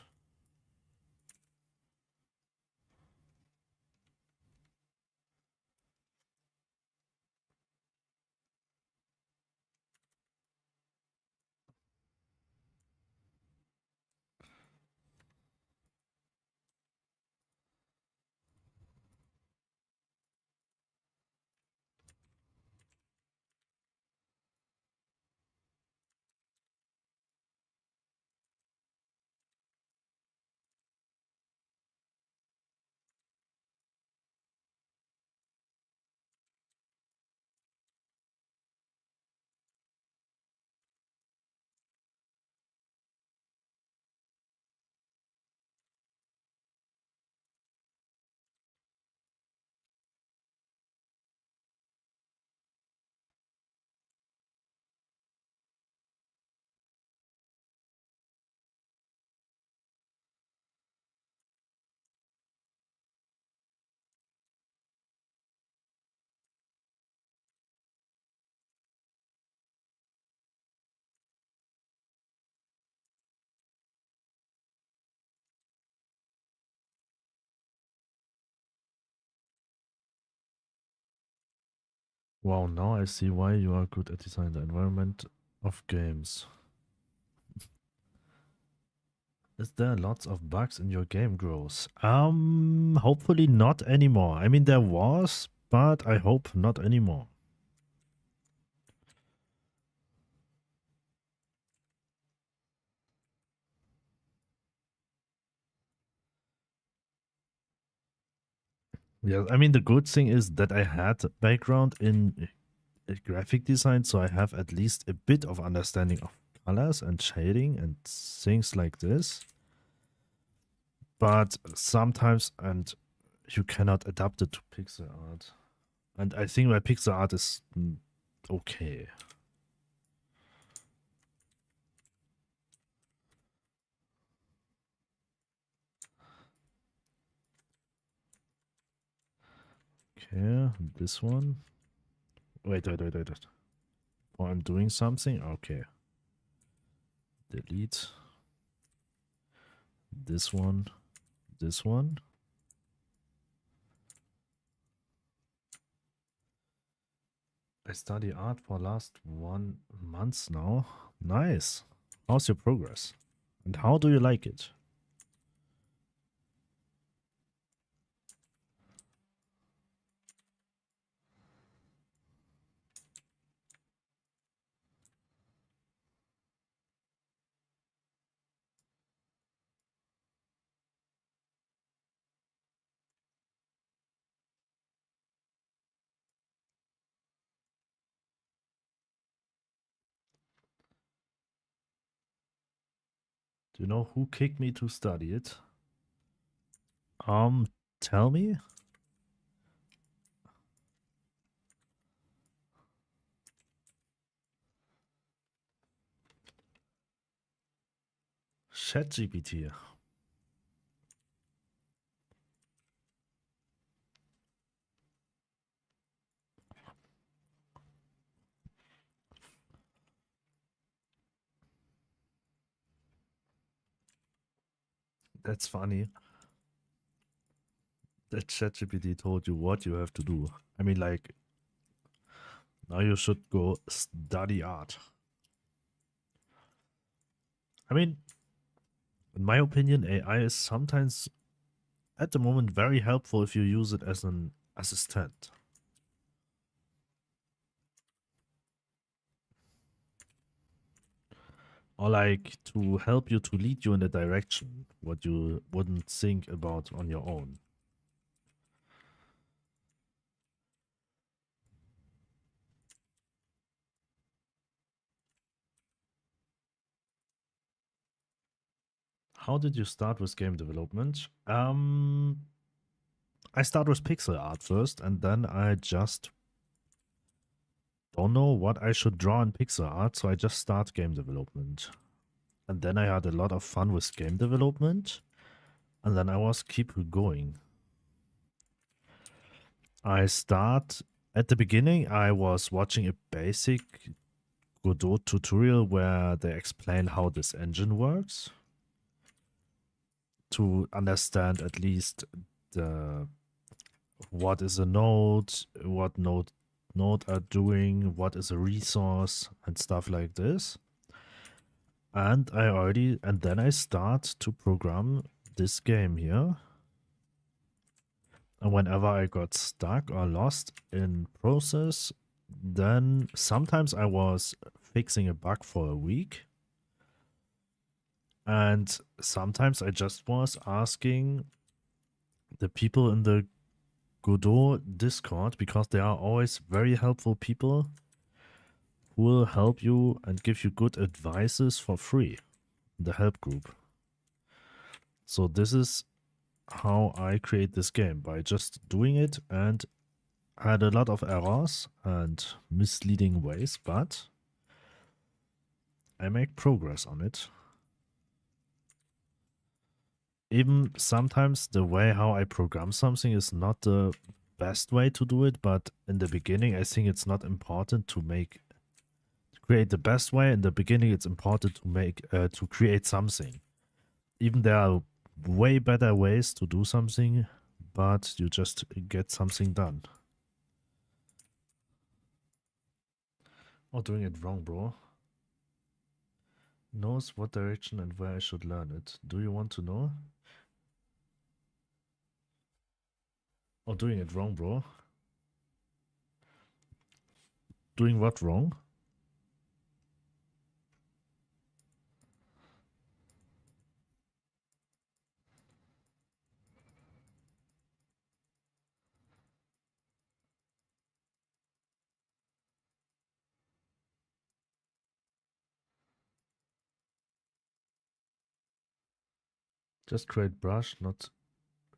Wow, now I see why you are good at designing the environment of games. Is there lots of bugs in your game growth? Hopefully not anymore. I mean, there was, but I hope not anymore. Yeah, I mean, the good thing is that I had a background in graphic design, so I have at least a bit of understanding of colors and shading and things like this. But sometimes, and you cannot adapt it to pixel art. And I think my pixel art is okay. Okay, this one. Wait. Oh, I'm doing something? Okay. Delete. This one. This one. I study art for last 1 month now. Nice. How's your progress? And how do you like it? Do you know who kicked me to study it? Tell me? ChatGPT. That's funny that ChatGPT told you what you have to do. I mean, like, now you should go study art. I mean, in my opinion, AI is sometimes at the moment very helpful if you use it as an assistant. Or like to help you to lead you in a direction what you wouldn't think about on your own. How did you start with game development? I start with pixel art first, and then I just don't know what I should draw in pixel art, so I just start game development. And then I had a lot of fun with game development, and then I was keep going. I start at the beginning. I was watching a basic Godot tutorial where they explain how this engine works to understand at least the what is a node, what node are doing, what is a resource, and stuff like this. And then I start to program this game here. And whenever I got stuck or lost in process, then sometimes I was fixing a bug for a week. And sometimes I just was asking the people in the Godot Discord, because they are always very helpful people who will help you and give you good advices for free in the help group. So this is how I create this game, by just doing it, and had a lot of errors and misleading ways, but I make progress on it. Even sometimes the way how I program something is not the best way to do it, but in the beginning I think it's not important to create the best way. In the beginning it's important to create something. Even there are way better ways to do something, but you just get something done. Oh, doing it wrong, bro. Knows what direction and where I should learn it. Do you want to know? Oh, doing it wrong, bro. Doing what wrong? Just create brush, not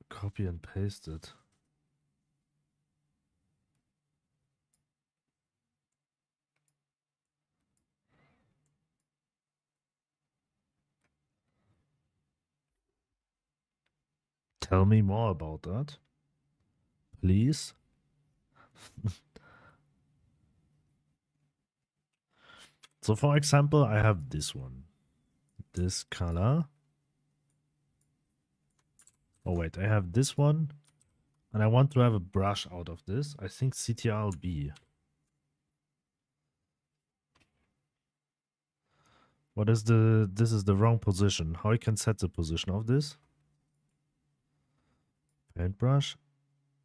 copy and paste it. Tell me more about that, please. So for example, I have this one. This color. Oh wait, I have this one. And I want to have a brush out of this. I think CTRL-B. What is the... This is the wrong position. How I can set the position of this? Paintbrush.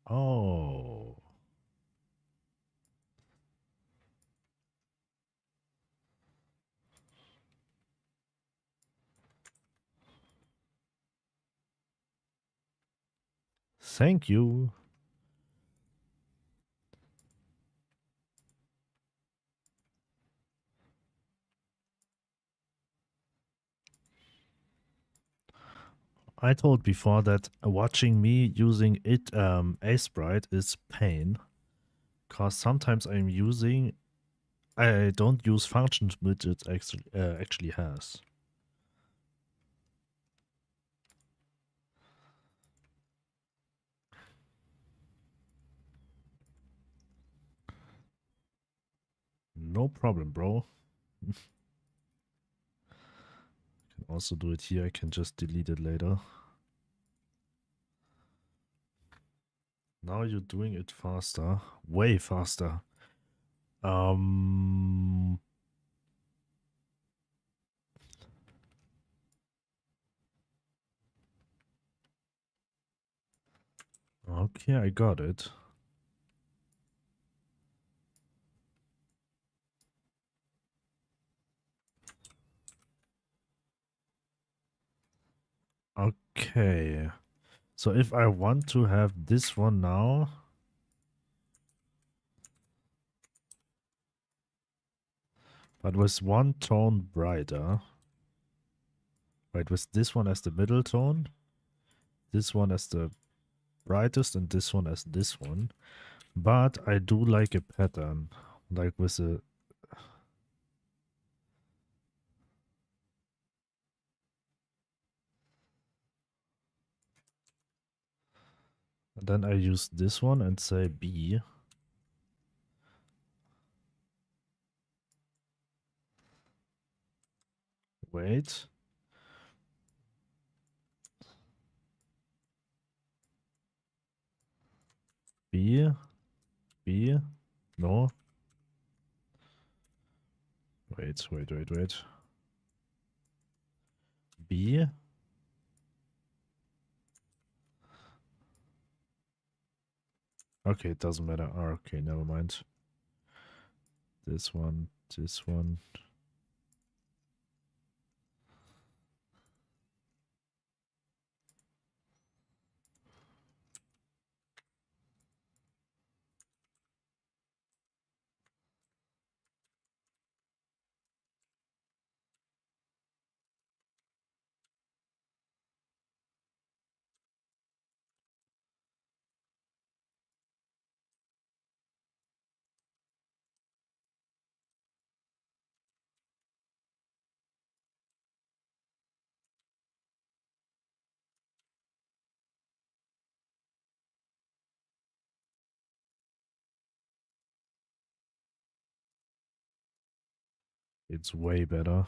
Oh. Thank you. I told before that watching me using it Sprite is pain. Because sometimes I don't use functions which it actually has. No problem, bro. Can also do it here. I can just delete it later. Now you're doing it faster. Way faster. Okay, I got it. Okay. So if I want to have this one now, but with one tone brighter, right, with this one as the middle tone, this one as the brightest, and this one as this one. But I do like a pattern, like with a... And then I use this one and say B. Wait. B. B. No. Wait. B. Okay, it doesn't matter. Okay, never mind. This one, this one. It's way better.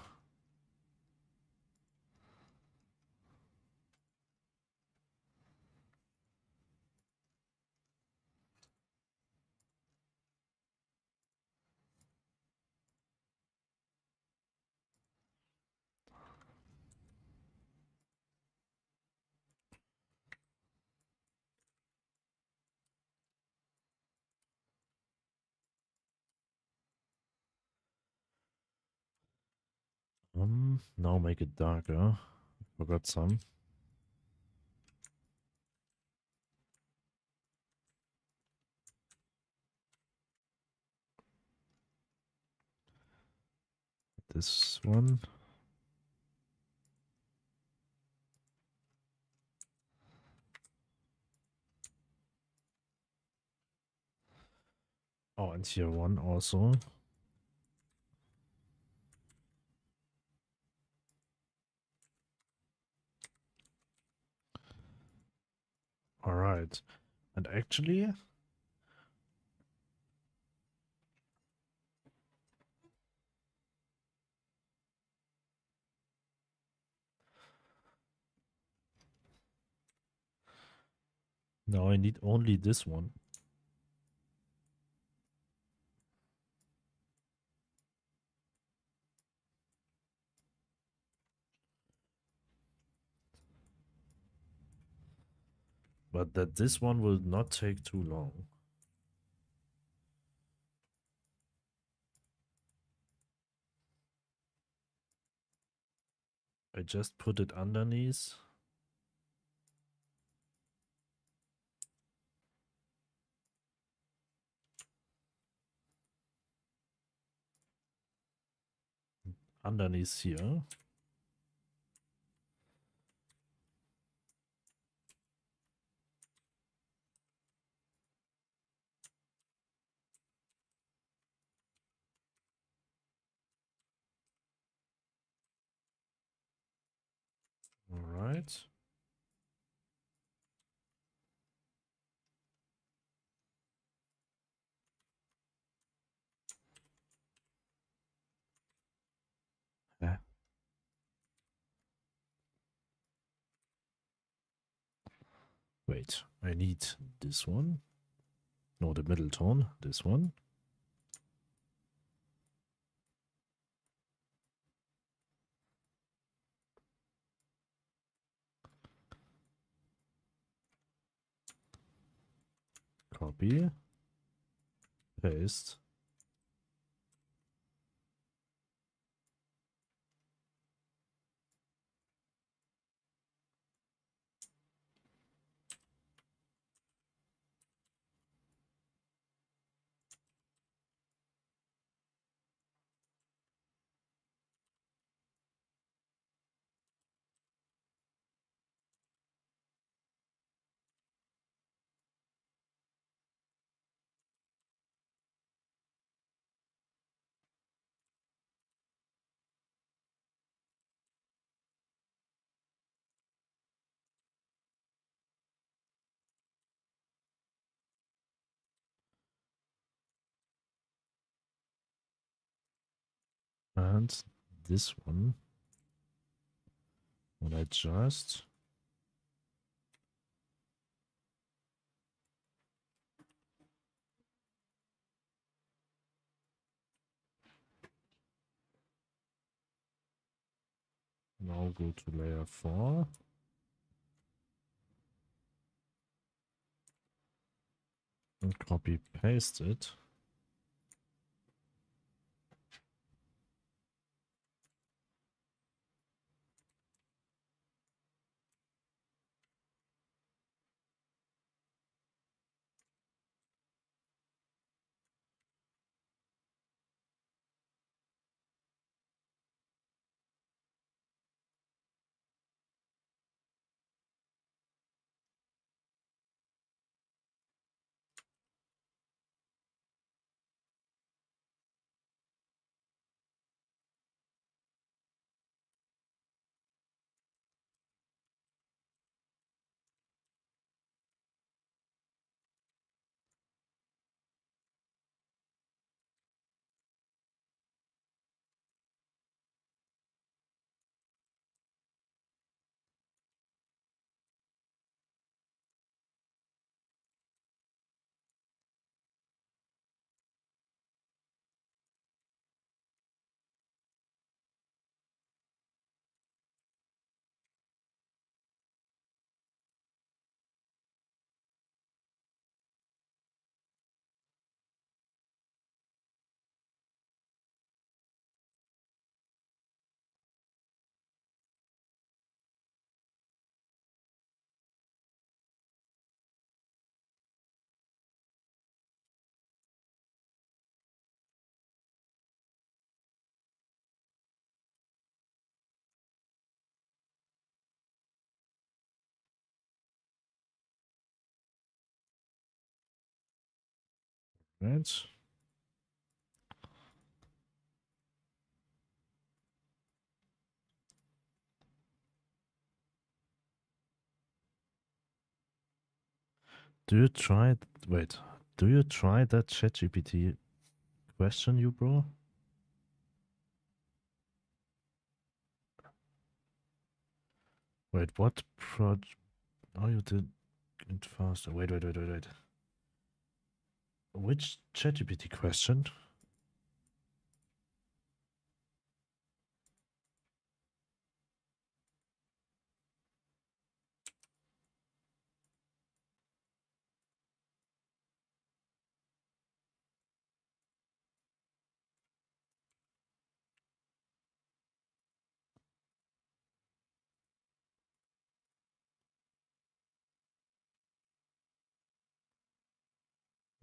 Now make it darker. Forgot some. This one. Oh, and here one also. All right. And actually, now I need only this one. But that this one will not take too long. I just put it underneath. Underneath here. All right. Yeah. Wait, I need this one. No, the middle tone. This one. Copy. Paste. And this one. Will I just now go to layer 4. And copy paste it. Right? Do you try? Wait. Do you try that ChatGPT question, you bro? Wait, what project? Oh, you did it faster. Wait. Which ChatGPT question?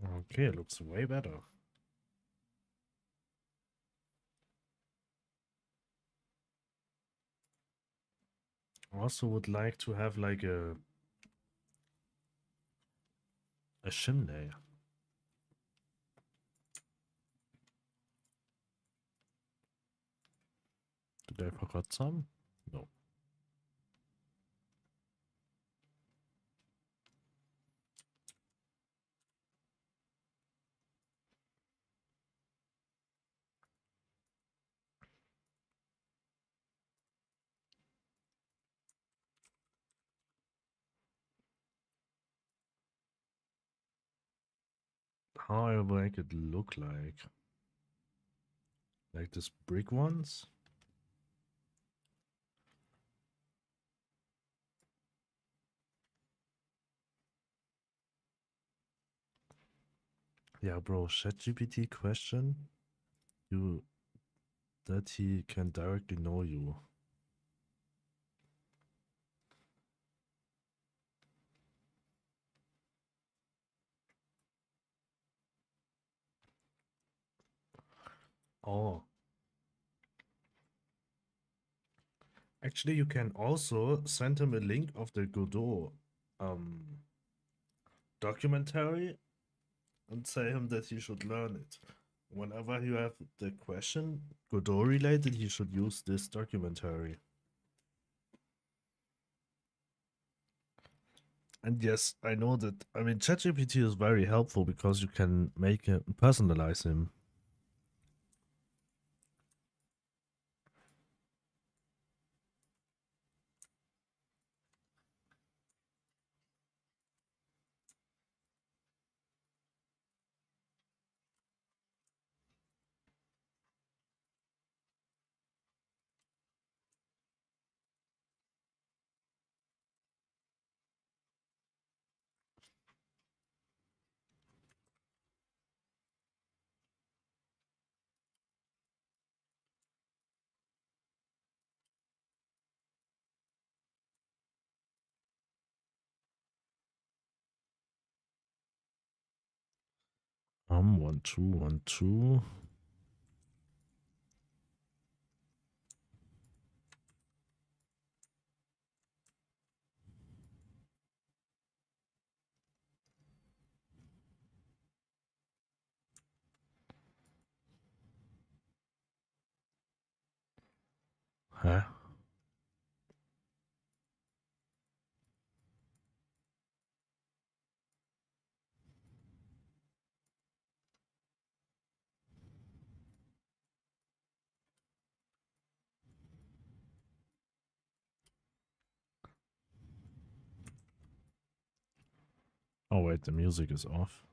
Okay, looks way better. Also would like to have like a chimney. Did I forgot some? No. How I make it look like? Like this brick ones? Yeah, bro, ChatGPT question you that he can directly know you. Oh. Actually, you can also send him a link of the Godot documentary and say him that he should learn it. Whenever you have the question Godot related, he should use this documentary. And yes, I know that. I mean, ChatGPT is very helpful because you can make him personalize him. One, two, 1, 2. Huh? Oh wait, the music is off.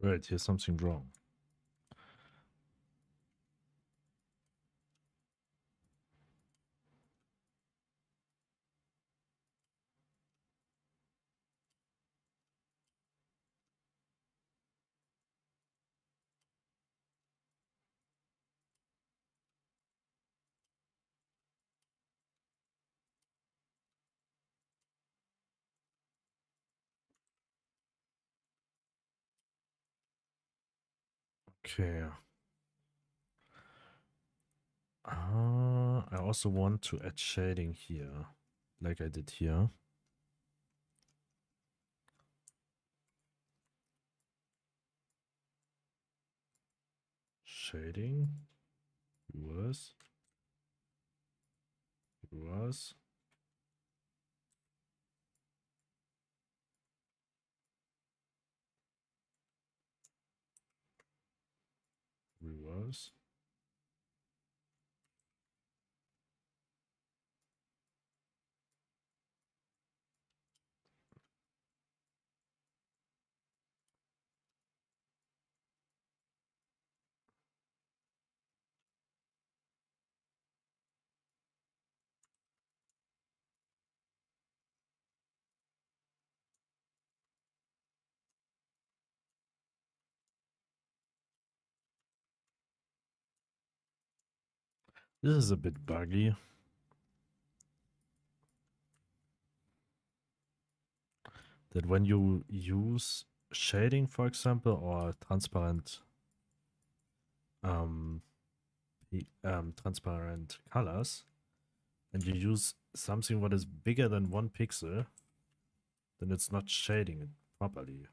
Right, here's something wrong. Okay. I also want to add shading here, like I did here. Shading, reverse, reverse. Reverse. This is a bit buggy. That when you use shading, for example, or um, transparent colors, and you use something what is bigger than 1 pixel, then it's not shading it properly.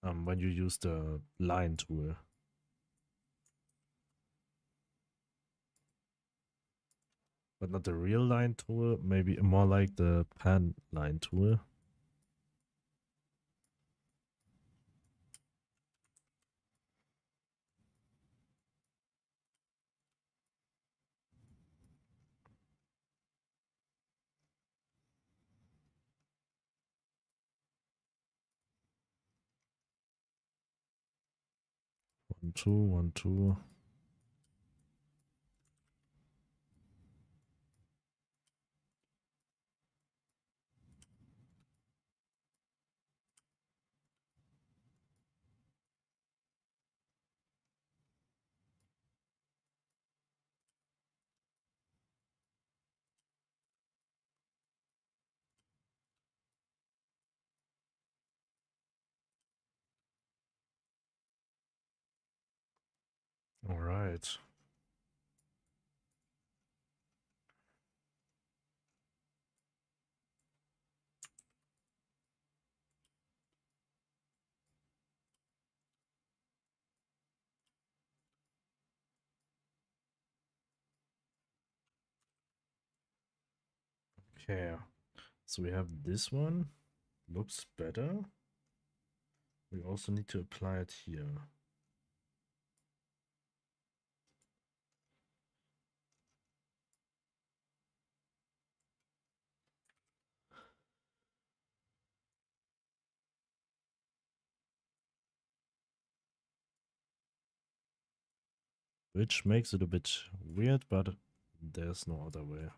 When you use the line tool. But not the real line tool, maybe more like the pen line tool. One, two, 1, 2. All right. Okay. So we have this one. Looks better. We also need to apply it here. Which makes it a bit weird, but there's no other way.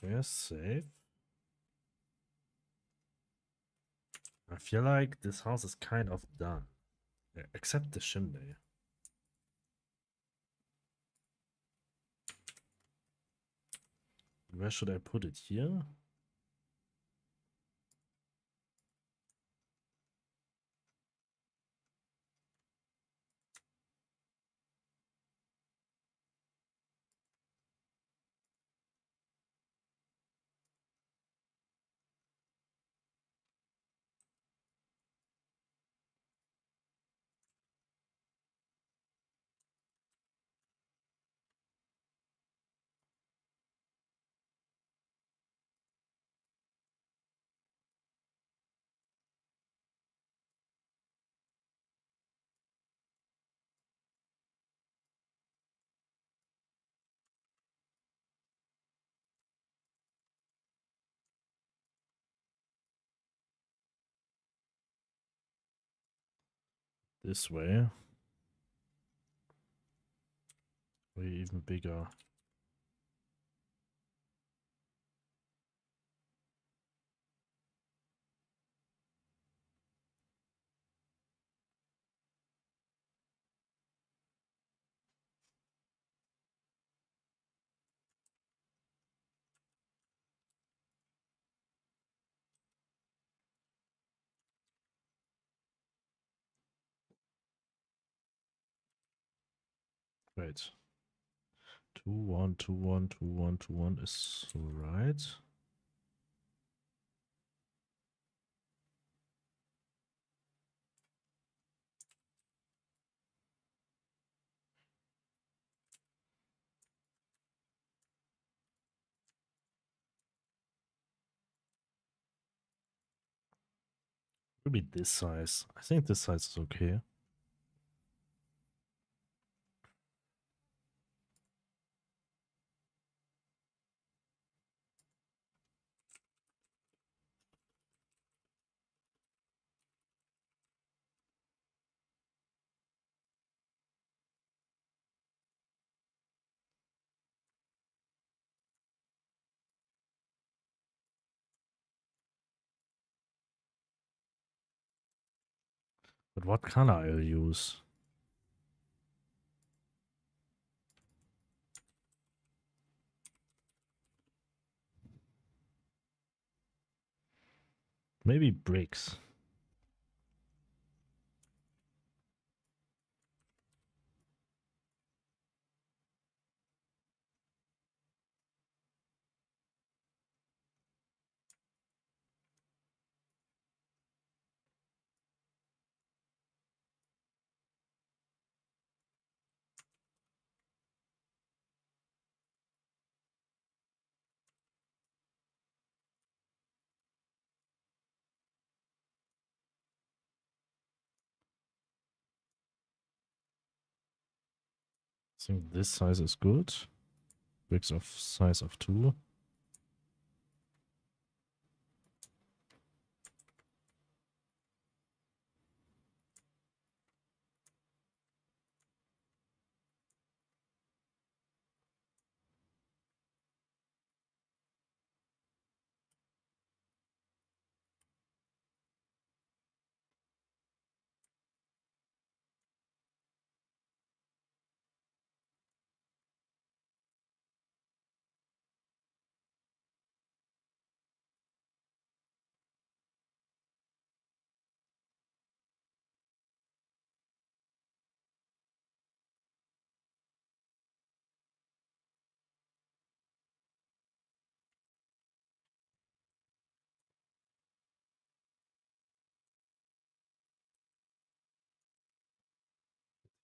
Okay, save. I feel like this house is kind of done. Except the chimney. Where should I put it? Here? This way. Or even bigger. Wait. 2, 1, 2, 1, 2, 1, 2, 1 is right. Maybe this size. I think this size is okay. But what color I'll use? Maybe bricks. I think this size is good. Bricks of size of 2.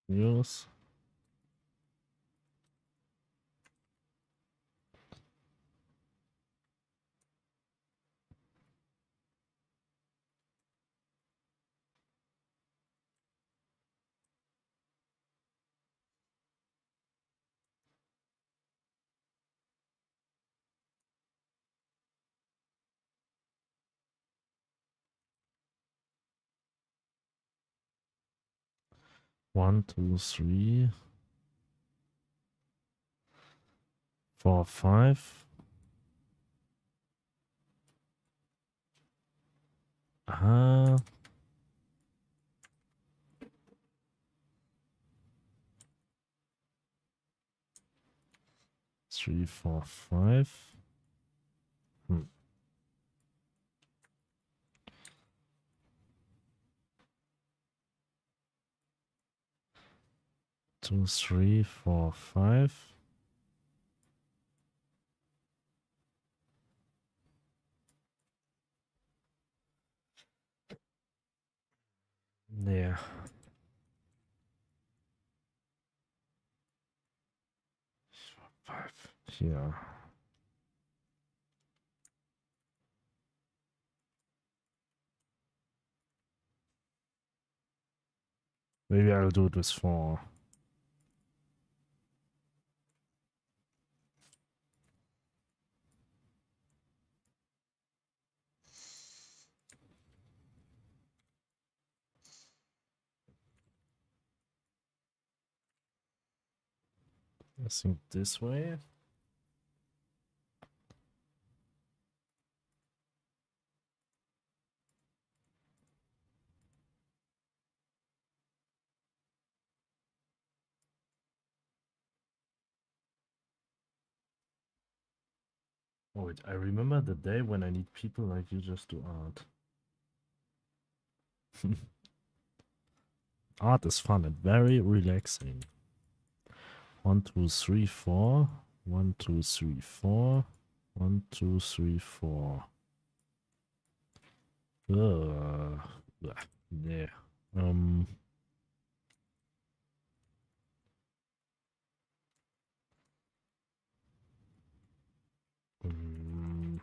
Use. One, two, three, 4, 5. Ah, 3, 4, 5. 2, 3, 4, 5. Yeah. 5. Yeah. Maybe I'll do it with 4. I think this way. Oh, wait, I remember the day when I need people like you just to art. Art is fun and very relaxing. 1, 2, 3, 4. 1, 2, 3, 4. 1, 2, 3, 4. Yeah. Um. mm,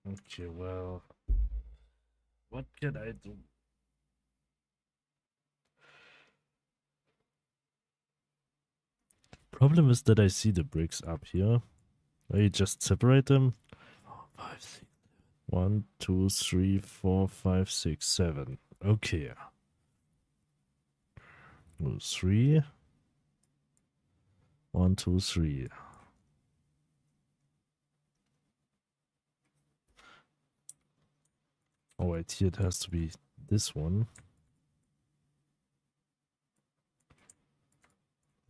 Okay, well, what can I do? Problem is that I see the bricks up here. I just separate them. 5, 6. 1, 2, 3, 4, 5, 6, 7. Okay. 3. 1, 2, 3. Oh wait, here it has to be this one.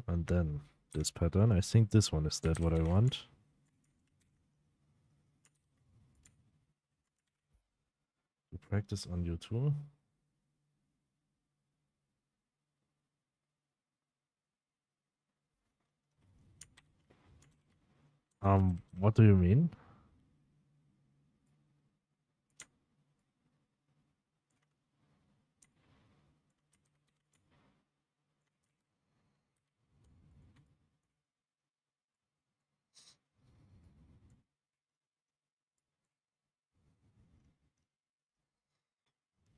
And then this pattern. I think this one is that what I want. To practice on you too. What do you mean?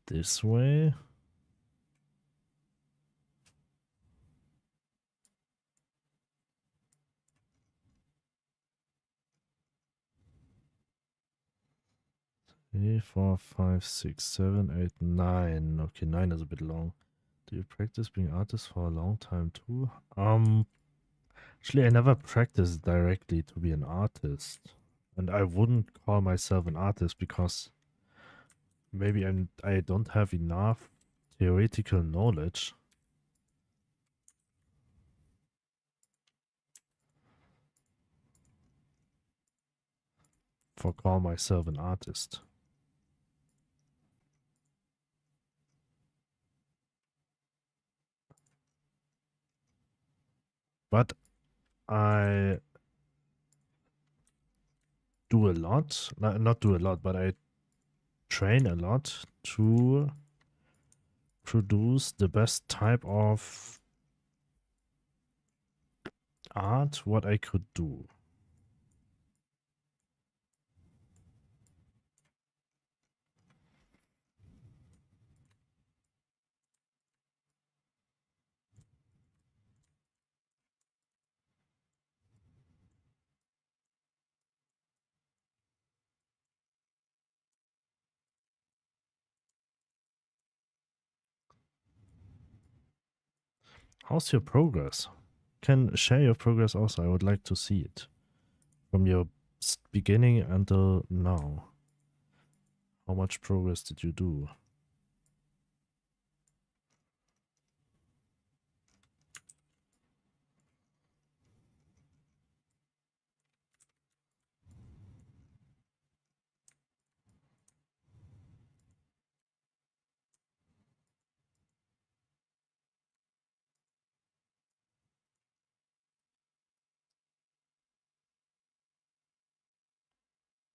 This way? Three, 4, 5, 6, 7, 8, 9. Okay, 9 is a bit long. Do you practice being artist for a long time too? Actually, I never practiced directly to be an artist. And I wouldn't call myself an artist because maybe I don't have enough theoretical knowledge for call myself an artist. But I do a lot, not do a lot, but I train a lot to produce the best type of art what I could do. How's your progress? Can share your progress also. I would like to see it from your beginning until now. How much progress did you do?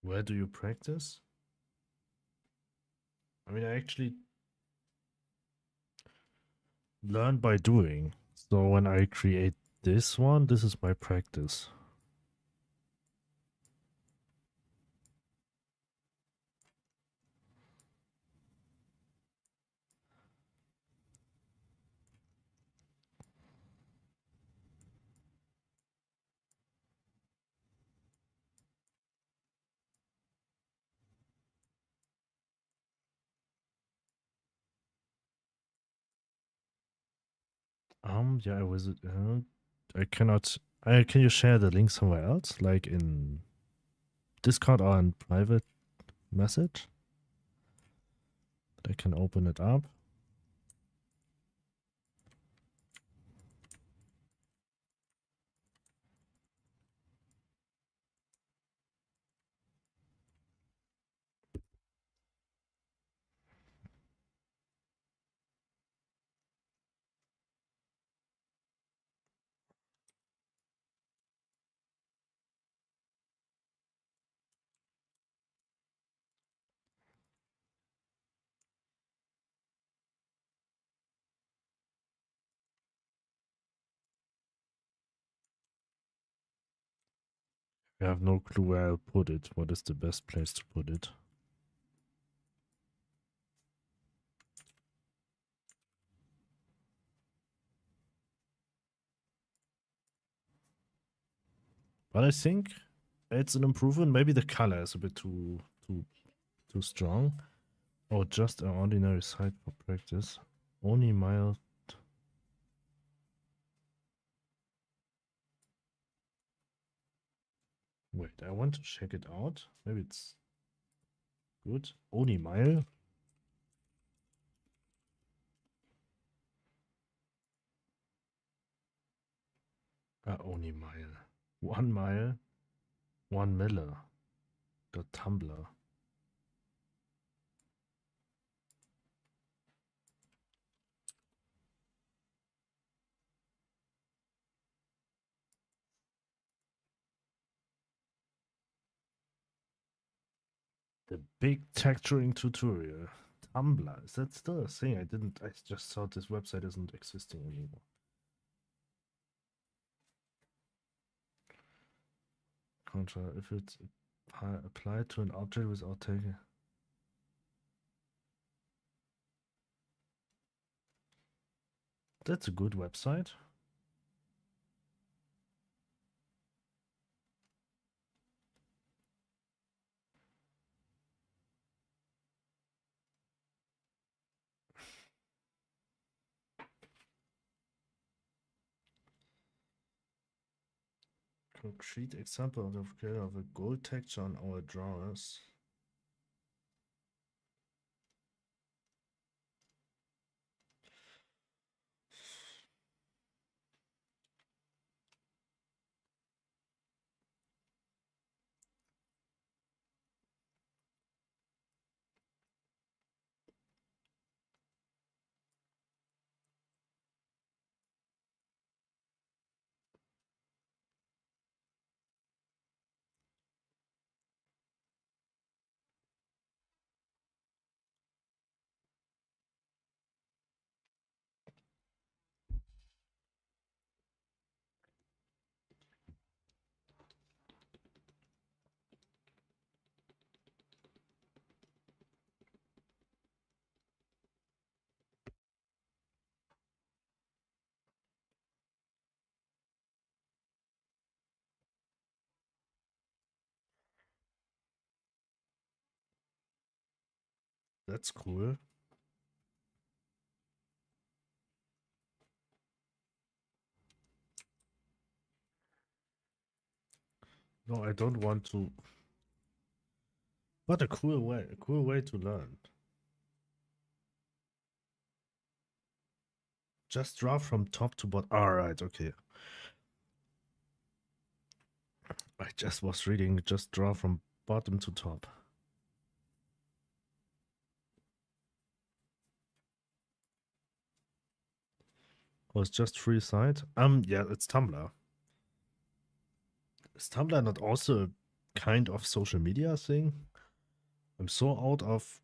Where do you practice? I mean, I actually learn by doing. So when I create this one, this is my practice. Yeah, I was. I cannot. Can you share the link somewhere else, like in Discord or in private message? That I can open it up. I have no clue where I'll put it. What is the best place to put it? But I think it's an improvement. Maybe the color is a bit too strong. Or just an ordinary site for practice. Only mild. Wait, I want to check it out. Maybe it's good. Only mile. Only mile. 1 mile. 1 miller. The Tumblr. The big texturing tutorial. Tumblr. Is that still a thing? I just thought this website isn't existing anymore. Contra, if it's applied to an object without taking. That's a good website. Concrete example of a gold texture on our drawers. That's cool. No, I don't want to. What a cool way to learn. Just draw from top to bottom. Alright, okay. I just was reading, just draw from bottom to top. Oh, it's just free site? Yeah, it's Tumblr. Is Tumblr not also a kind of social media thing? I'm so out of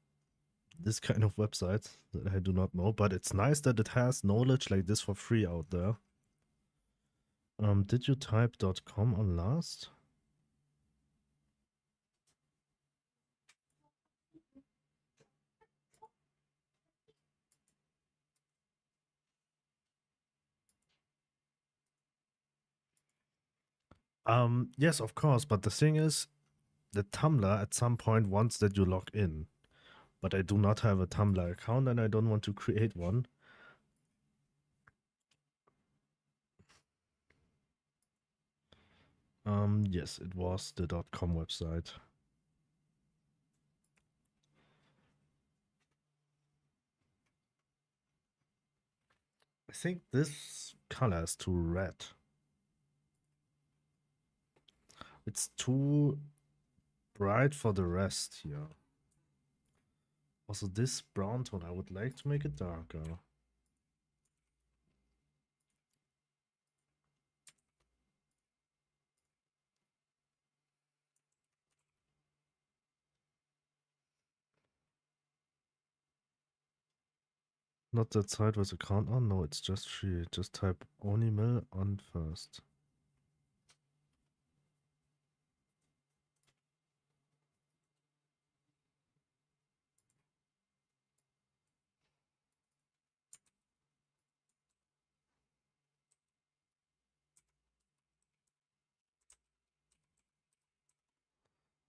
this kind of website that I do not know, but it's nice that it has knowledge like this for free out there. Did you type .com on last? Yes, of course, but the thing is, the Tumblr at some point wants that you log in, but I do not have a Tumblr account and I don't want to create one. Yes, it was the .com website. I think this color is too red. It's too bright for the rest here. Also, this brown tone, I would like to make it darker. Not that side with account on? No, it's just free. Just type Onimil on first.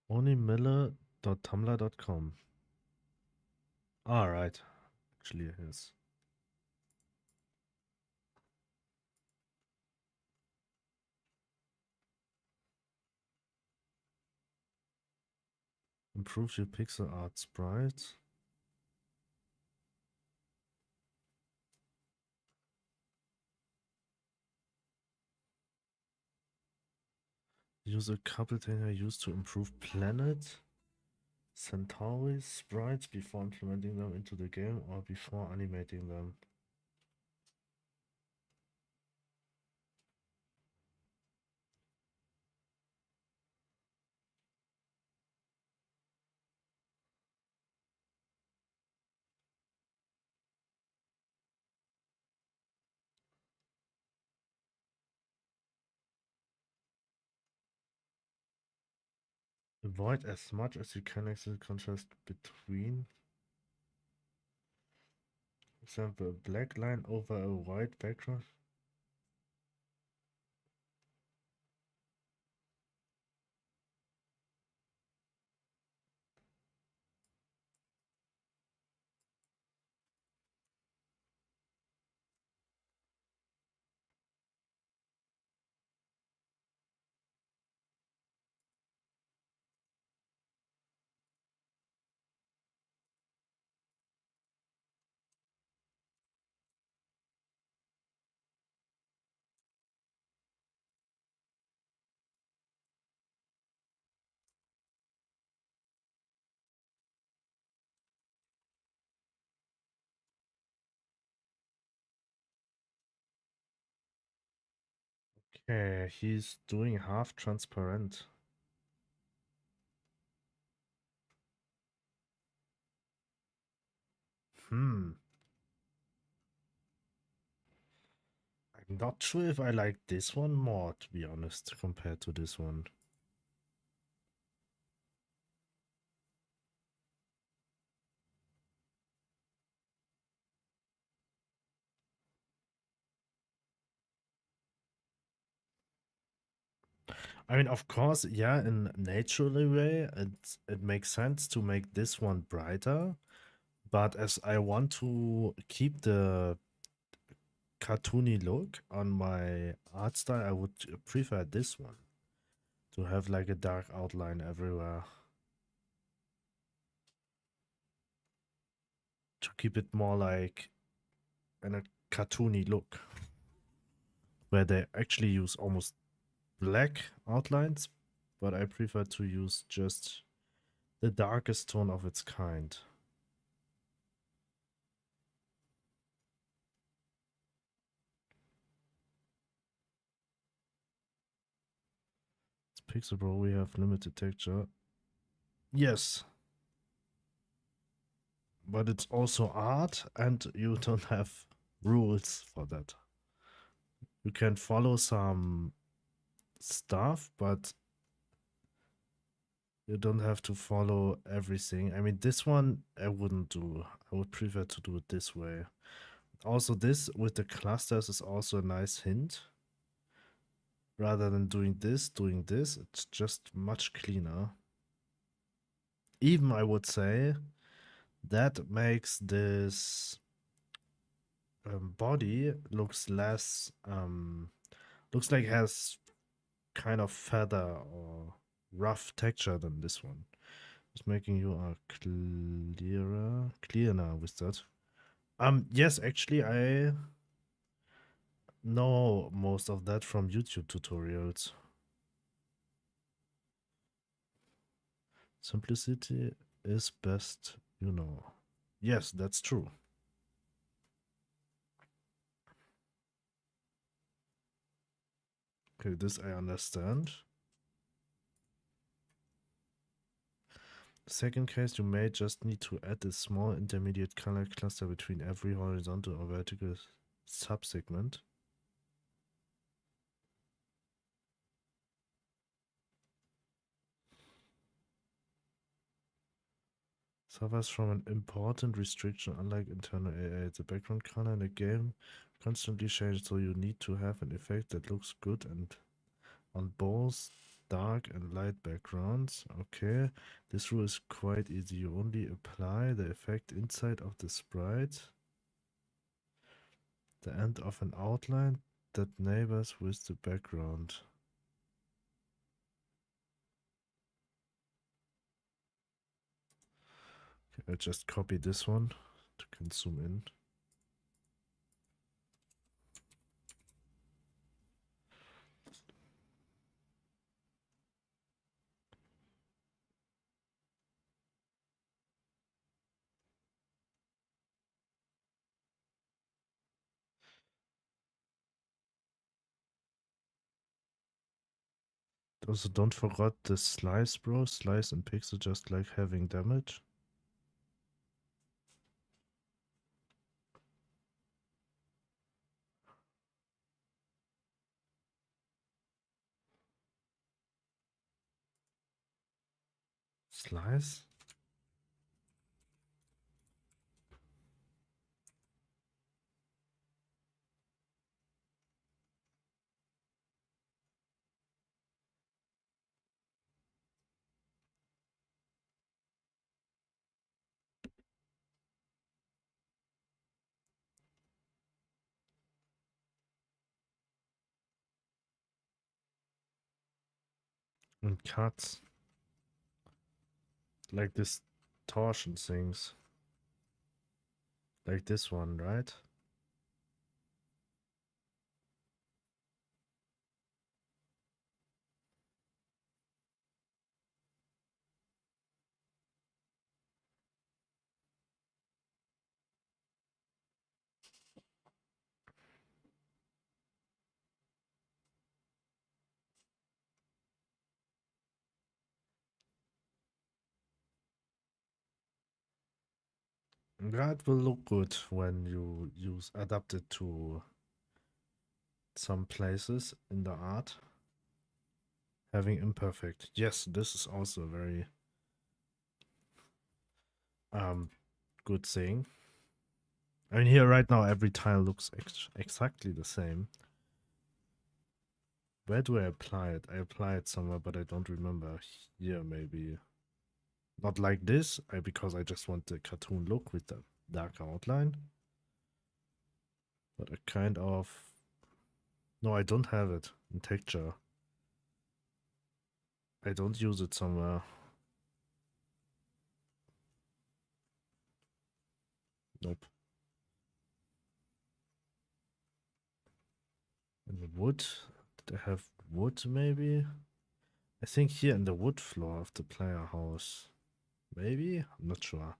onlymiller.tumblr.com. Alright. Actually, it is. Improve your pixel art sprite. Use a couple things I used to improve Planet Centauri sprites before implementing them into the game or before animating them. Avoid as much as you can exit contrast between. For example, a black line over a white background. Okay, he's doing half transparent. I'm not sure if I like this one more, to be honest, compared to this one. I mean, of course, yeah, in naturally way, it makes sense to make this one brighter. But as I want to keep the cartoony look on my art style, I would prefer this one to have like a dark outline everywhere to keep it more like in a cartoony look where they actually use almost black outlines, but I prefer to use just the darkest tone of its kind. It's Pixel Bro, we have limited texture. Yes, but it's also art and you don't have rules for that. You can follow some stuff, but you don't have to follow everything. I mean, this one I wouldn't do. I would prefer to do it this way. Also, this with the clusters is also a nice hint. Rather than doing this, it's just much cleaner. Even I would say that makes this body looks less, looks like it has kind of feather or rough texture than this one. It's making you a clearer with that. Yes, actually, I know most of that from YouTube tutorials. Simplicity is best, you know. Yes, that's true. Okay, this I understand. Second case, you may just need to add a small intermediate color cluster between every horizontal or vertical subsegment. Suffers from an important restriction. Unlike internal AI, the background color in a game constantly changes, so you need to have an effect that looks good and on both dark and light backgrounds. Okay, this rule is quite easy. You only apply the effect inside of the sprite, the end of an outline that neighbors with the background. Okay, I'll just copy this one to can zoom in. Also, don't forget the slice, bro. Slice and pixel just like having damage. Slice? And cuts. Like this torsion things. Like this one, right? That will look good when you adapt it to some places in the art. Having imperfect. Yes, this is also a very good thing. I mean, here right now every tile looks exactly the same. Where do I apply it? I apply it somewhere, but I don't remember. Here, maybe. Not like this, because I just want the cartoon look with the dark outline. But a kind of... No, I don't have it in texture. I don't use it somewhere. Nope. In the wood? Did I have wood, maybe? I think here in the wood floor of the player house. Maybe? I'm not sure.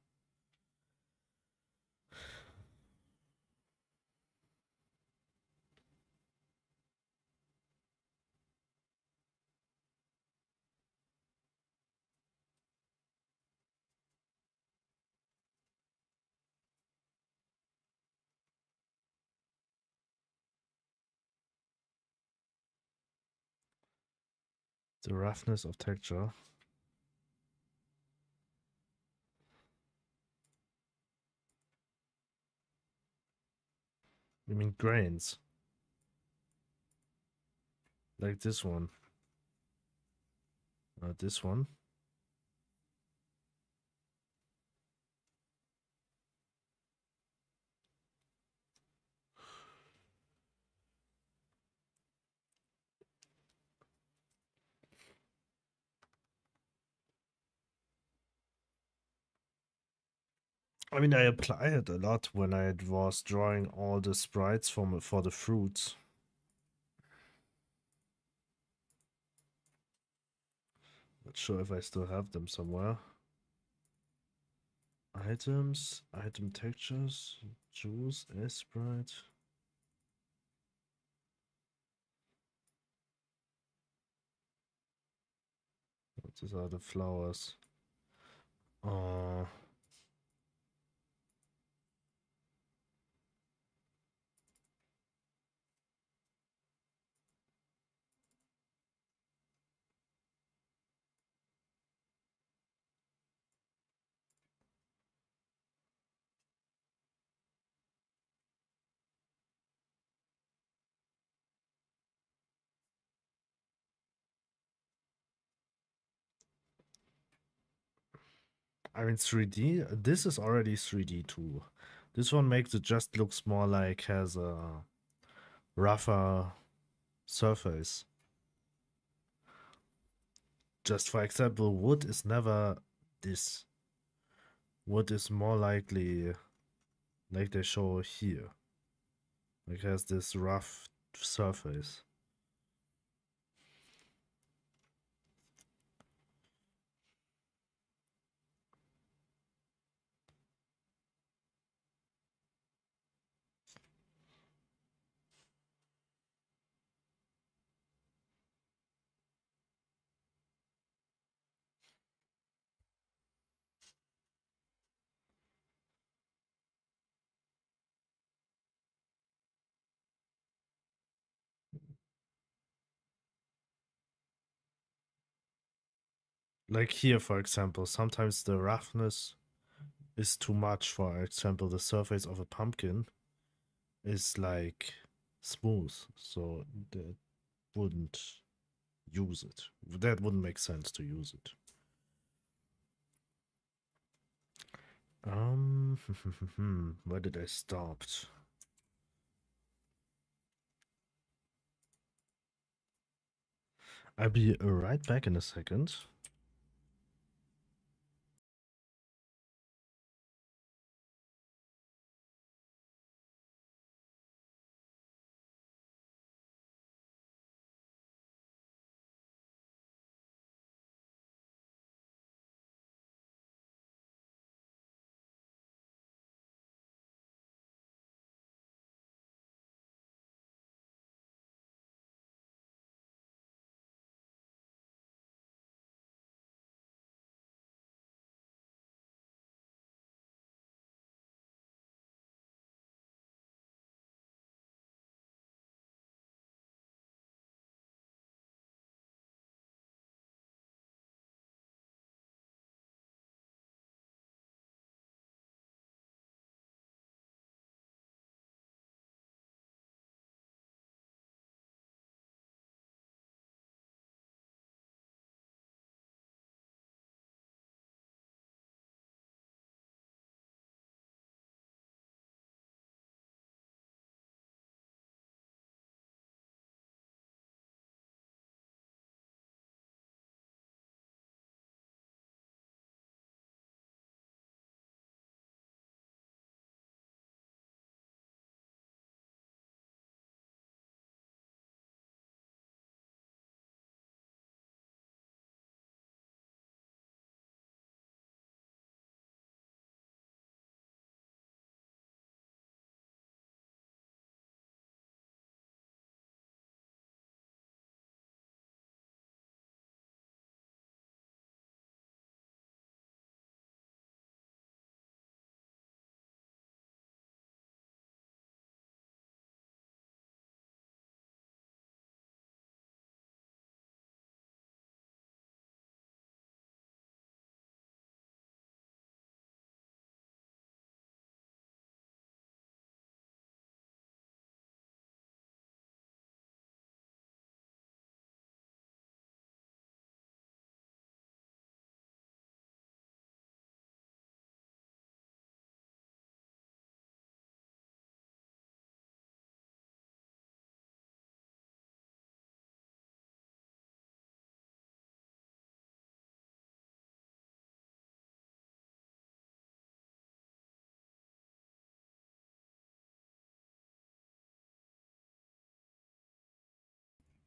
The roughness of texture. I mean grains. Like this one. This one. I mean, I applied it a lot when I was drawing all the sprites for the fruits. Not sure if I still have them somewhere. Items, item textures, juice, sprite. These are the flowers. I mean 3D, this is already 3D too. This one makes it just looks more like has a rougher surface. Just for example, wood is never this. Wood is more likely like they show here. Like has this rough surface. Like here, for example, sometimes the roughness is too much. For example, the surface of a pumpkin is like smooth, so that wouldn't use it. That wouldn't make sense to use it. Where did I stop? I'll be right back in a second.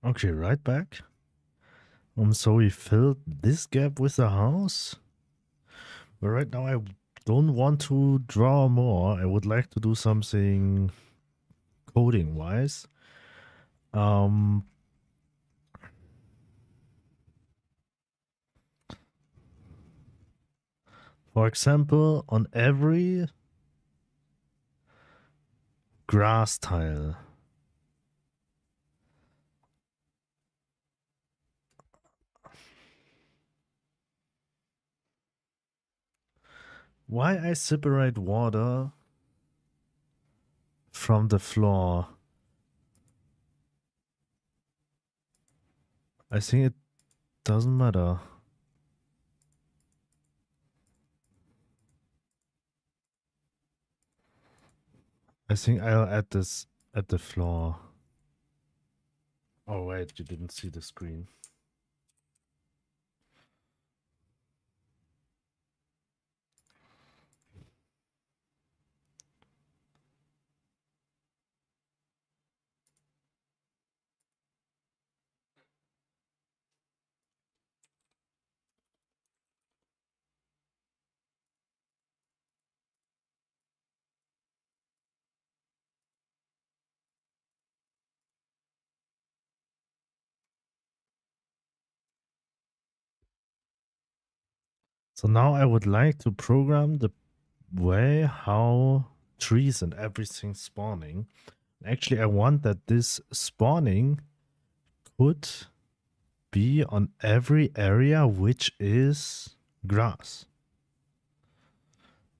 Okay, right back. So we filled this gap with the house. But right now I don't want to draw more. I would like to do something coding wise. Um for example, on every grass tile. Why I separate water from the floor? I think it doesn't matter. I think I'll add this at the floor. Oh wait, you didn't see the screen. So now I would like to program the way how trees and everything spawning. Actually, I want that this spawning could be on every area which is grass.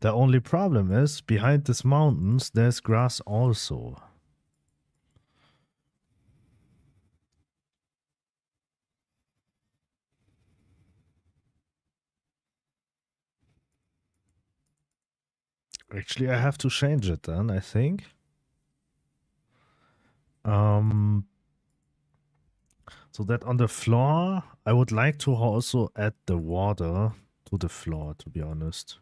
The only problem is behind these mountains there's grass also. Actually, I have to change it then, I think. So that on the floor, I would like to also add the water to the floor, to be honest.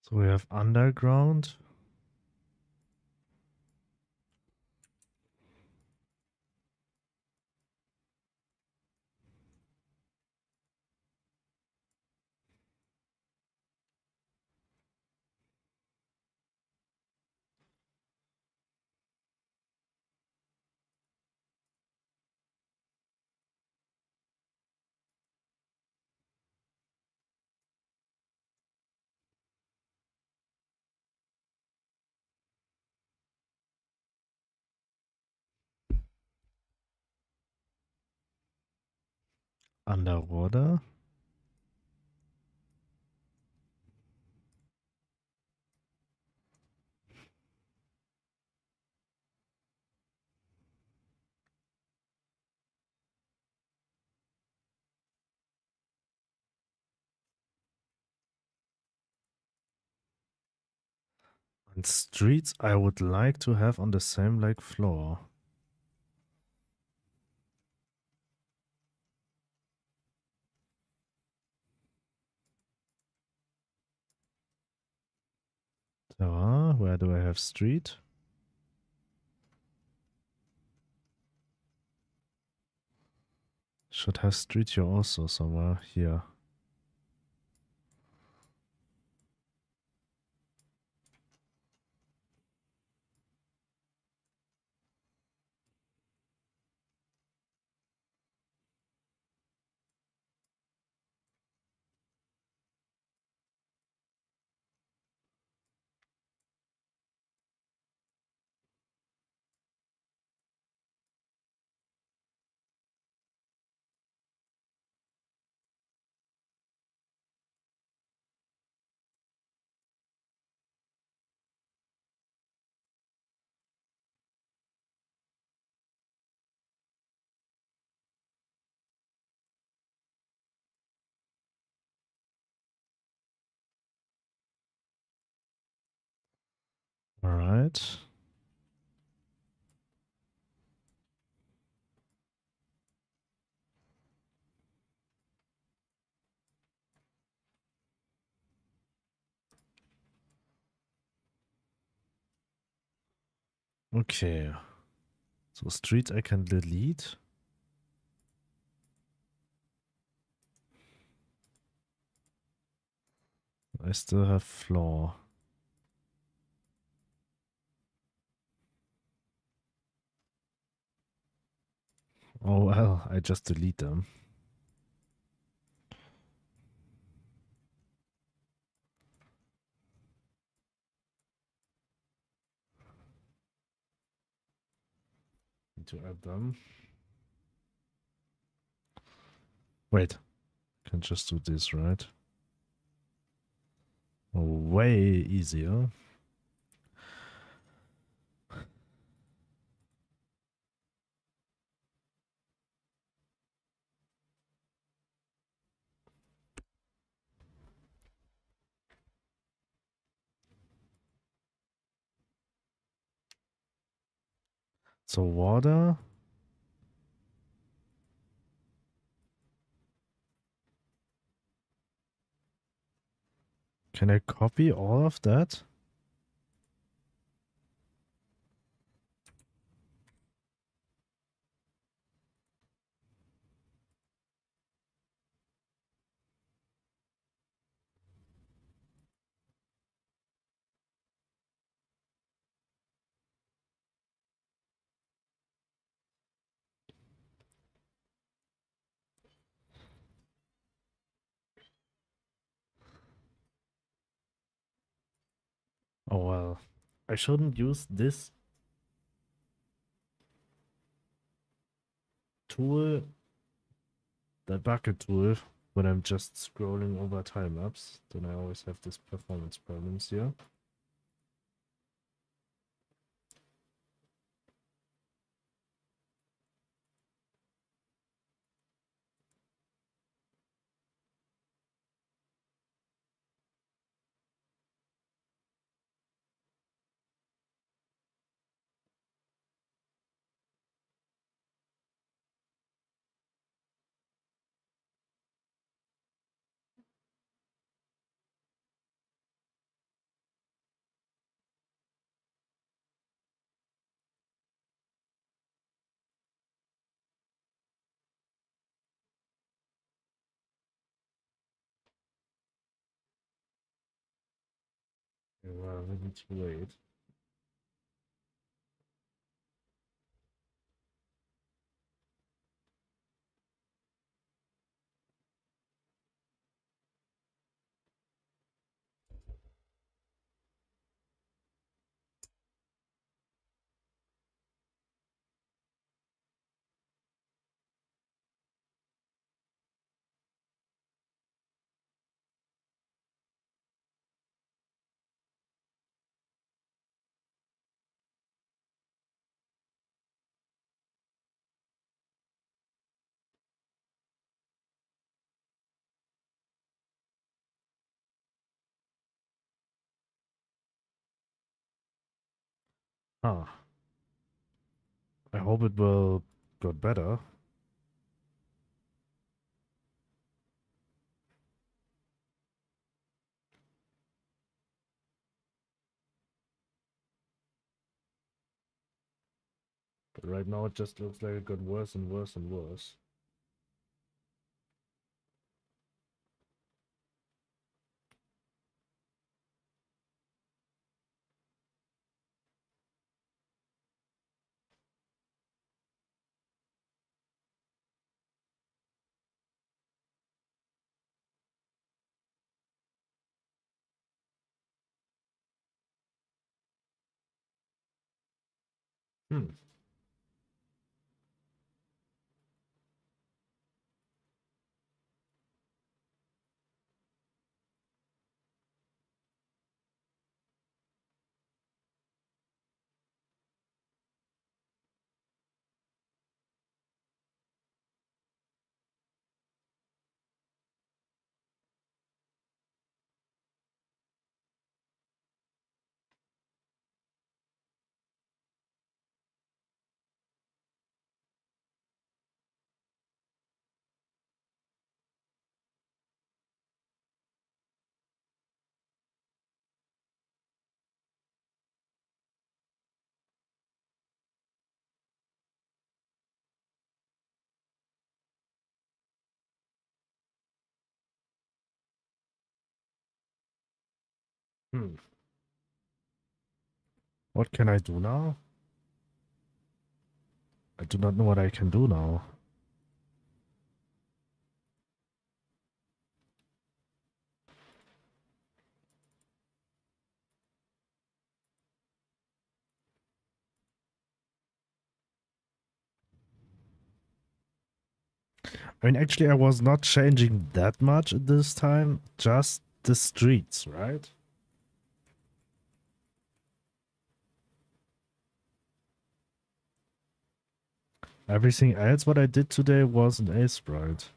So we have underground. Underwater. And streets I would like to have on the same like floor. Where do I have street? Should have street here also somewhere here. All right. Okay. So street I can delete. I still have floor. Oh well, I just delete them. need to add them. Wait, can just do this, right? Way easier. So water. Can I copy all of that? Oh well. I shouldn't use this tool, the bucket tool, when I'm just scrolling over time lapse. Then I always have this performance problems here. Well, we need to wait. Huh. I hope it will get better. But right now it just looks like it got worse and worse and worse. Hmm. Hmm. What can I do now? I do not know what I can do now. I mean, actually, I was not changing that much at this time, just the streets, right? Everything else what I did today was an A sprite.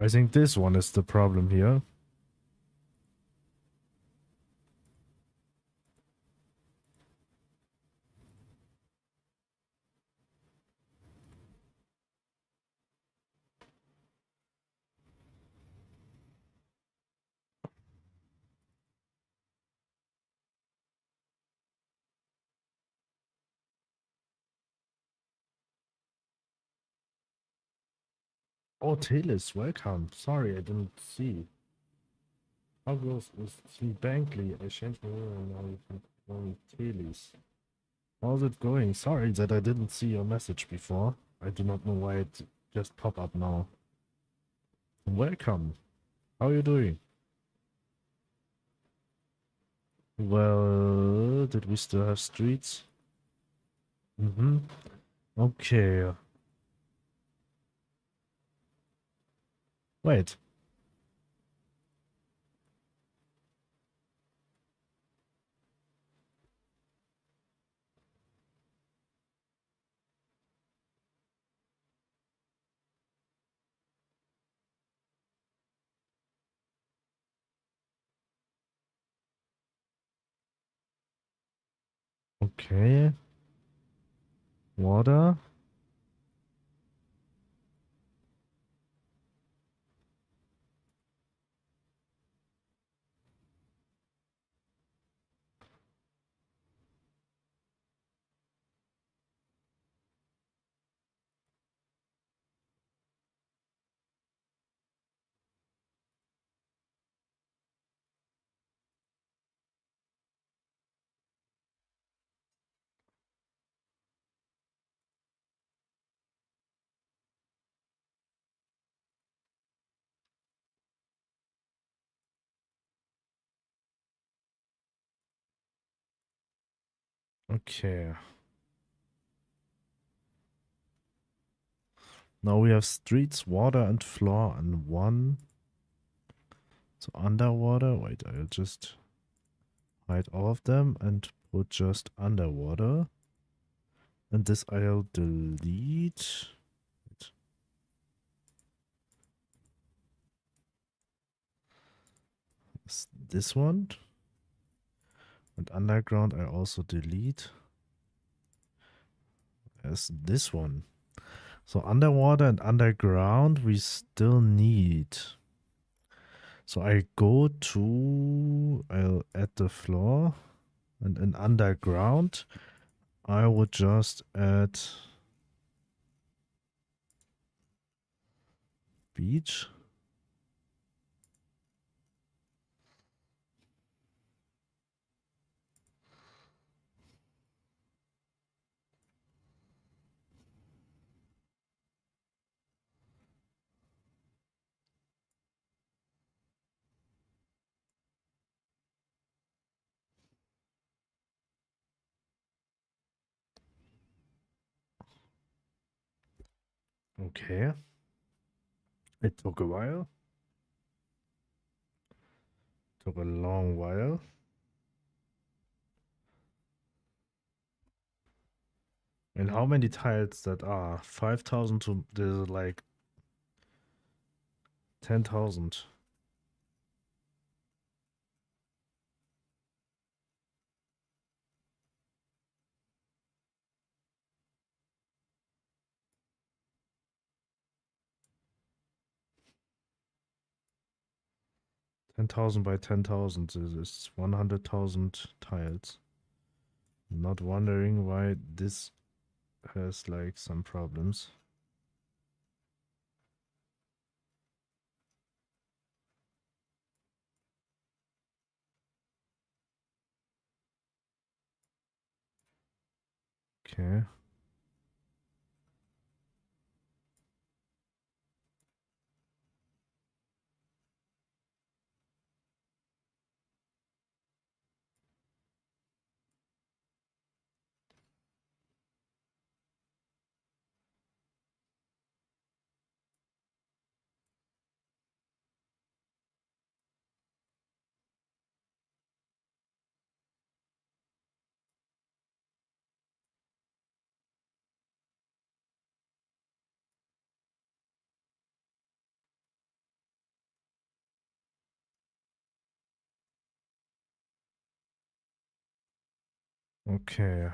I think this one is the problem here. Oh, Telis, welcome. Sorry, I didn't see. How goes with Sweet Bankley? I changed my name and now you can call me Telis. How's it going? Sorry that I didn't see your message before. I do not know why it just popped up now. Welcome. How are you doing? Well, did we still have streets? Mm-hmm. Okay. Wait. Okay. Water. Okay. Now we have streets, water, and floor, and one. So underwater. Wait, I'll just hide all of them and put just underwater. And this I'll delete. Wait. This one. And underground I also delete. There's this one. So underwater and underground we still need. So I go to, I'll add the floor, and in underground I would just add beach. Okay. It took a while. Took a long while. And how many tiles that are? 5,000 to there's like 10,000. 10,000 by 10,000 is 100,000 tiles. Not wondering why this has like some problems. Okay. Okay.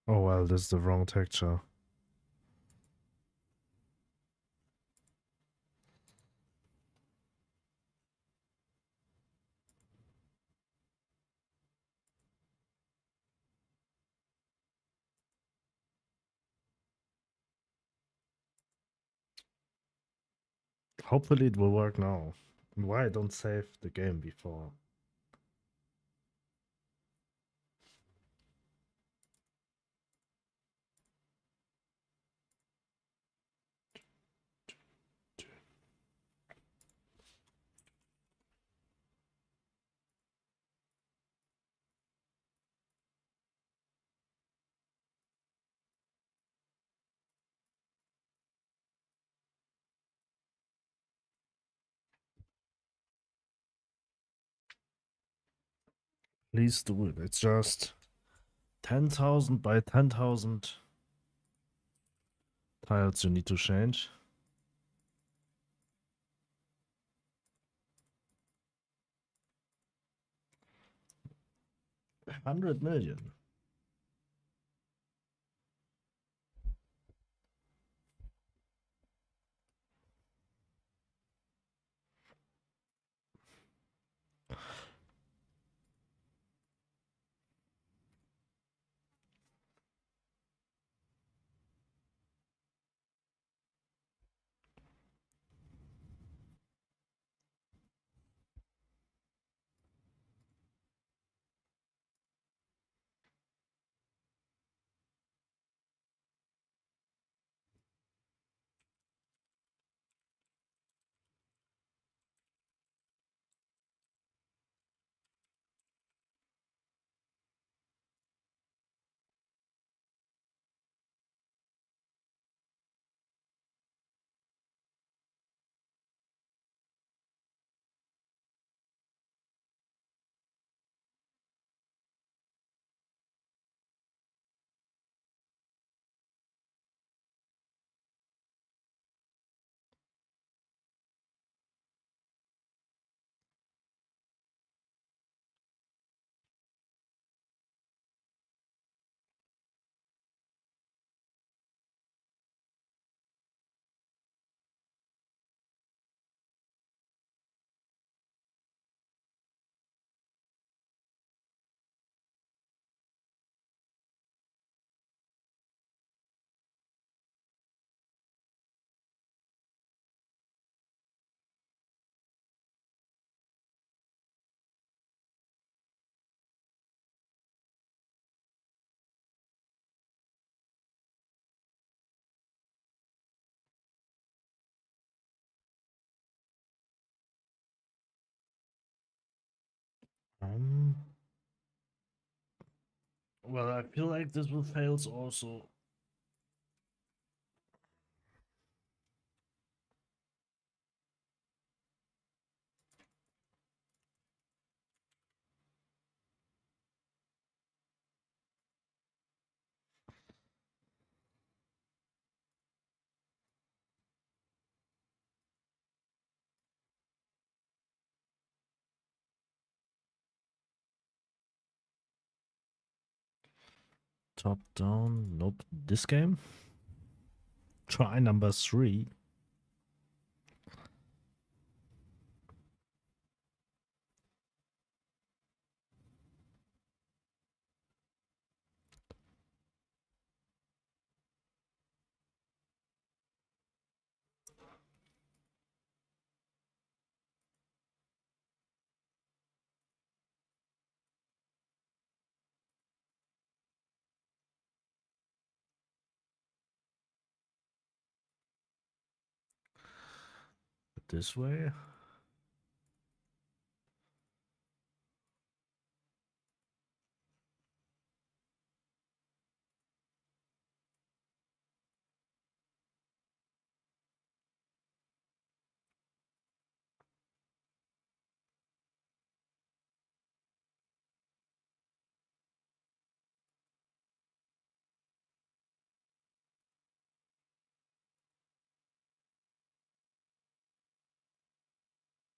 Oh well, this is the wrong texture. Hopefully it will work now. Why I don't save the game before? Please do it. It's just 10,000 by 10,000 tiles you need to change. 100 million. Um, well, I feel like this will fail also. Top down. Nope. This game. Try number 3. This way.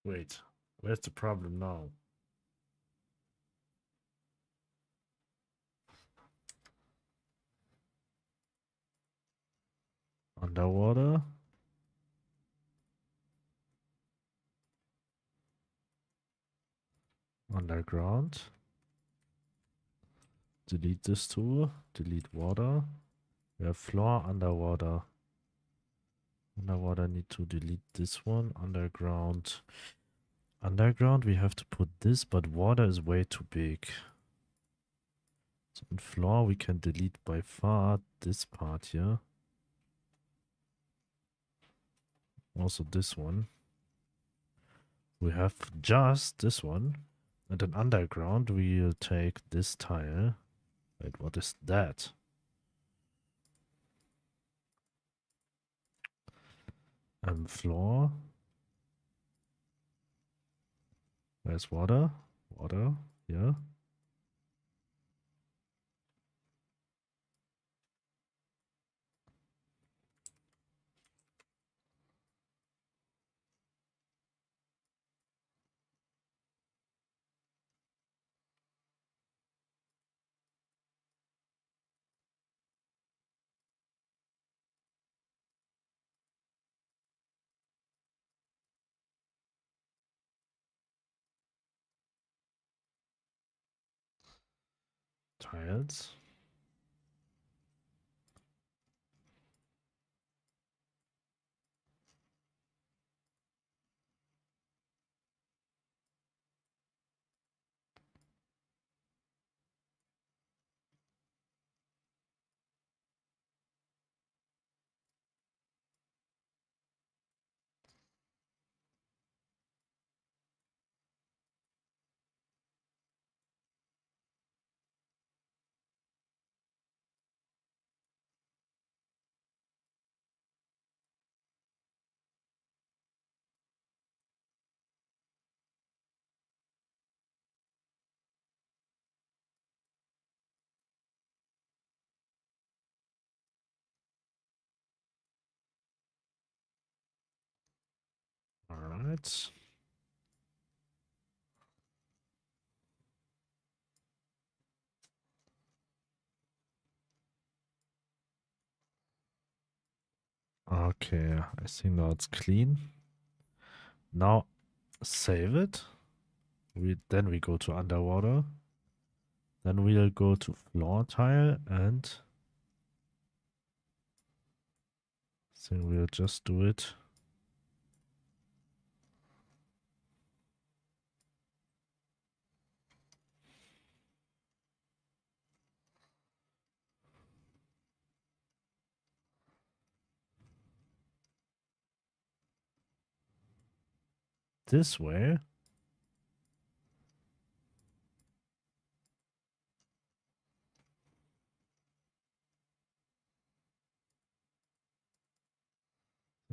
Wait, where's the problem now? Underwater. Underground. Delete this too. Delete water. We have floor, underwater. Underwater, need to delete this one. Underground. Underground, we have to put this, but water is way too big. So in floor, we can delete by far this part here. Also this one. We have just this one. And then underground, we'll take this tile. Wait, what is that? Floor. Where's water? Water, yeah. Tiles. Alright. Okay, I think now it's clean. Now save it. Then we go to underwater. Then we'll go to floor tile and I think we'll just do it. This way.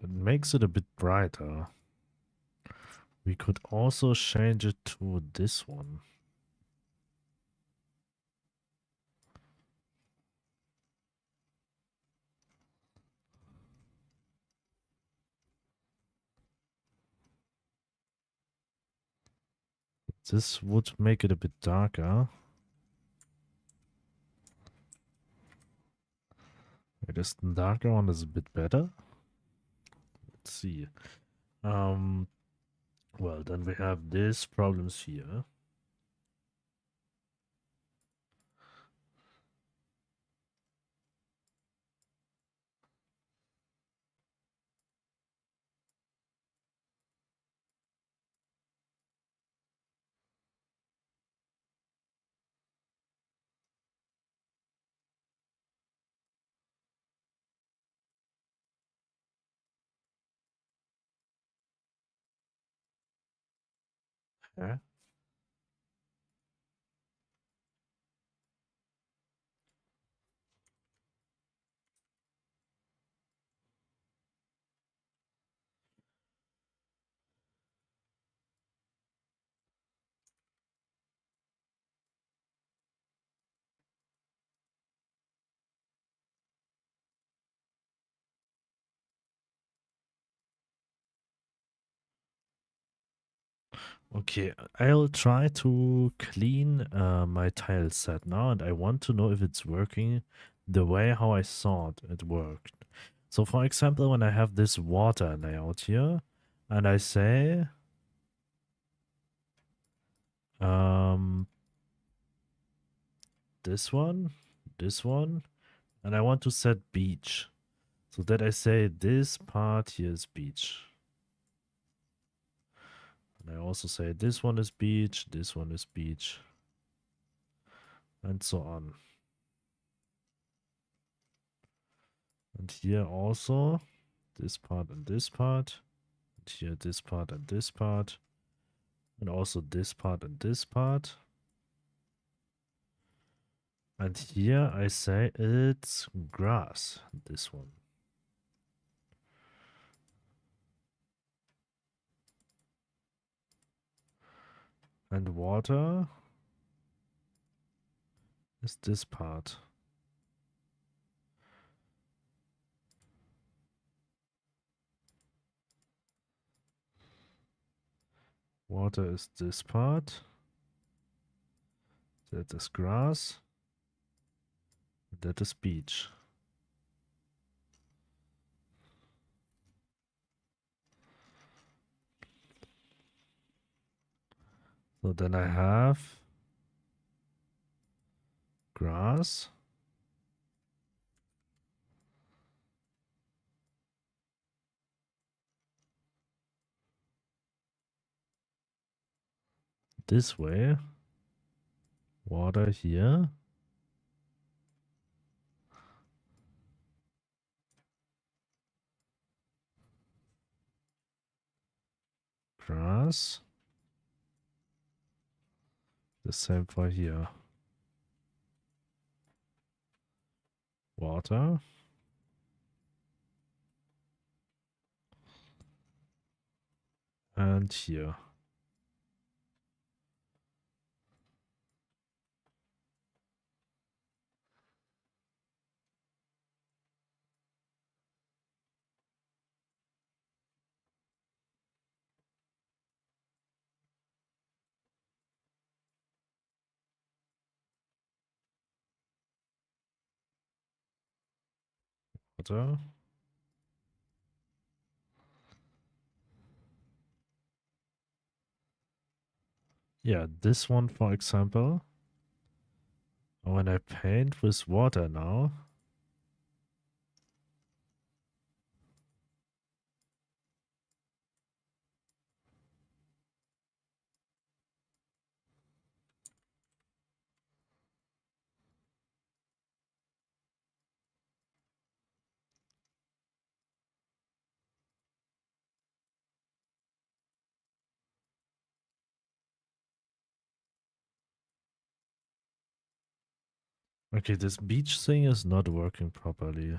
It makes it a bit brighter. We could also change it to this one. This would make it a bit darker. This darker one is a bit better. Let's see. Um, well, then we have these problems here. Yeah. Okay, I'll try to clean my tile set now, and I want to know if it's working the way how I thought it worked. So, for example, when I have this water layout here, and I say, um, this one, and I want to set beach. So that I say this part here is beach. And I also say this one is beach, this one is beach, and so on. And here also, this part and this part. And here this part and this part. And also this part and this part. And here I say it's grass, this one. And water is this part. Water is this part. That is grass. That is beach. So then I have grass. This way. Water here. Grass. The same for here. Water. And here. Water. Yeah, this one, for example, when I paint with water now, okay, this beach thing is not working properly.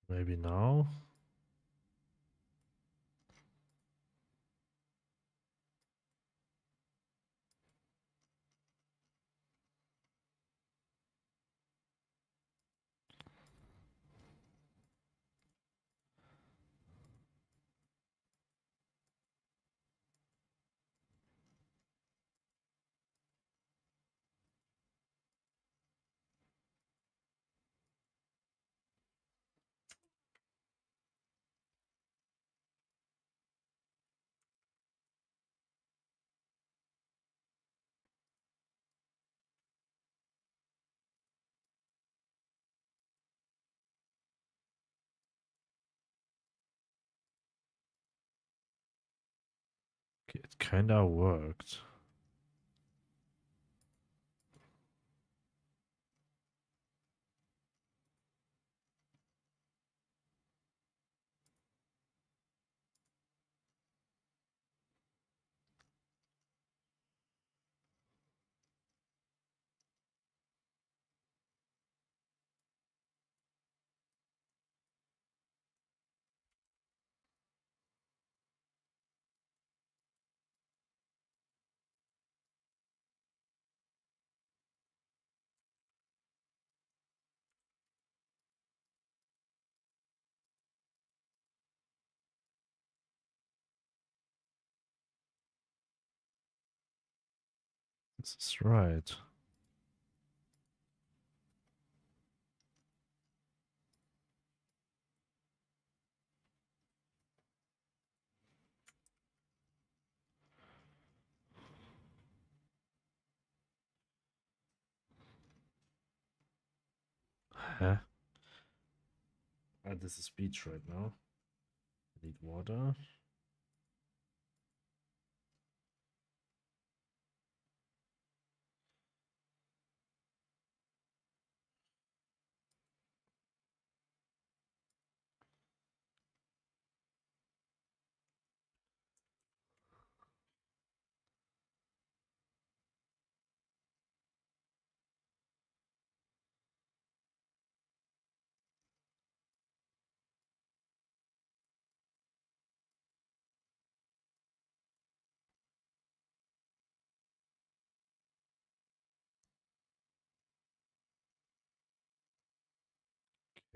Maybe now. It kinda worked. This is right. Huh? Ah, this is speech right now. I need water.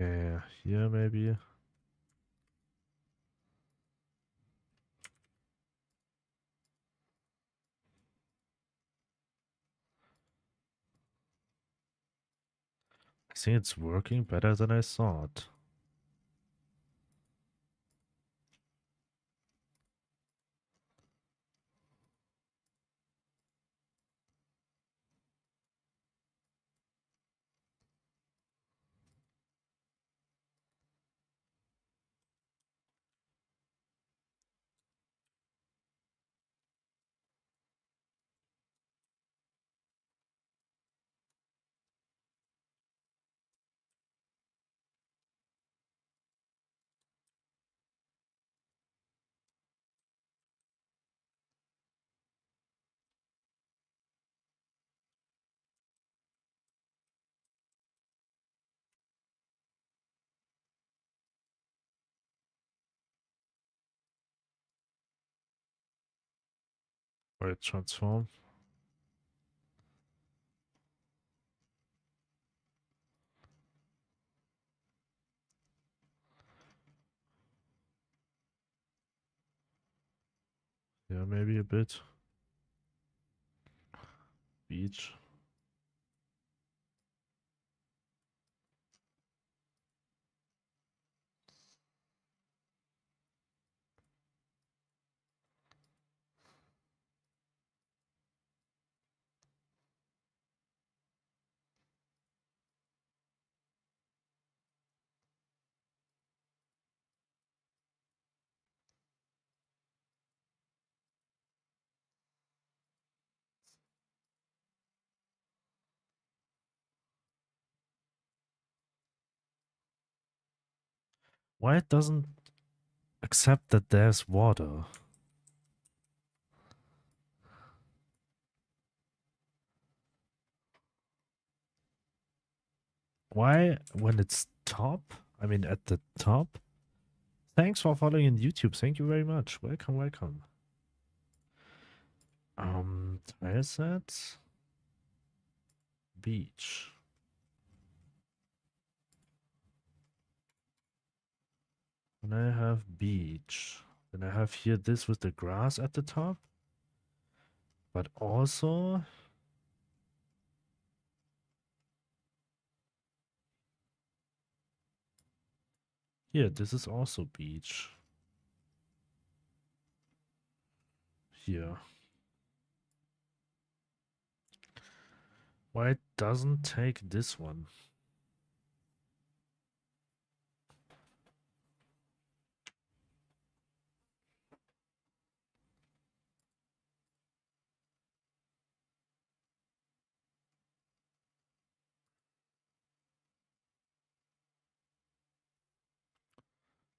Okay, here maybe. I think it's working better than I thought. Right, transform. Yeah, maybe a bit. Beach. Why it doesn't accept that there's water? Why, when it's top, I mean at the top? Thanks for following on YouTube. Thank you very much. Welcome, welcome. Tile sets. Beach. When I have beach, then I have here this with the grass at the top. But also, here, this is also beach. Here. Why it doesn't take this one?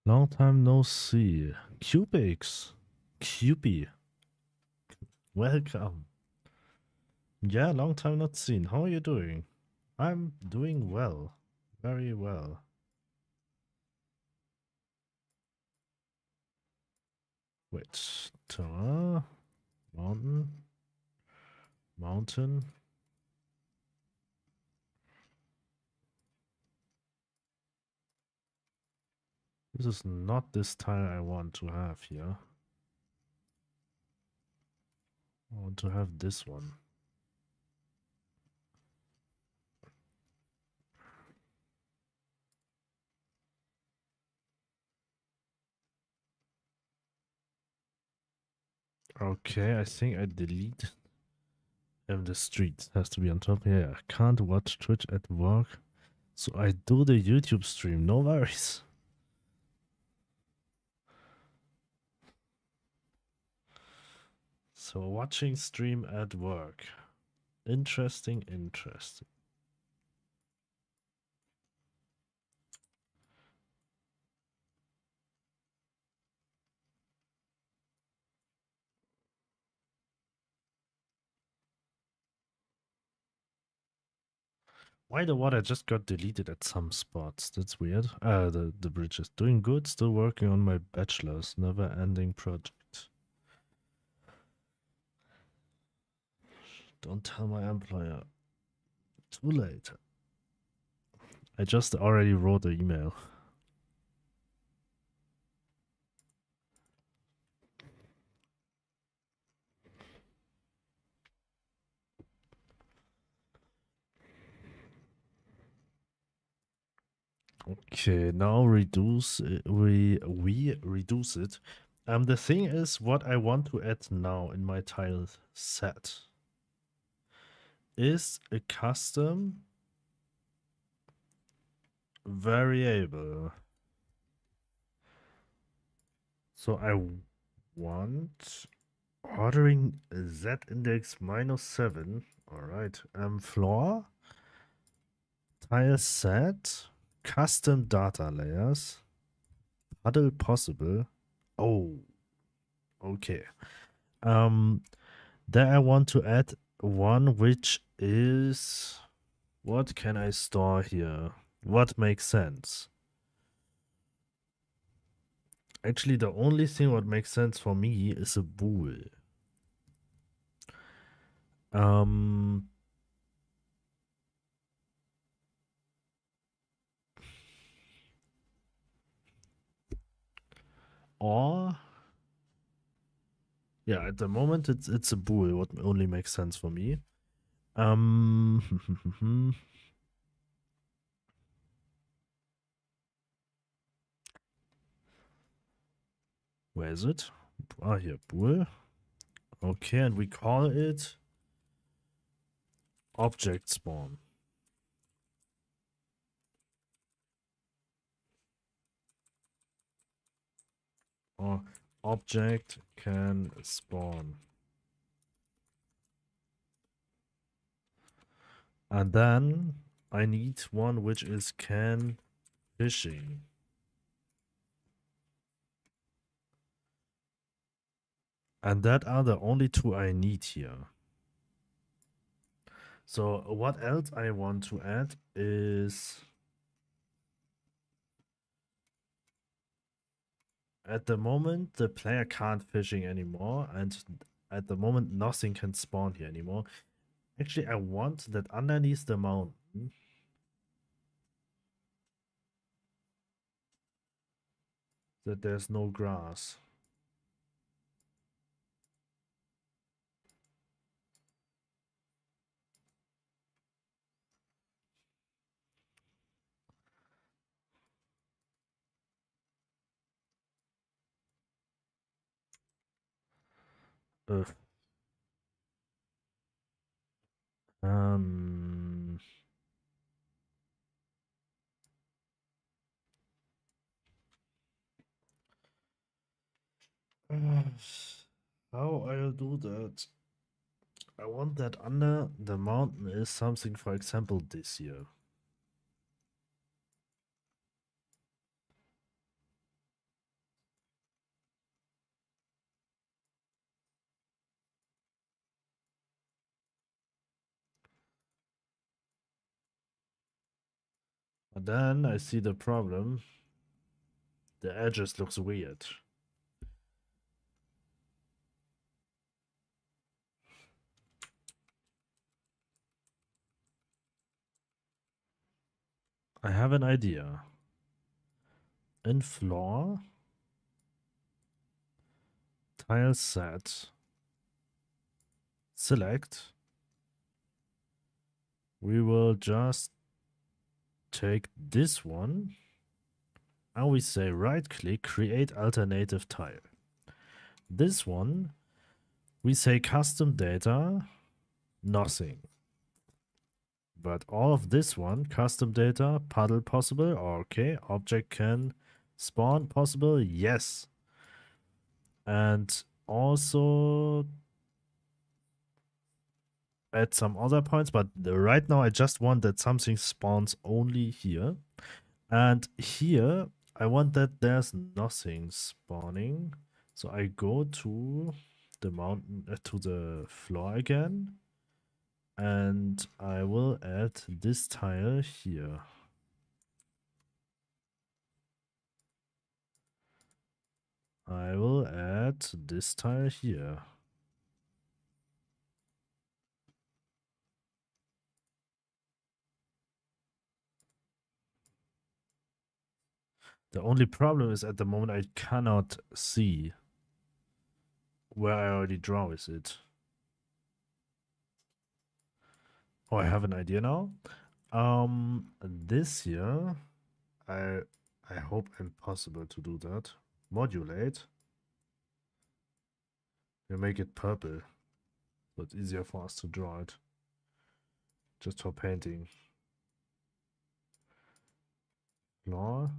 Long time no see. Cubix. Cubie. Welcome. Yeah, long time not seen. How are you doing? I'm doing well. Very well. Wait. Tower. Mountain. Mountain. This is not this tile I want to have here. I want to have this one. Okay, I think I delete the street. Has to be on top here. I can't watch Twitch at work, so I do the YouTube stream. No worries. So watching stream at work. Interesting, interesting. Why the water just got deleted at some spots? That's weird. The bridge is doing good. Still working on my bachelor's never-ending project. Don't tell my employer. Too late. I just already wrote the email. Okay, now reduce we reduce it. The thing is, what I want to add now in my tile set is a custom variable. So I want ordering z index -7. All right. Floor tile set custom data layers puddle possible. Oh, okay. Then I want to add one which is what can I store here? What makes sense? Actually, the only thing what makes sense for me is a bool. Or yeah, at the moment it's a bool. What only makes sense for me. Where is it? Ah, here, bool. Okay, and we call it object spawn. Or object can spawn. And then I need one which is can fishing. And that are the only two I need here. So what else I want to add is at the moment the player can't fishing anymore, and at the moment nothing can spawn here anymore. Actually, I want that underneath the mountain that there's no grass. Ugh. Um. How I'll do that? I want that under the mountain is something, for example, this year. But then I see the problem. The edges looks weird. I have an idea. In floor, tile set, select. We will just take this one and we say right click, create alternative tile. This one, we say custom data, nothing. But all of this one, custom data, puddle possible, okay, object can spawn possible, yes. And also add some other points, but right now I just want that something spawns only here. And here, I want that there's nothing spawning. So I go to the mountain, to the floor again. And I will add this tile here. I will add this tile here. The only problem is at the moment I cannot see where I already draw with it. Oh, I have an idea now. This here, I I hope impossible to do that. Modulate. We make it purple, so it's easier for us to draw it. Just for painting. Floor.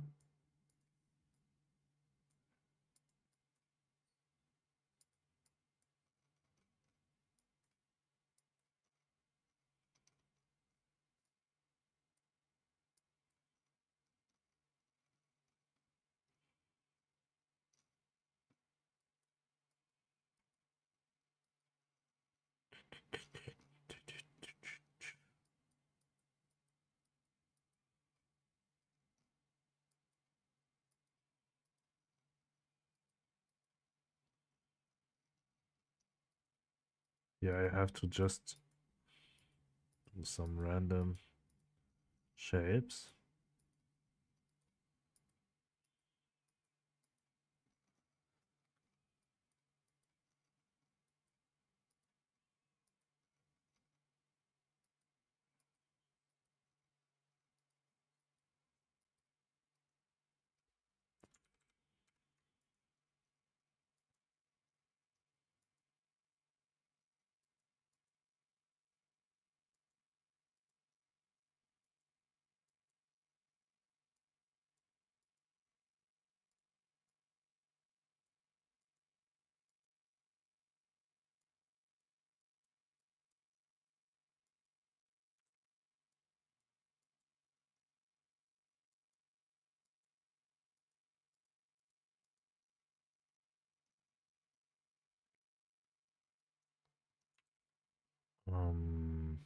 Yeah, I have to just do some random shapes. Um,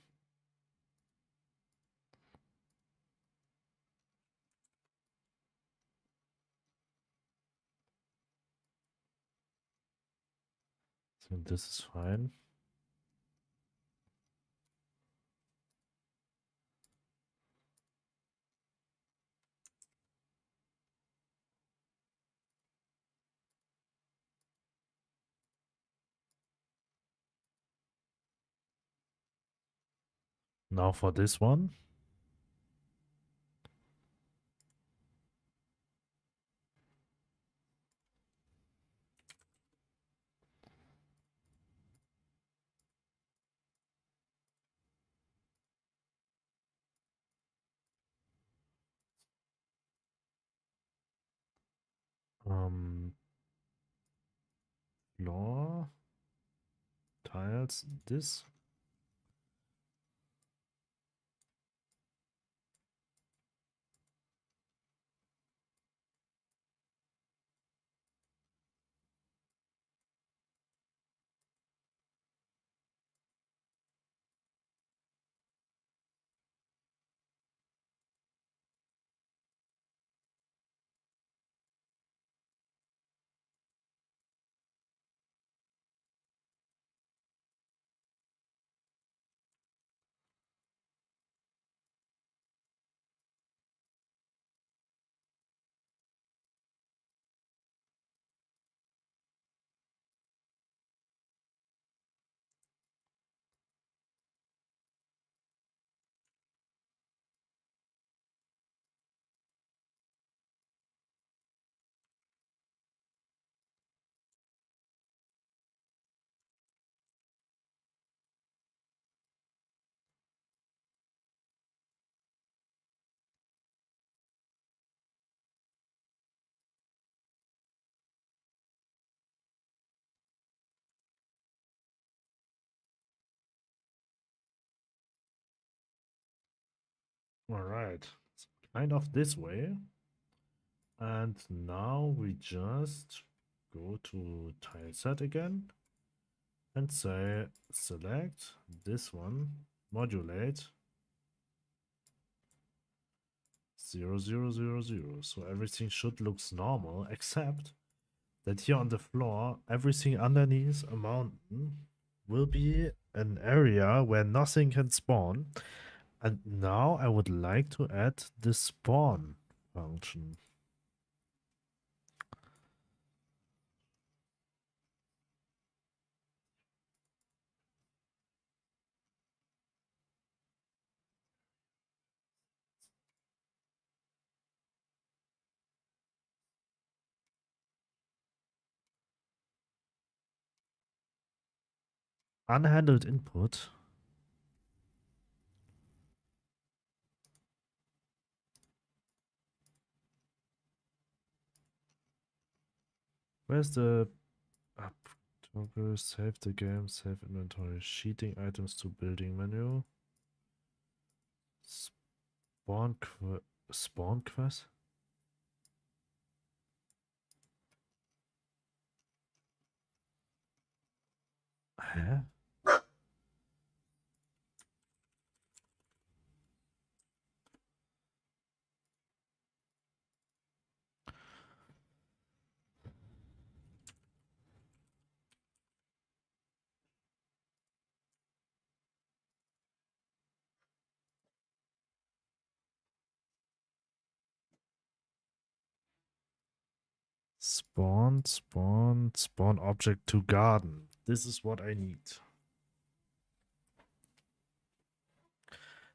so this is fine. Now for this one. Floor tiles this. All right, kind of this way. And now we just go to tile set again and say select this one, modulate 0, 0, 0, 0. So everything should look normal, except that here on the floor, everything underneath a mountain will be an area where nothing can spawn. And now I would like to add the spawn function. Unhandled input. Where's the up toggle? Save the game, save inventory, sheeting items to building menu. Spawn quest? Hä? Spawn object to garden. This is what I need.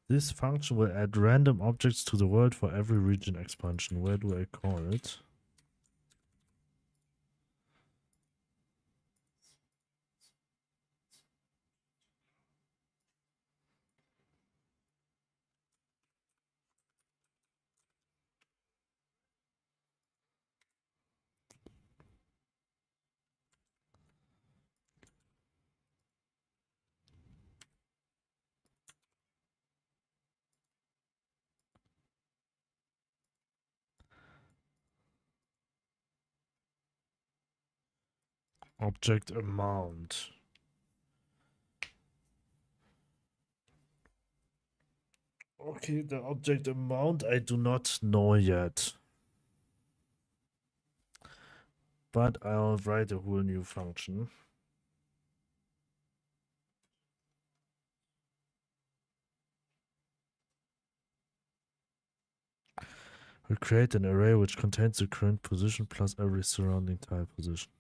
This function will add random objects to the world for every region expansion. Where do I call it? Object amount. Okay, the object amount I do not know yet. But I'll write a whole new function. We'll create an array which contains the current position plus every surrounding tile position.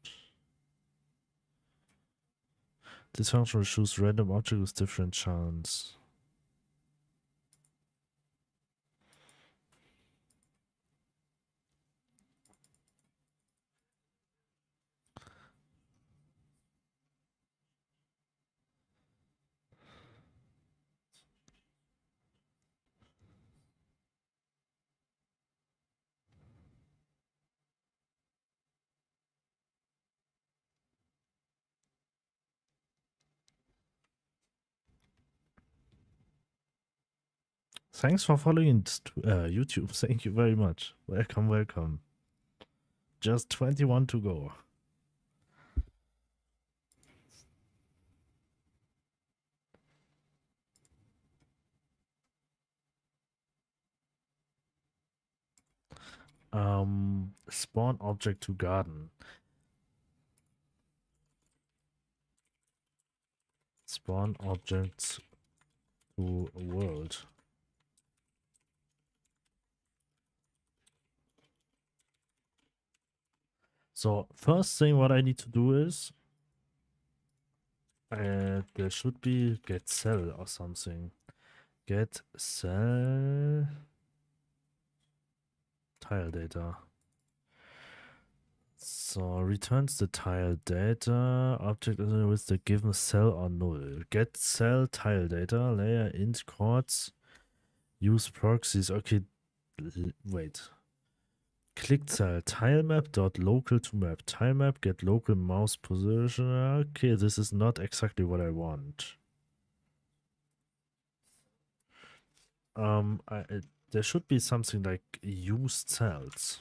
This function will choose random objects with different chance. Thanks for following YouTube. Thank you very much. Welcome, welcome. Just 21 to go. Spawn object to garden. Spawn objects to world. So first thing what I need to do is there should be get cell or something. Get cell tile data. So returns the tile data object with the given cell or null. Get cell tile data layer int chords use proxies. Okay, wait. Click cell tilemap dot local to map tilemap get local mouse position. Okay, this is not exactly what I want. There should be something like used cells.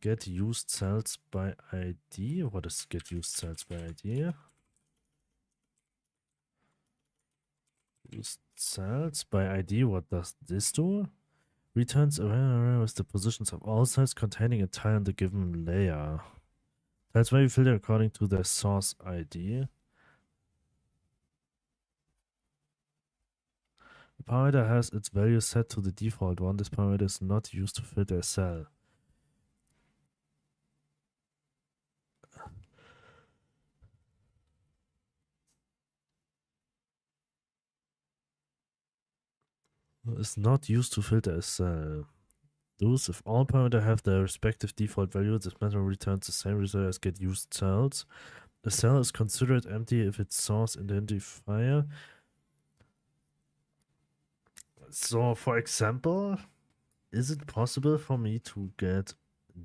Get used cells by ID. What is get used cells by ID? Used cells by ID. What does this do? Returns array with the positions of all cells containing a tile in the given layer. That's why we filter according to their source ID. The parameter has its value set to the default one. This parameter is not used to filter a cell. Is not used to filter a cell. Those if all parameters have their respective default value, this method returns the same result as get used cells. A cell is considered empty if its source identifier. So, for example, is it possible for me to get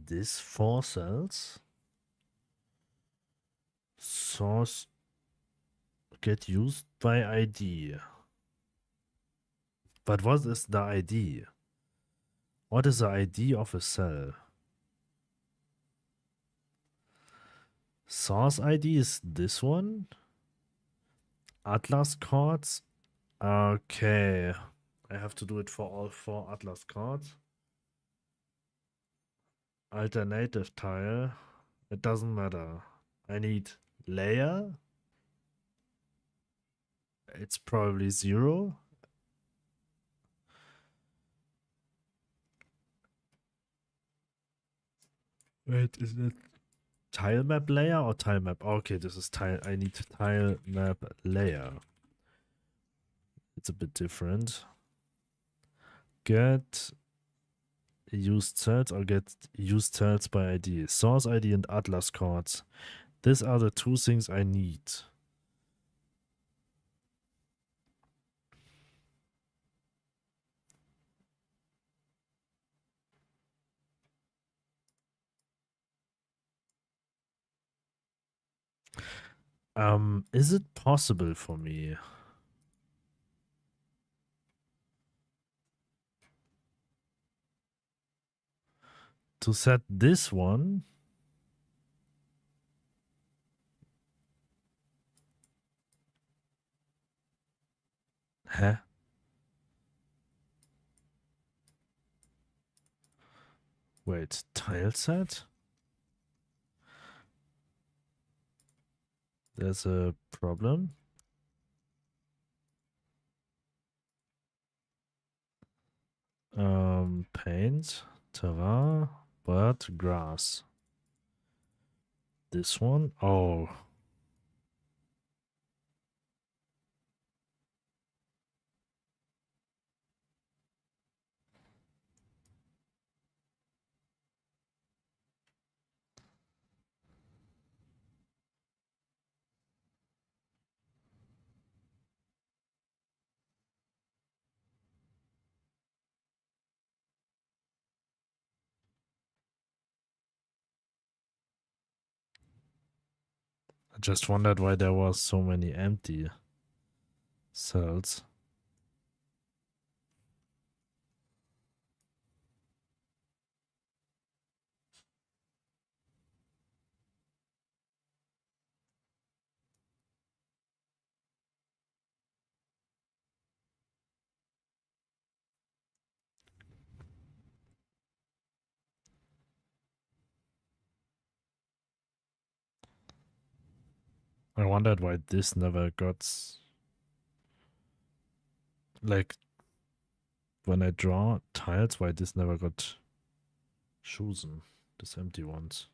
these 4 cells? Source get used by ID. But what is the ID? What is the ID of a cell? Source ID is this one. Atlas cards. Okay. I have to do it for all 4 Atlas cards. Alternative tile. It doesn't matter. I need layer. It's probably 0. Wait, is it tile map layer or tile map? Okay, this is tile. I need tile map layer. It's a bit different. Get used cells or get used cells by ID. Source ID and Atlas cards. These are the 2 things I need. Is it possible for me to set this one huh? Wait, tile set? There's a problem. Paint, terrain, but grass. This one? Oh. I just wondered why there was so many empty cells. I wondered why this never got, like, when I draw tiles, why this never got chosen, these empty ones.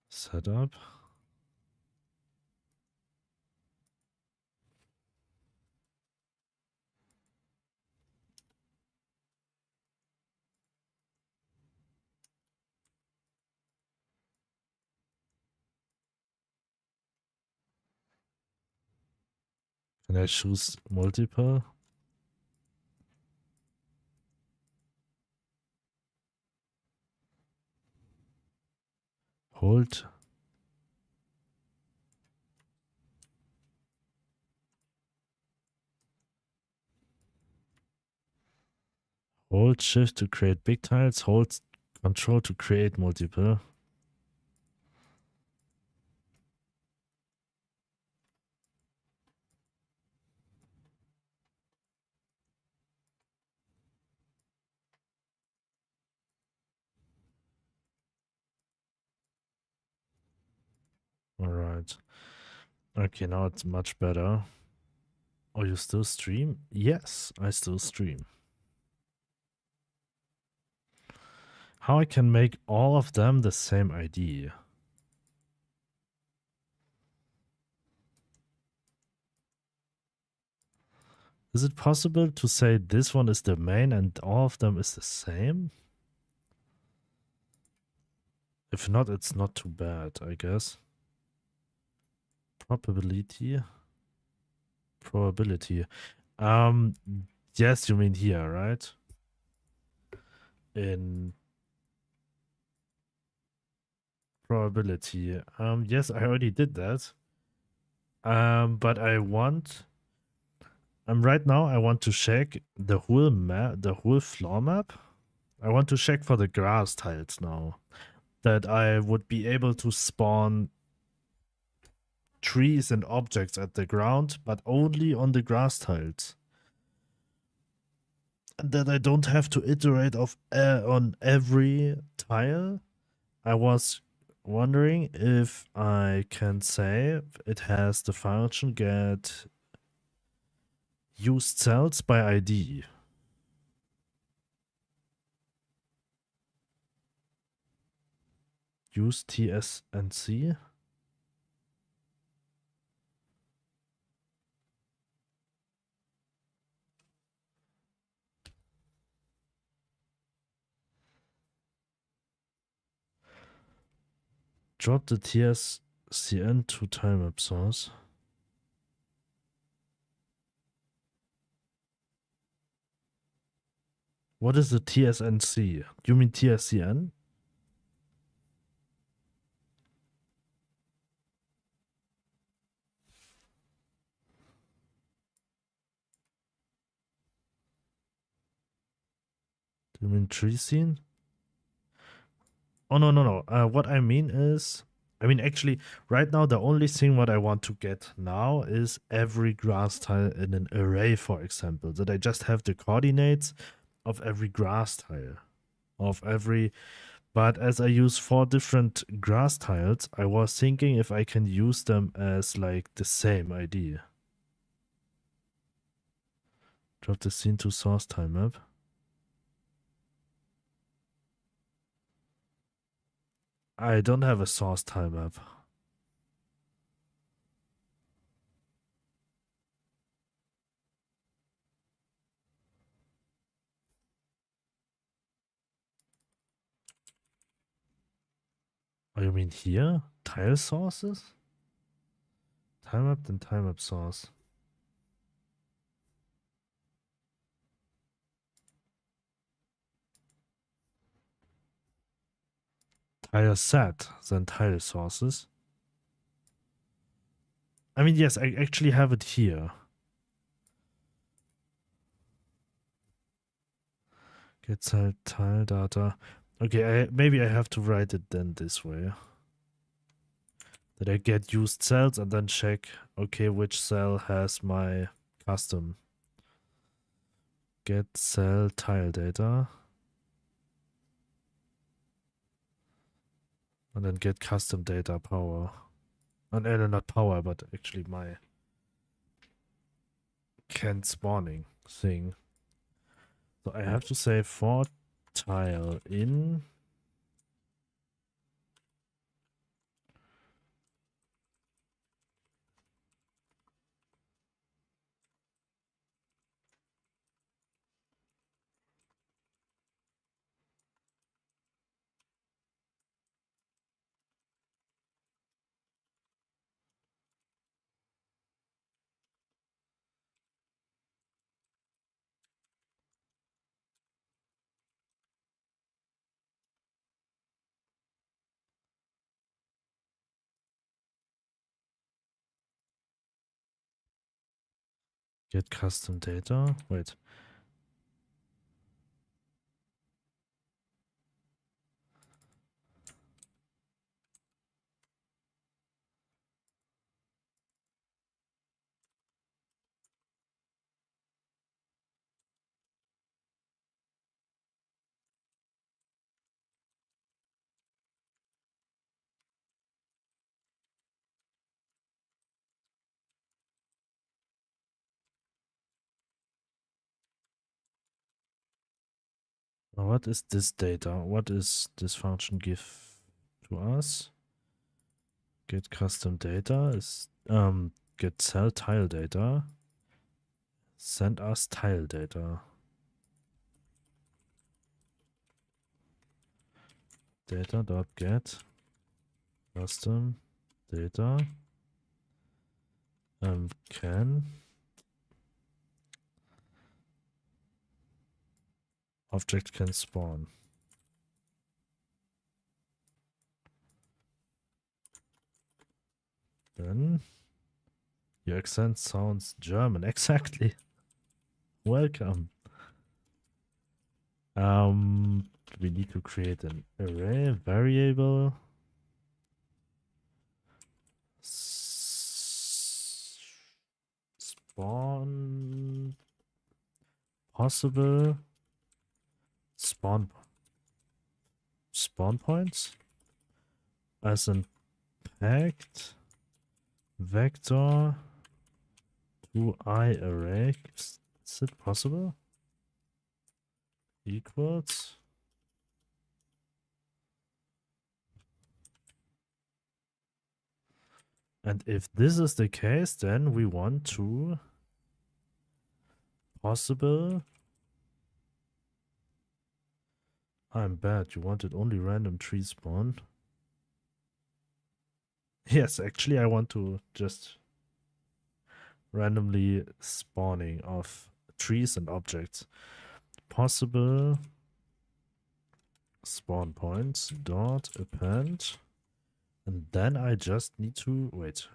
Setup. Can I choose multiple? Hold Hold shift to create big tiles, hold control to create multiple. Alright. Okay, now it's much better. Oh, you still stream? Yes, I still stream. How I can make all of them the same ID? Is it possible to say this one is the main and all of them is the same? If not, it's not too bad, I guess. Probability. Probability. Yes, you mean here, right? In probability. Yes, I already did that. But right now I want to check the whole map, the whole floor map. I want to check for the grass tiles now. That I would be able to spawn trees and objects at the ground, but only on the grass tiles. And that I don't have to iterate on every tile. I was wondering if I can say it has the function get used cells by ID. Use TSNC. Drop the TSCN to tilemap source. What is the TSNC? You mean TSCN? Do you mean tree scene? Oh, no. What I mean is, actually, right now, the only thing what I want to get now is every grass tile in an array, for example, that I just have the coordinates of every grass tile, but as I use 4 different grass tiles, I was thinking if I can use them as like the same ID. Drop the scene to source tilemap. I don't have a source tilemap. Oh, you mean here? Tile sources? Tilemap, then tilemap source. Tile set, then tile sources. Yes, I actually have it here. Get tile data. Okay, maybe I have to write it then this way. That I get used cells and then check, okay, which cell has my custom. Get cell tile data. And then get custom data power. And not power, but actually my canned spawning thing. So I have to say for tile in get custom data. Wait. What is this data? What is this function give to us? Get custom data is get cell tile data. Send us tile data. Data.get custom data can object can spawn. Then your accent sounds German. Exactly. Welcome. We need to create an array variable. Spawn possible spawn points as an packed vector to I array. Is it possible? Equals. And if this is the case, then we want to possible. I'm bad. You wanted only random tree spawn. Yes, actually, I want to just randomly spawning of trees and objects. Possible spawn points dot append, and then I just need to wait.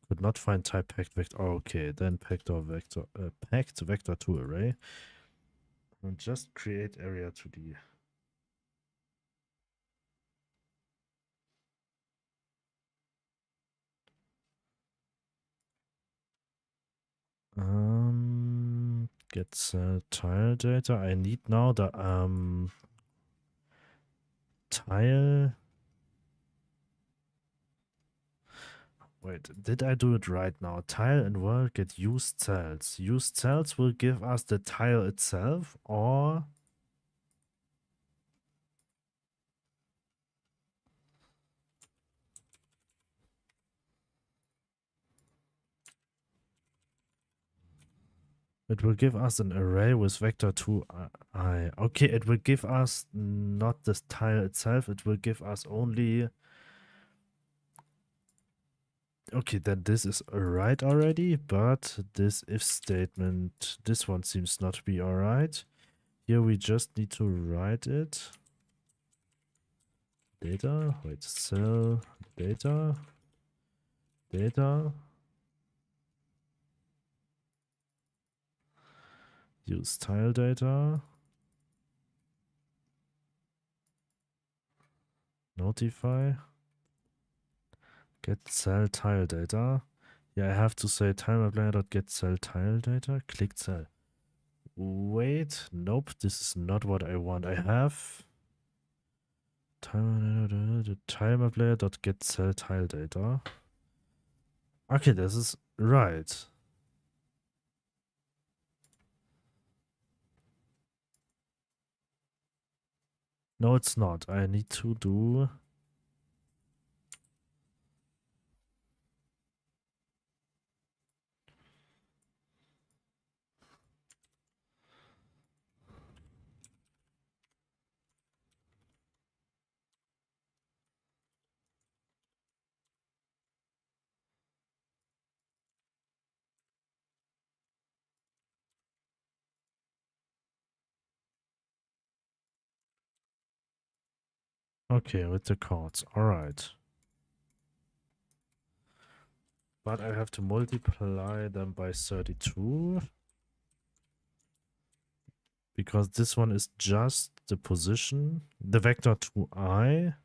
Could not find type packed vector. Oh, okay, then packed vector to array, and just create area 2D. Get tile data. I need now the tile. Wait, did I do it right now? Tile and world get used cells. Used cells will give us the tile itself, or it will give us an array with vector 2i. Okay, it will give us not the tile itself, it will give us only... Okay, then this is alright already, but this if statement, this one seems not to be alright. Here we just need to write it. Data, wait, cell, data, use tile data, notify, get cell tile data. Yeah, I have to say tilemapLayer.get cell tile data, click cell. Wait, nope, this is not what I want. I have tilemapLayer.get cell tile data. Okay, this is right. No, it's not. I need to do... Okay, with the chords. Alright. But I have to multiply them by 32. Because this one is just the position. The vector 2i.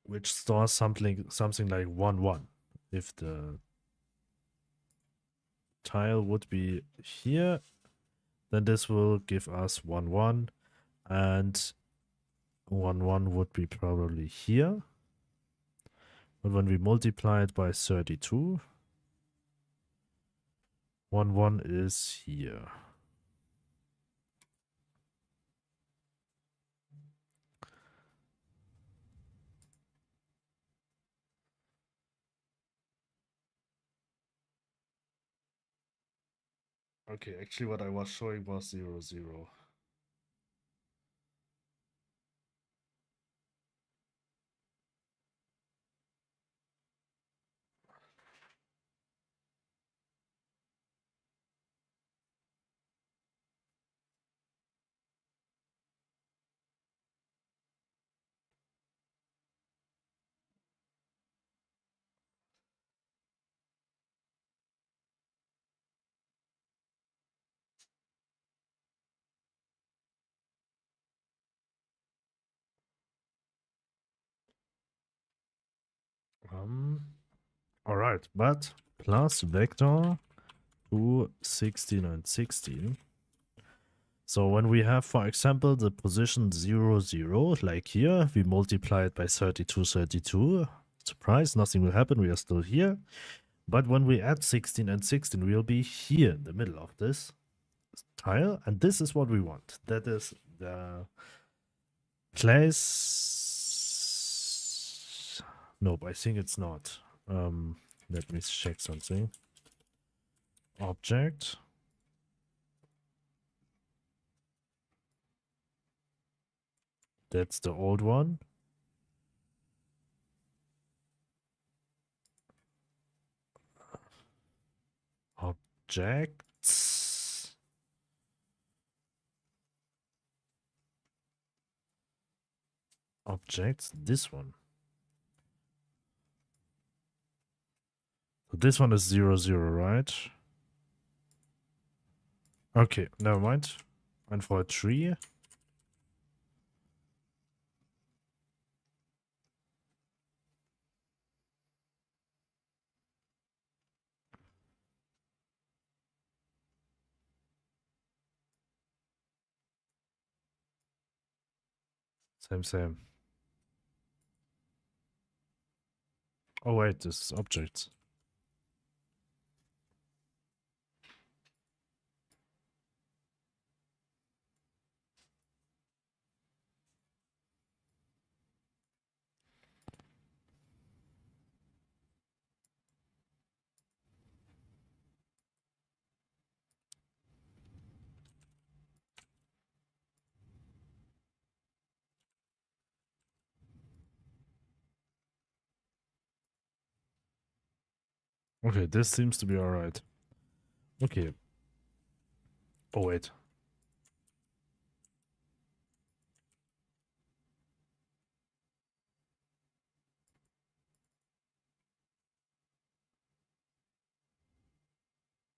Which stores something like 1, 1. If the tile would be here, then this will give us 1, 1. And 1, 1 would be probably here. But when we multiply it by 32, 1, 1 is here. Okay, actually what I was showing was 0, 0. All right, but plus vector to 16 and 16. So when we have, for example, the position 0, 0, like here, we multiply it by 32, 32. Surprise, nothing will happen, we are still here. But when we add 16 and 16, we'll be here in the middle of this tile, and this is what we want. That is the place. Nope, I think it's not. Let me check something. Object. That's the old one. Objects. Objects. This one. So this one is 0, 0, right? Okay, never mind. And for a tree. Same, same. Oh wait, this is objects. Okay, this seems to be alright. Okay. Oh wait.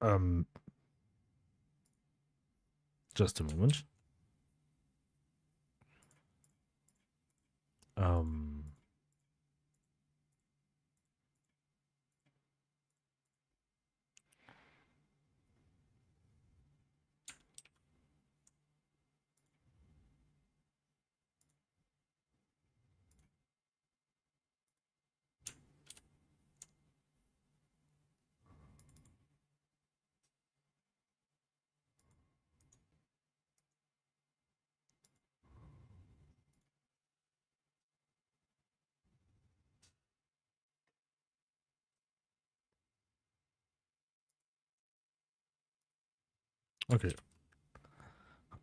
Um, just a moment. Um, okay.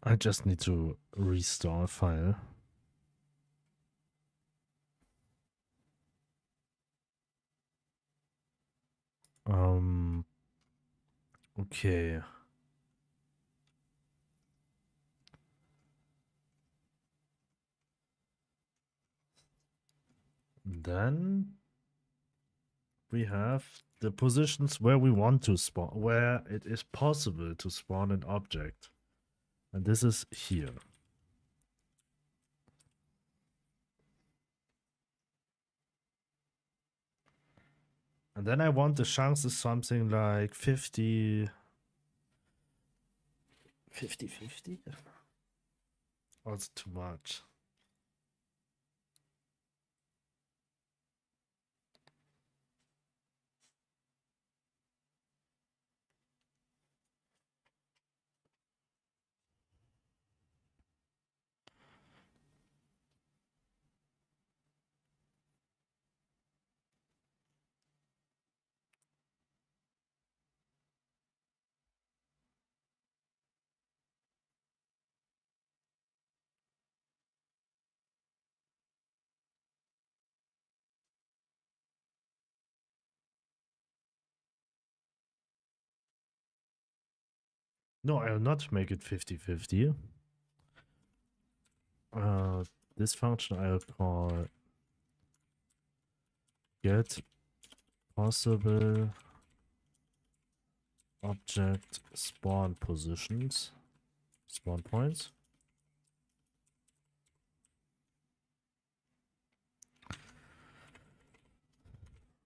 I just need to restore a file. Okay. Then we have the positions where we want to spawn, where it is possible to spawn an object. And this is here. And then I want the chances something like 50... 50-50? Oh, it's too much. No, I'll not make it 50-50. This function I'll call get possible object spawn positions, spawn points.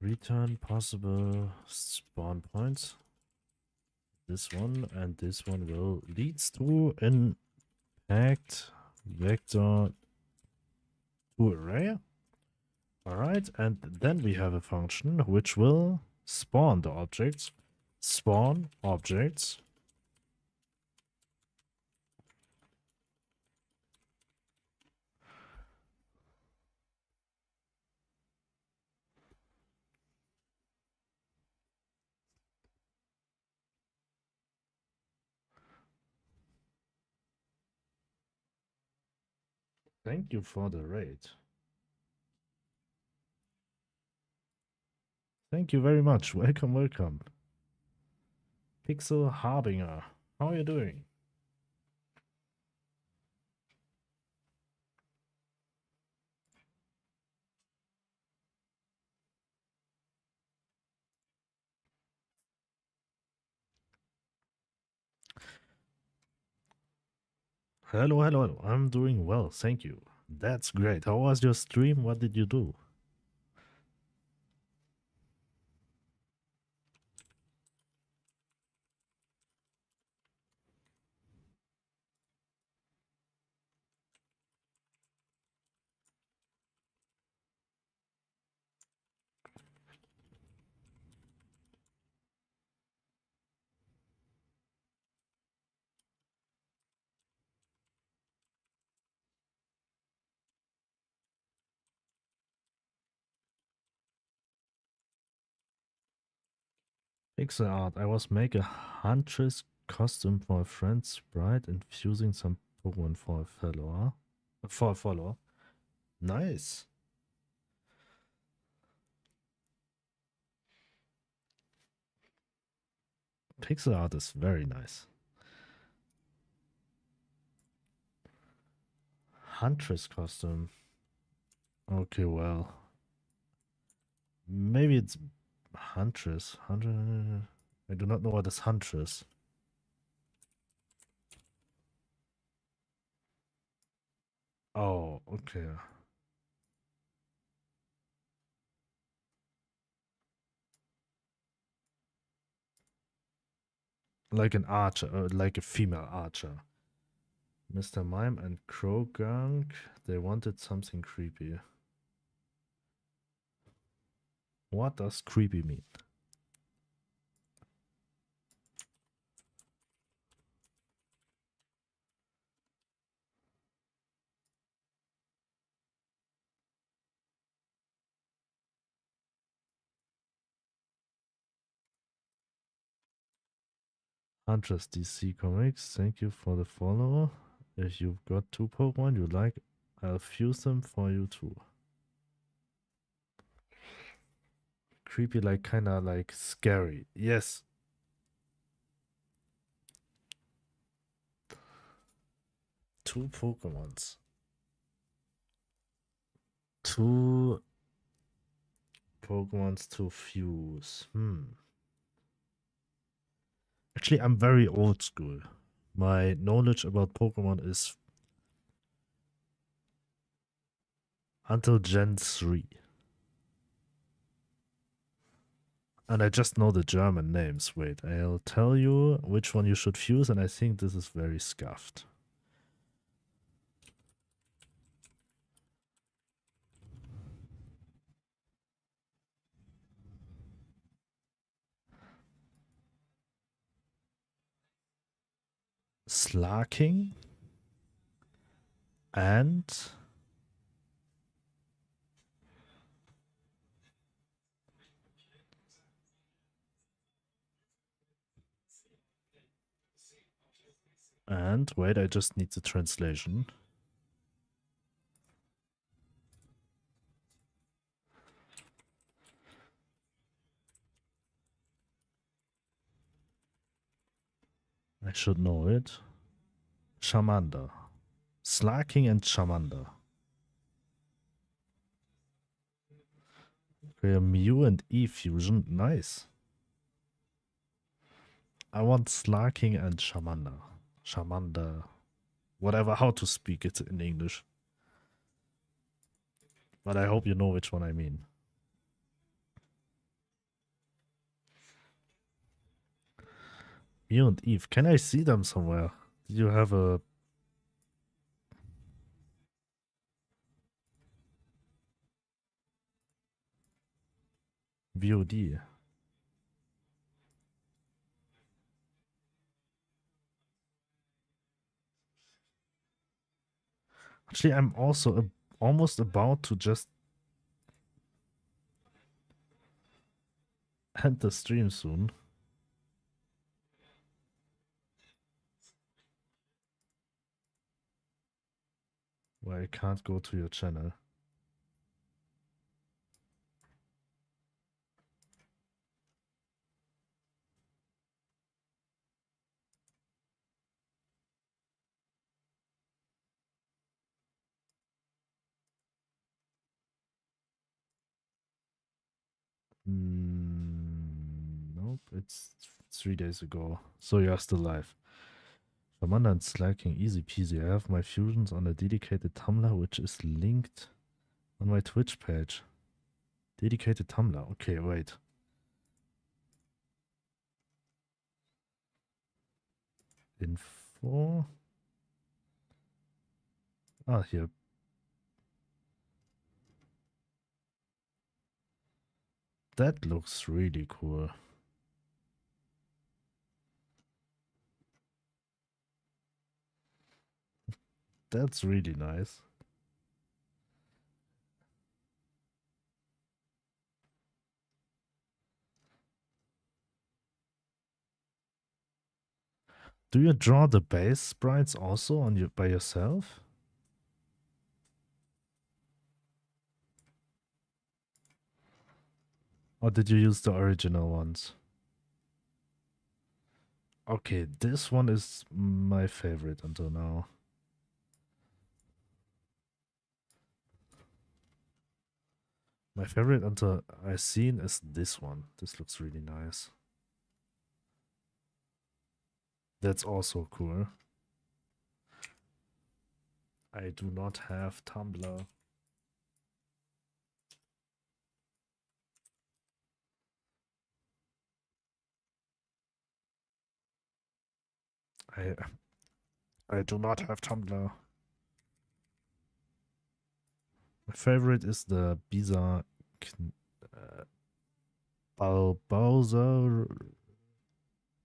Return possible spawn points. This one and this one will leads to an packed vector to array. Alright, and then we have a function which will spawn the objects. Spawn objects. Thank you for the raid. Thank you very much. Welcome, welcome. Pixel Harbinger. How are you doing? Hello, hello, hello. I'm doing well, thank you. That's great. How was your stream? What did you do? Pixelart. I was making a huntress costume for a friend's sprite and fusing some Pokemon for a follower. For a follower. Nice. Pixel art is very nice. Huntress costume. Okay, well. Maybe it's Huntress. I do not know what is Huntress. Oh, okay. Like an archer, like a female archer. Mr. Mime and Krogunk, they wanted something creepy. What does creepy mean? Huntress DC Comics, thank you for the follow. If you've got 2 Pokemon you like, I'll fuse them for you too. Creepy, like kinda like scary. Yes. Two Pokemons. 2 Pokemons to fuse. Actually, I'm very old school. My knowledge about Pokemon is until Gen 3. And I just know the German names. Wait, I'll tell you which one you should fuse, and I think this is very scuffed. Slarking and wait, I just need the translation. I should know it. Charmander. Slacking and Charmander. Okay, a Mew and E fusion. Nice. I want Slacking and Charmander. Charmander. Whatever, how to speak it in English. But I hope you know which one I mean. Mew and Eve. Can I see them somewhere? Do you have a VOD? Actually, I'm also almost about to just end the stream soon. Where I can't go to your channel. Nope, it's 3 days ago. So you are still live. Commander and slacking, easy peasy. I have my fusions on a dedicated Tumblr, which is linked on my Twitch page. Dedicated Tumblr. Okay, wait. Info. Ah, here. That looks really cool. That's really nice. Do you draw the base sprites also on you by yourself? Or did you use the original ones? Okay, this one is my favorite until now. My favorite until I've seen is this one. This looks really nice. That's also cool. I do not have Tumblr. I I do not have Tumblr. My favorite is the Bisa Bowser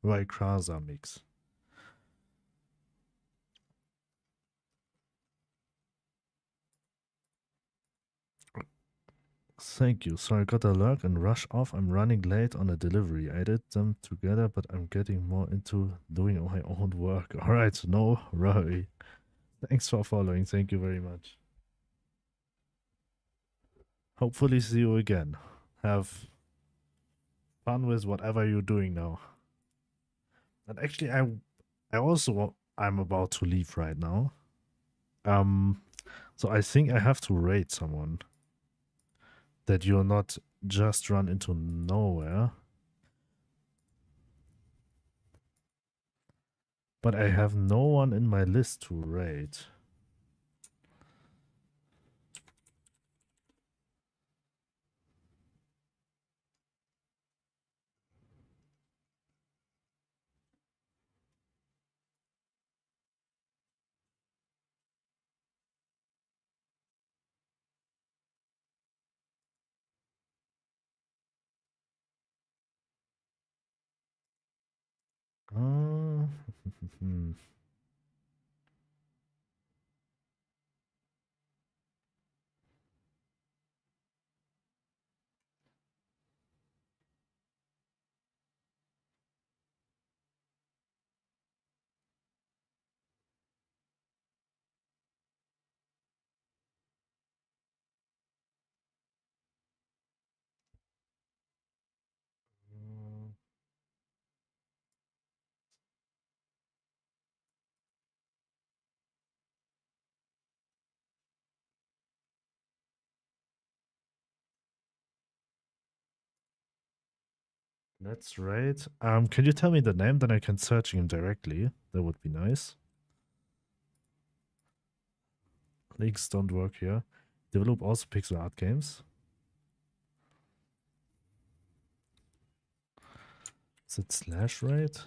Rayquaza mix. Thank you. So I got a lurk and rush off. I'm running late on a delivery. I did them together, but I'm getting more into doing my own work. Alright, no worry. Thanks for following. Thank you very much. Hopefully see you again. Have fun with whatever you're doing now. And actually I also I'm about to leave right now. So I think I have to raid someone that you're not just run into nowhere. But I have no one in my list to raid. Uh, That's right. Can you tell me the name? Then I can search him directly. That would be nice. Links don't work here. Develop also pixel art games. Is it slash right?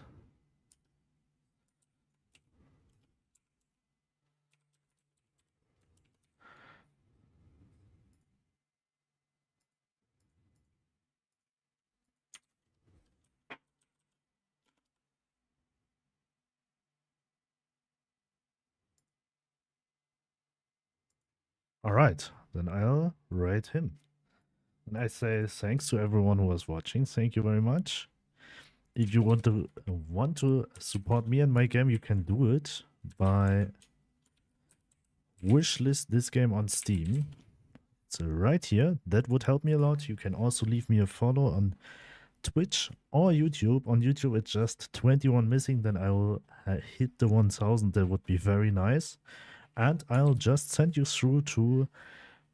All right, then I'll rate him. And I say thanks to everyone who was watching. Thank you very much. If you want to support me and my game, you can do it by wishlist this game on Steam. It's right here. That would help me a lot. You can also leave me a follow on Twitch or YouTube. On YouTube, it's just 21 missing. Then I will hit the 1000. That would be very nice. And I'll just send you through to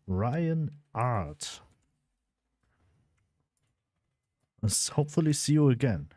Ryan Art. Hopefully see you again.